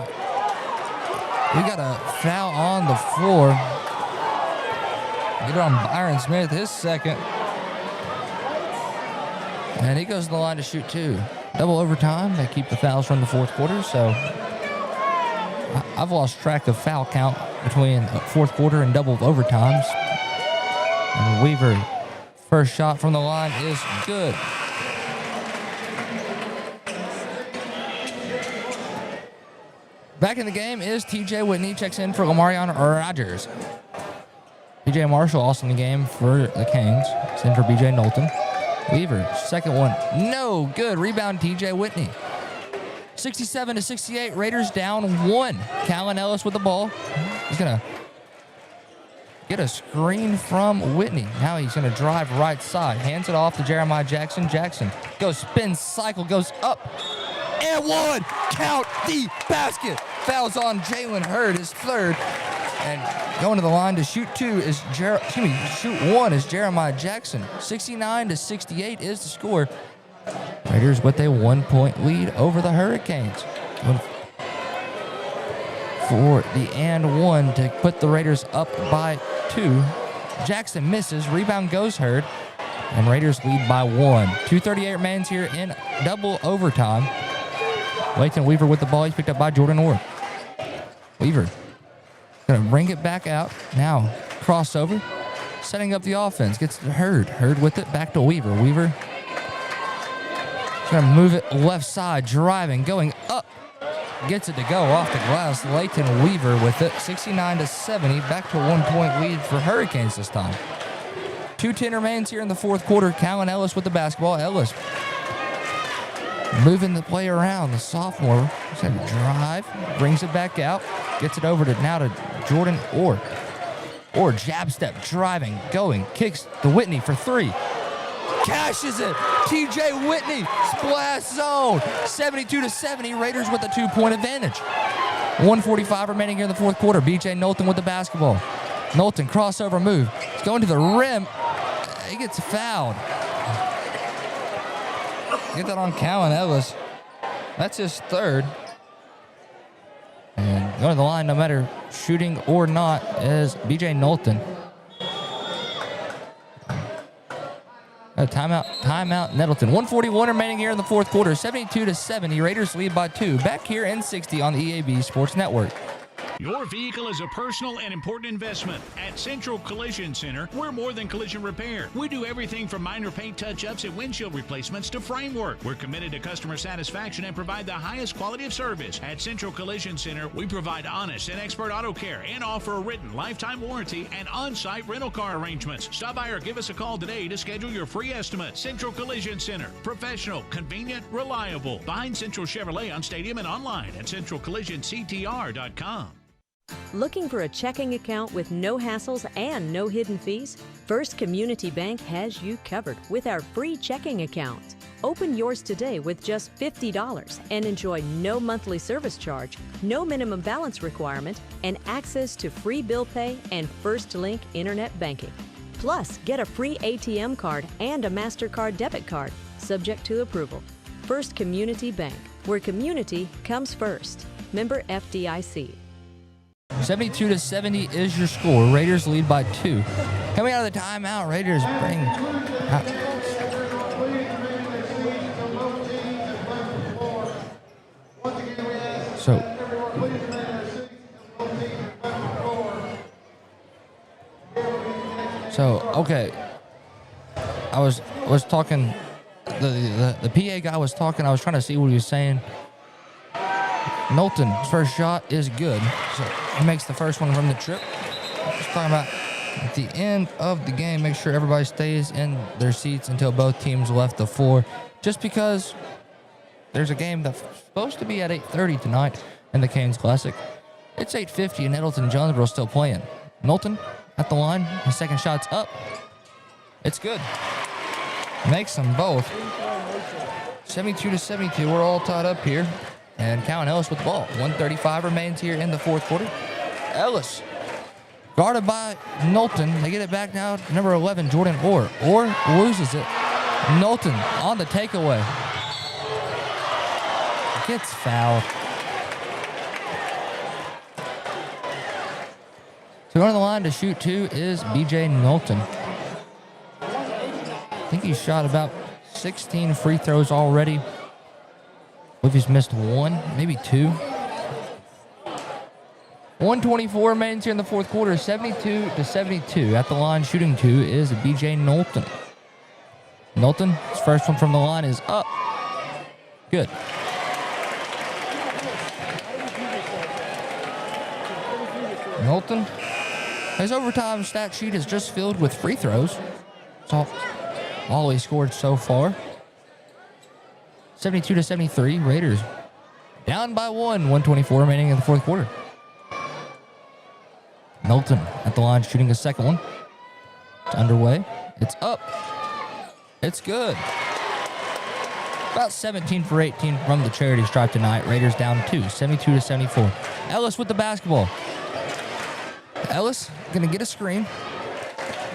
[SPEAKER 3] we got a foul on the floor. Get it on Byron Smith, his second. And he goes to the line to shoot 2. Double overtime. They keep the fouls from the fourth quarter, so I've lost track of foul count between fourth quarter and double overtimes. And Weaver, first shot from the line is good. Back in the game is TJ Whitney. Checks in for Lamarion Rogers. BJ Marshall also in the game for the Kings. It's in for BJ Knowlton. Weaver, second one, no good. Rebound, TJ Whitney. 67-68, Raiders down 1. Callan Ellis with the ball. He's going to get a screen from Whitney. Now he's going to drive right side. Hands it off to Jeremiah Jackson. Jackson goes spin cycle, goes up. And 1. Count the basket. Fouls on Jalen Hurd, his third. And going to the line to shoot 2 is shoot 1 is Jeremiah Jackson. 69-68 is the score. Raiders with a 1-point lead over the Hurricanes. For the and 1 to put the Raiders up by 2. Jackson misses. Rebound goes Hurd. And Raiders lead by 1. 2:38 remains here in double overtime. Leighton Weaver with the ball. He's picked up by Jordan Orr. Weaver going to bring it back out. Now crossover. Setting up the offense. Gets to Hurd. Hurd with it. Back to Weaver. Weaver going to move it left side. Driving. Going up. Gets it to go off the glass. Leighton Weaver with it. 69-70. Back to 1-point lead for Hurricanes this time. 2:10 remains here in the fourth quarter. Callan Ellis with the basketball. Ellis moving the play around. The sophomore is going to drive. Brings it back out. Gets it over to now to Jordan Orr. Orr jab step. Driving. Going. Kicks to Whitney for 3. Cashes it. TJ Whitney. Splash zone. 72-70. Raiders with a 2-point advantage. 1:45 remaining here in the fourth quarter. BJ Knowlton with the basketball. Knowlton crossover move. He's going to the rim. He gets fouled. Get that on Callan Ellis. That's his third. And going to the line no matter shooting or not is BJ Knowlton. Timeout, Nettleton. 1:41 remaining here in the fourth quarter. 72-70. Raiders lead by 2. Back here in 60 on the EAB Sports Network.
[SPEAKER 8] Your vehicle is a personal and important investment. At Central Collision Center, we're more than collision repair. We do everything from minor paint touch-ups and windshield replacements to framework. We're committed to customer satisfaction and provide the highest quality of service. At Central Collision Center, we provide honest and expert auto care and offer a written lifetime warranty and on-site rental car arrangements. Stop by or give us a call today to schedule your free estimate. Central Collision Center. Professional, convenient, reliable. Behind Central Chevrolet on Stadium and online at centralcollisionctr.com.
[SPEAKER 23] Looking for a checking account with no hassles and no hidden fees? First Community Bank has you covered with our free checking account. Open yours today with just $50 and enjoy no monthly service charge, no minimum balance requirement, and access to free bill pay and First Link internet banking. Plus, get a free ATM card and a MasterCard debit card, subject to approval. First Community Bank, where community comes first. Member FDIC.
[SPEAKER 3] 72-70 is your score. Raiders lead by 2. Coming out of the timeout, Raiders bring out. Okay. I was talking. The PA guy was talking. I was trying to see what he was saying. Nettleton's first shot is good. So he makes the first one from the trip. Just talking about at the end of the game, make sure everybody stays in their seats until both teams left the floor. Just because there's a game that's supposed to be at 8:30 tonight in the Canes Classic. It's 8:50 and Nettleton Jonesboro still playing. Nettleton at the line. His second shot's up. It's good. Makes them both. 72-72. We're all tied up here. And Calvin Ellis with the ball. 1:35 remains here in the fourth quarter. Ellis guarded by Nettleton. They get it back now to number 11, Jordan Orr. Orr loses it. Nettleton on the takeaway. Gets fouled. So going to the line to shoot 2 is B.J. Nettleton. I think he's shot about 16 free throws already. I believe he's missed 1, maybe 2. 1:24 remains here in the fourth quarter. 72-72. At the line shooting 2 is B.J. Nettleton. Nettleton, his first one from the line is up. Good. Nettleton, his overtime stat sheet is just filled with free throws. That's all he scored so far. 72-73, Raiders down by 1. 1:24 remaining in the fourth quarter. Nettleton at the line shooting a second one. It's underway. It's up. It's good. About 17 for 18 from the charity stripe tonight. Raiders down 2, 72-74. Ellis with the basketball. Ellis gonna get a screen.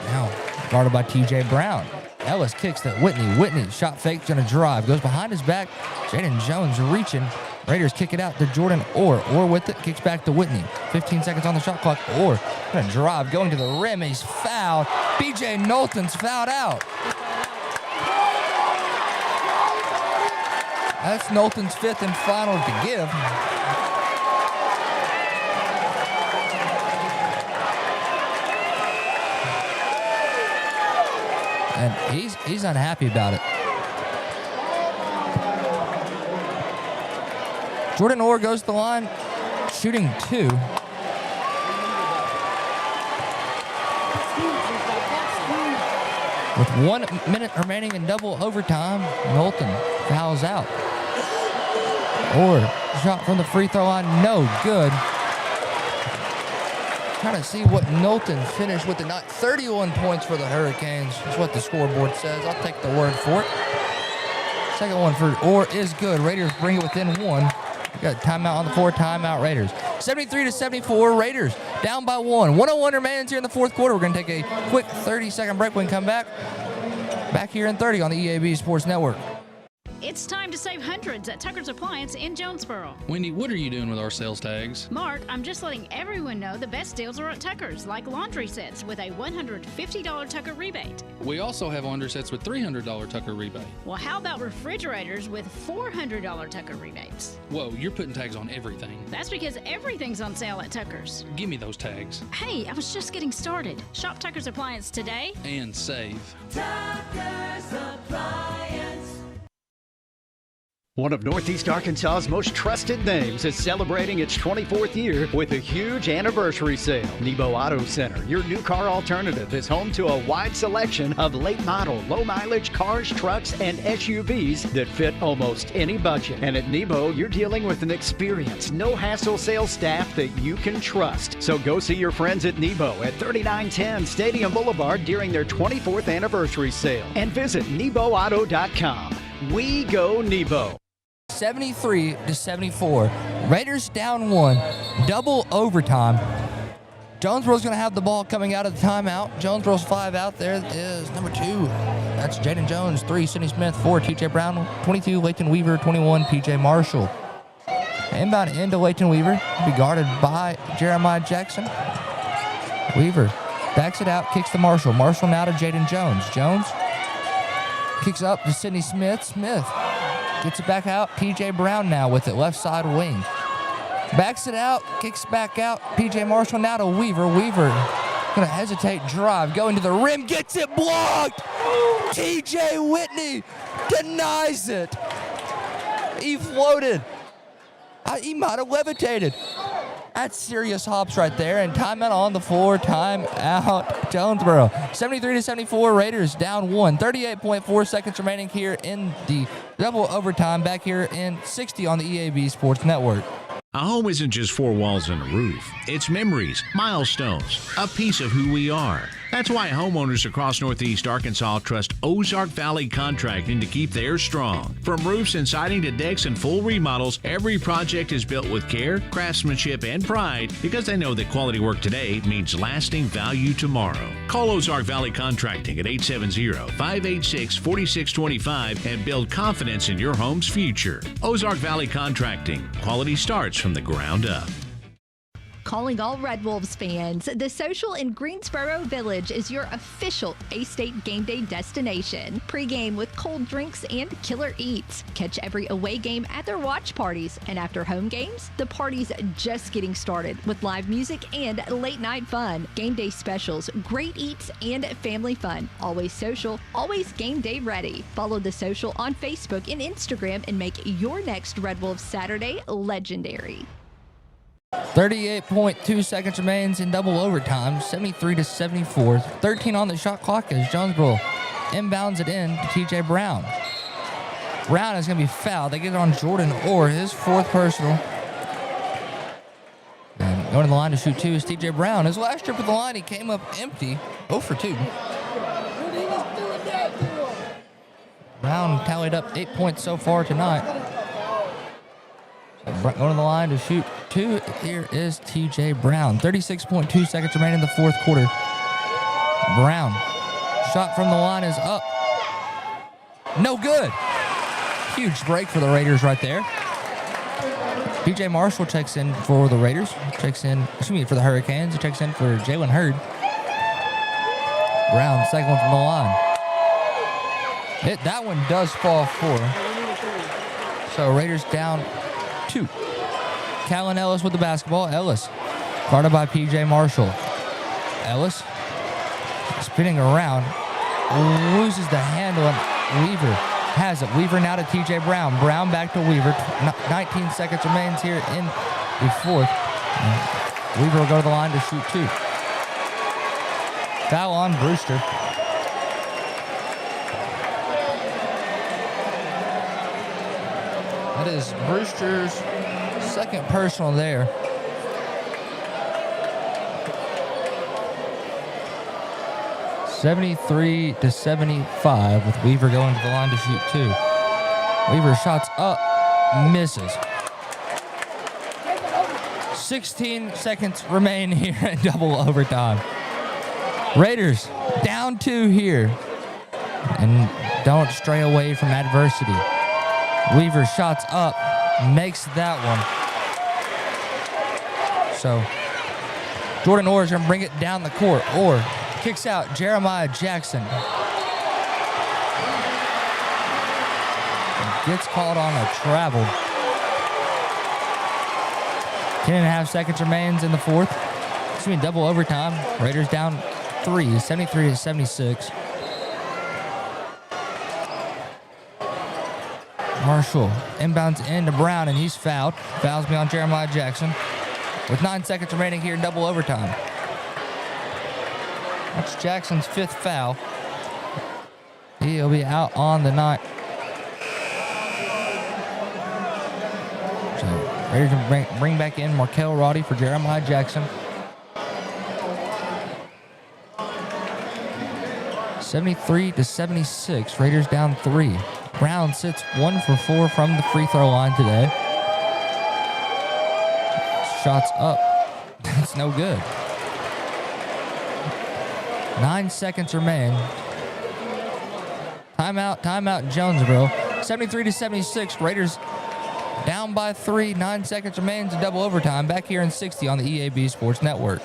[SPEAKER 3] Now guarded by T.J. Brown. Ellis kicks to Whitney. Whitney shot fake, gonna drive. Goes behind his back. Jaden Jones reaching. Raiders kick it out to Jordan Orr. Orr with it, kicks back to Whitney. 15 seconds on the shot clock. Orr gonna drive, going to the rim. He's fouled. B.J. Nettleton's fouled out. That's Nettleton's 5th and final to give. And he's unhappy about it. Jordan Orr goes to the line, shooting 2. With 1 minute remaining in double overtime, Nettleton fouls out. Orr shot from the free throw line, no good. Trying to see what Nettleton finished with the night. 31 points for the Hurricanes is what the scoreboard says. I'll take the word for it. Second one for Orr is good. Raiders bring it within 1. We got a timeout on the floor. Timeout Raiders. 73-74. Raiders down by 1. 1:01 remains here in the fourth quarter. We're going to take a quick 30-second break when we come back. Back here in 30 on the EAB Sports Network.
[SPEAKER 17] It's time to save hundreds at Tucker's Appliance in Jonesboro.
[SPEAKER 6] Wendy, what are you doing with our sales tags?
[SPEAKER 17] Mark, I'm just letting everyone know the best deals are at Tucker's, like laundry sets with a $150 Tucker rebate.
[SPEAKER 6] We also have laundry sets with $300 Tucker rebate.
[SPEAKER 17] Well, how about refrigerators with $400 Tucker rebates?
[SPEAKER 6] Whoa, you're putting tags on everything.
[SPEAKER 17] That's because everything's on sale at Tucker's.
[SPEAKER 6] Give me those tags.
[SPEAKER 17] Hey, I was just getting started. Shop Tucker's Appliance today
[SPEAKER 6] and save.
[SPEAKER 19] Tucker's Appliance.
[SPEAKER 1] One of Northeast Arkansas's most trusted names is celebrating its 24th year with a huge anniversary sale. Nebo Auto Center, your new car alternative, is home to a wide selection of late model, low mileage cars, trucks, and SUVs that fit almost any budget. And at Nebo, you're dealing with an experienced, no hassle sales staff that you can trust. So go see your friends at Nebo at 3910 Stadium Boulevard during their 24th anniversary sale. And visit NeboAuto.com. We go Nebo.
[SPEAKER 3] 73-74. Raiders down 1. Double overtime. Jonesboro's going to have the ball coming out of the timeout. Jonesboro's 5 out. There is number 2. That's Jaden Jones. 3, Sidney Smith. 4, TJ Brown. 22, Layton Weaver. 21, PJ Marshall. Inbound into Layton Weaver. Be guarded by Jeremiah Jackson. Weaver backs it out, kicks to Marshall. Marshall now to Jaden Jones. Jones kicks up to Sidney Smith. Smith gets it back out. PJ Brown now with it, left side wing. Backs it out, kicks back out. PJ Marshall now to Weaver. Weaver gonna hesitate, drive, going to the rim, gets it blocked. TJ Whitney denies it. He floated. He might have levitated. That's serious hops right there, and timeout on the floor. Timeout, Jonesboro. 73-74, Raiders down 1. 38.4 seconds remaining here in the double overtime. Back here in 60 on the EAB Sports Network.
[SPEAKER 8] A home isn't just 4 walls and a roof. It's memories, milestones, a piece of who we are. That's why homeowners across Northeast Arkansas trust Ozark Valley Contracting to keep theirs strong. From roofs and siding to decks and full remodels, every project is built with care, craftsmanship, and pride because they know that quality work today means lasting value tomorrow. Call Ozark Valley Contracting at 870-586-4625 and build confidence in your home's future. Ozark Valley Contracting. Quality starts from the ground up.
[SPEAKER 9] Calling all Red Wolves fans, the Social in Greensboro Village is your official A-State game day destination. Pregame with cold drinks and killer eats. Catch every away game at their watch parties. And after home games, the party's just getting started with live music and late night fun. Game day specials, great eats, and family fun. Always social, always game day ready. Follow the Social on Facebook and Instagram and make your next Red Wolves Saturday legendary.
[SPEAKER 3] 38.2 seconds remains in double overtime, 73-74. 13 on the shot clock as Jonesboro inbounds it in to TJ Brown. Brown is going to be fouled. They get it on Jordan Orr, his 4th personal. And going to the line to shoot 2 is TJ Brown. His last trip at the line, he came up empty, 0 for 2. Brown tallied up 8 points so far tonight. Going to the line to shoot 2. Here is TJ Brown. 36.2 seconds remaining in the 4th quarter. Brown. Shot from the line is up. No good. Huge break for the Raiders right there. PJ Marshall checks in for the Raiders. For the Hurricanes. He checks in for Jalen Hurd. Brown, second one from the line. That one does fall 4. So Raiders down 2. Callan Ellis with the basketball. Ellis guarded by PJ Marshall. Ellis spinning around, loses the handle, and Weaver has it. Weaver now to TJ Brown. Brown back to Weaver. 19 seconds remains here in the 4th. Weaver will go to the line to shoot 2. Foul on Brewster. That is Brewster's 2nd personal there. (73-75) with Weaver going to the line to shoot 2. Weaver shots up, misses. 16 seconds remain here in double overtime. Raiders down 2 here. And don't stray away from adversity. Weaver shots up, makes that one. So Jordan Orr is going to bring it down the court. Orr kicks out Jeremiah Jackson. Gets called on a travel. 10.5 seconds remains in the fourth. Double overtime. Raiders down 3, 73-76. Marshall inbounds into Brown, and he's fouled. Fouls me on Jeremiah Jackson. With 9 seconds remaining here in double overtime. That's Jackson's 5th foul. He'll be out on the night. So Raiders can bring back in Markel Roddy for Jeremiah Jackson. 73-76. Raiders down 3. Brown sits 1 for 4 from the free throw line today. Shots up. That's no good. 9 seconds remain. Timeout, Jonesboro. 73-76. Raiders down by 3. 9 seconds remains in double overtime. Back here in 60 on the EAB Sports Network.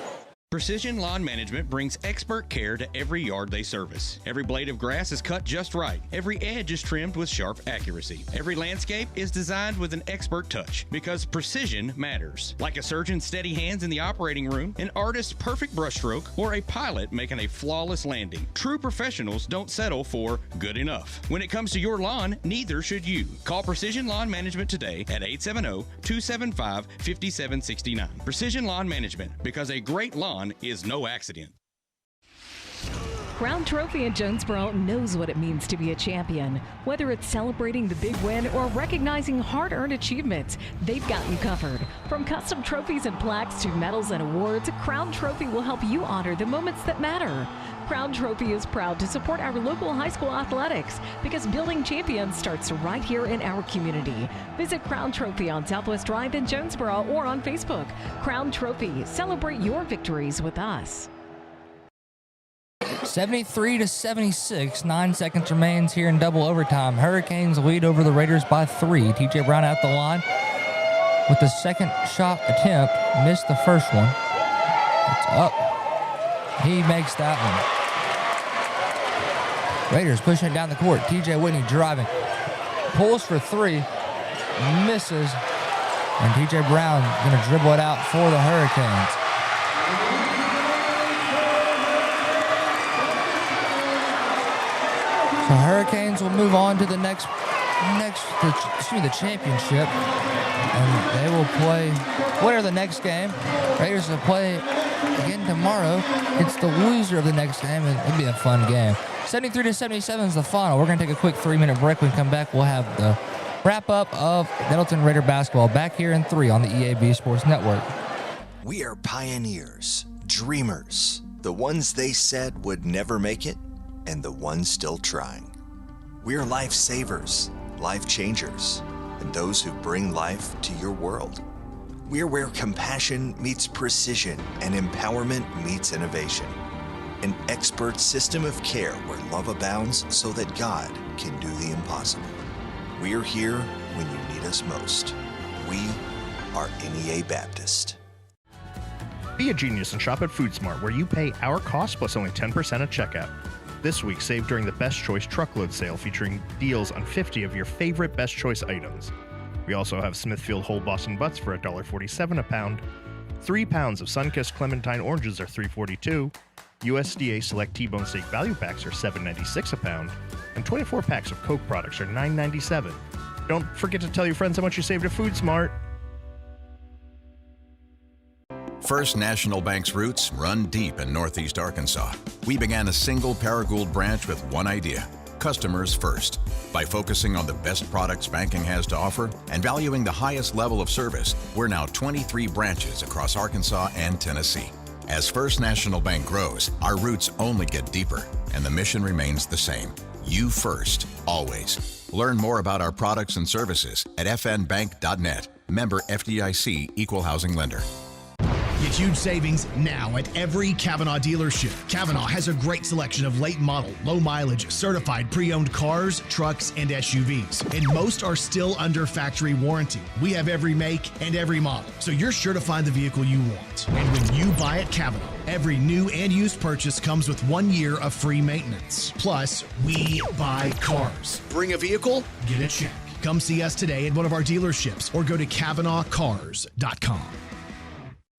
[SPEAKER 7] Precision Lawn Management brings expert care to every yard they service. Every blade of grass is cut just right. Every edge is trimmed with sharp accuracy. Every landscape is designed with an expert touch because precision matters. Like a surgeon's steady hands in the operating room, an artist's perfect brushstroke, or a pilot making a flawless landing. True professionals don't settle for good enough. When it comes to your lawn, neither should you. Call Precision Lawn Management today at 870-275-5769. Precision Lawn Management, because a great lawn is no accident.
[SPEAKER 10] Crown Trophy in Jonesboro knows what it means to be a champion. Whether it's celebrating the big win or recognizing hard-earned achievements, they've got you covered. From custom trophies and plaques to medals and awards, Crown Trophy will help you honor the moments that matter. Crown Trophy is proud to support our local high school athletics because building champions starts right here in our community. Visit Crown Trophy on Southwest Drive in Jonesboro or on Facebook. Crown Trophy, celebrate your victories with us.
[SPEAKER 3] 73-76, 9 seconds remains here in double overtime. Hurricanes lead over the Raiders by 3. TJ Brown at the line with the second shot attempt. Missed the first one. It's up. He makes that one. Raiders pushing it down the court. TJ Whitney driving. Pulls for 3. Misses. And TJ Brown going to dribble it out for the Hurricanes. The Hurricanes will move on to the the championship, and they will play winner of the next game. Raiders will play again tomorrow. It's the loser of the next game, and it'll be a fun game. 73-77 is the final. We're going to take a quick 3-minute break. When we come back, we'll have the wrap-up of Nettleton Raider basketball back here in 3 on the EAB Sports Network.
[SPEAKER 12] We are pioneers, dreamers, the ones they said would never make it, and the ones still trying. We're lifesavers, life changers, and those who bring life to your world. We're where compassion meets precision and empowerment meets innovation. An expert system of care where love abounds so that God can do the impossible. We're here when you need us most. We are NEA Baptist.
[SPEAKER 13] Be a genius and shop at FoodSmart, where you pay our cost plus only 10% at checkout. This week, save during the Best Choice Truckload Sale, featuring deals on 50 of your favorite Best Choice items. We also have Smithfield Whole Boston Butts for $1.47 a pound. 3 pounds of Sunkist Clementine Oranges are $3.42. USDA Select T-Bone Steak Value Packs are $7.96 a pound. And 24 packs of Coke products are $9.97. Don't forget to tell your friends how much you saved at FoodSmart.
[SPEAKER 14] First National Bank's roots run deep in Northeast Arkansas. We began a single Paragould branch with one idea: customers first. By focusing on the best products banking has to offer and valuing the highest level of service, we're now 23 branches across Arkansas and Tennessee. As First National Bank grows, our roots only get deeper, and the mission remains the same: you first, always. Learn more about our products and services at fnbank.net. Member FDIC, Equal Housing Lender.
[SPEAKER 15] Get huge savings now at every Kavanaugh dealership. Kavanaugh has a great selection of late model, low mileage, certified pre-owned cars, trucks, and SUVs. And most are still under factory warranty. We have every make and every model, so you're sure to find the vehicle you want. And when you buy at Kavanaugh, every new and used purchase comes with 1 year of free maintenance. Plus, we buy cars. Bring a vehicle, get a check. Come see us today at one of our dealerships or go to KavanaughCars.com.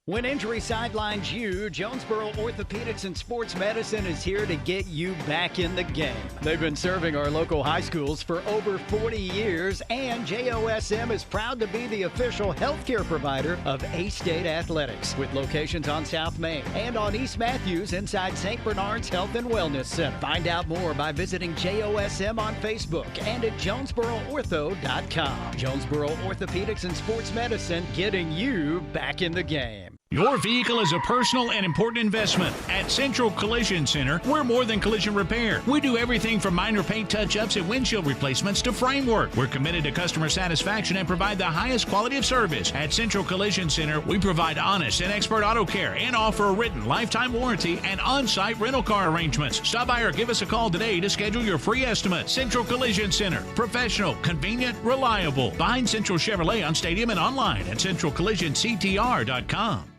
[SPEAKER 1] When injury sidelines you, Jonesboro Orthopedics and Sports Medicine is here to get you back in the game. They've been serving our local high schools for over 40 years, and JOSM is proud to be the official healthcare provider of A-State Athletics, with locations on South Main and on East Matthews inside St. Bernard's Health and Wellness Center. Find out more by visiting JOSM on Facebook and at JonesboroOrtho.com. Jonesboro Orthopedics and Sports Medicine, getting you back in the game.
[SPEAKER 8] Your vehicle is a personal and important investment. At Central Collision Center, we're more than collision repair. We do everything from minor paint touch-ups and windshield replacements to framework. We're committed to customer satisfaction and provide the highest quality of service. At Central Collision Center, we provide honest and expert auto care and offer a written lifetime warranty and on-site rental car arrangements. Stop by or give us a call today to schedule your free estimate. Central Collision Center. Professional, convenient, reliable. Behind Central Chevrolet on Stadium and online at centralcollisionctr.com.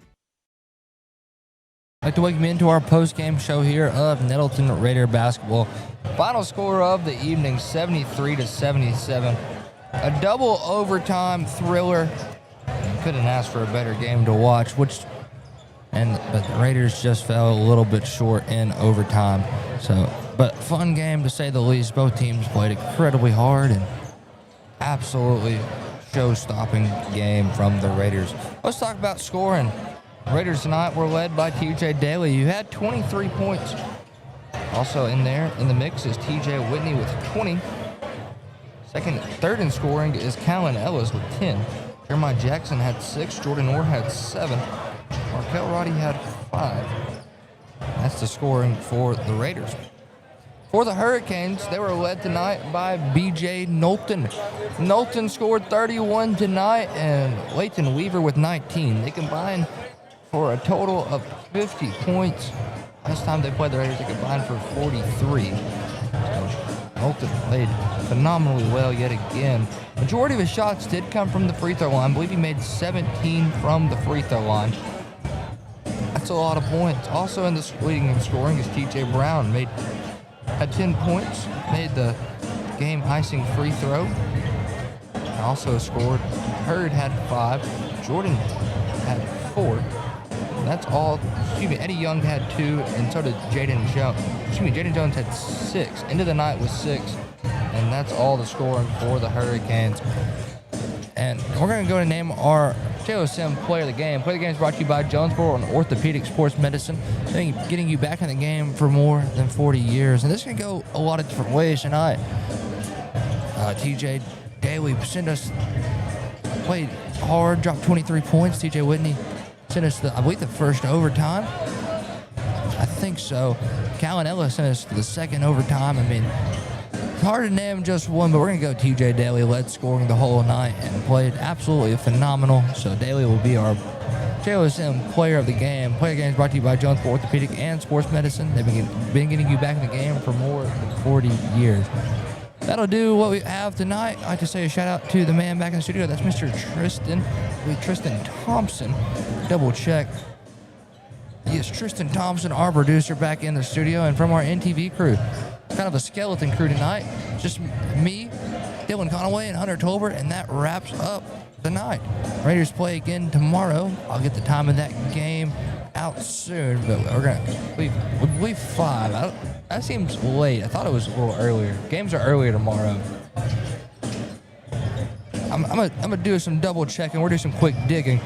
[SPEAKER 3] I'd like to welcome you into our post-game show here of Nettleton Raider basketball. Final score of the evening, 73-77. A double overtime thriller. Couldn't ask for a better game to watch, but the Raiders just fell a little bit short in overtime. But fun game to say the least. Both teams played incredibly hard and absolutely show-stopping game from the Raiders. Let's talk about scoring. Raiders tonight were led by TJ Daly, who had 23 points. Also in the mix is TJ Whitney with 20. Third in scoring is Callan Ellis with 10. Jeremiah Jackson had 6. Jordan Orr had 7. Markel Roddy had 5. That's the scoring for the Raiders. For the Hurricanes, they were led tonight by B.J. Knowlton. Knowlton scored 31 tonight, and Leighton Weaver with 19. They combined for a total of 50 points. Last time they played the Raiders, they combined for 43. So Knowlton played phenomenally well yet again. Majority of his shots did come from the free throw line. I believe he made 17 from the free throw line. That's a lot of points. Also in the leading in scoring is TJ Brown. Had 10 points, made the game icing free throw. Also scored. Hurd had 5. Jordan had 4. That's all. Eddie Young had 2, and so did Jaden Jones. Jaden Jones had 6. End of the night was 6, and that's all the scoring for the Hurricanes. And we're going to go to name our JOSM Player of the Game. Player of the Game is brought to you by Jonesboro and Orthopedic Sports Medicine, getting you back in the game for more than 40 years. And this can go a lot of different ways tonight. TJ Daly played hard, dropped 23 points. TJ Whitney sent us, I believe, the first overtime. I think so. Callan Ellis sent us the second overtime. I mean, it's hard to name just one, but we're going to go TJ Daly, led scoring the whole night and played absolutely phenomenal. So Daly will be our JOSM Player of the Game. Player of the Game is brought to you by Jonesboro Orthopedic and Sports Medicine. They've been getting you back in the game for more than 40 years. That'll do what we have tonight. I'd like to say a shout out to the man back in the studio. That's Mr. Tristan Thompson. Double check. Yes, Tristan Thompson, our producer, back in the studio. And from our NTV crew, kind of a skeleton crew tonight. Just me, Dylan Conaway, and Hunter Tolbert, and that wraps up the night. Raiders play again tomorrow. I'll get the time of that game out soon, but we believe 5. That seems late. I thought it was a little earlier. Games are earlier tomorrow. I'm gonna do some double checking. We're doing some quick digging.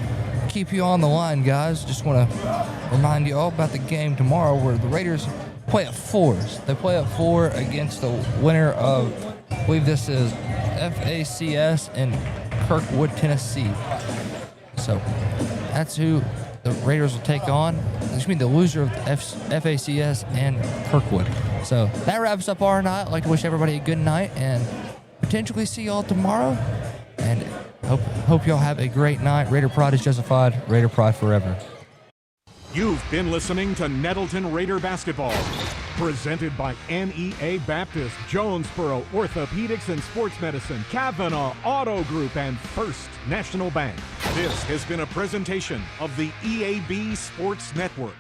[SPEAKER 3] Keep you on the line, guys. Just want to remind you all about the game tomorrow, where the Raiders play at 4. They play at 4 against the winner of, I believe this is FACS in Kirkwood, Tennessee. So that's who the Raiders will take on. The loser of FACS and Kirkwood. So that wraps up our night. I'd like to wish everybody a good night and potentially see y'all tomorrow. And hope y'all have a great night. Raider Pride is justified. Raider Pride forever.
[SPEAKER 16] You've been listening to Nettleton Raider Basketball, presented by NEA Baptist, Jonesboro Orthopedics and Sports Medicine, Kavanaugh Auto Group, and First National Bank. This has been a presentation of the EAB Sports Network.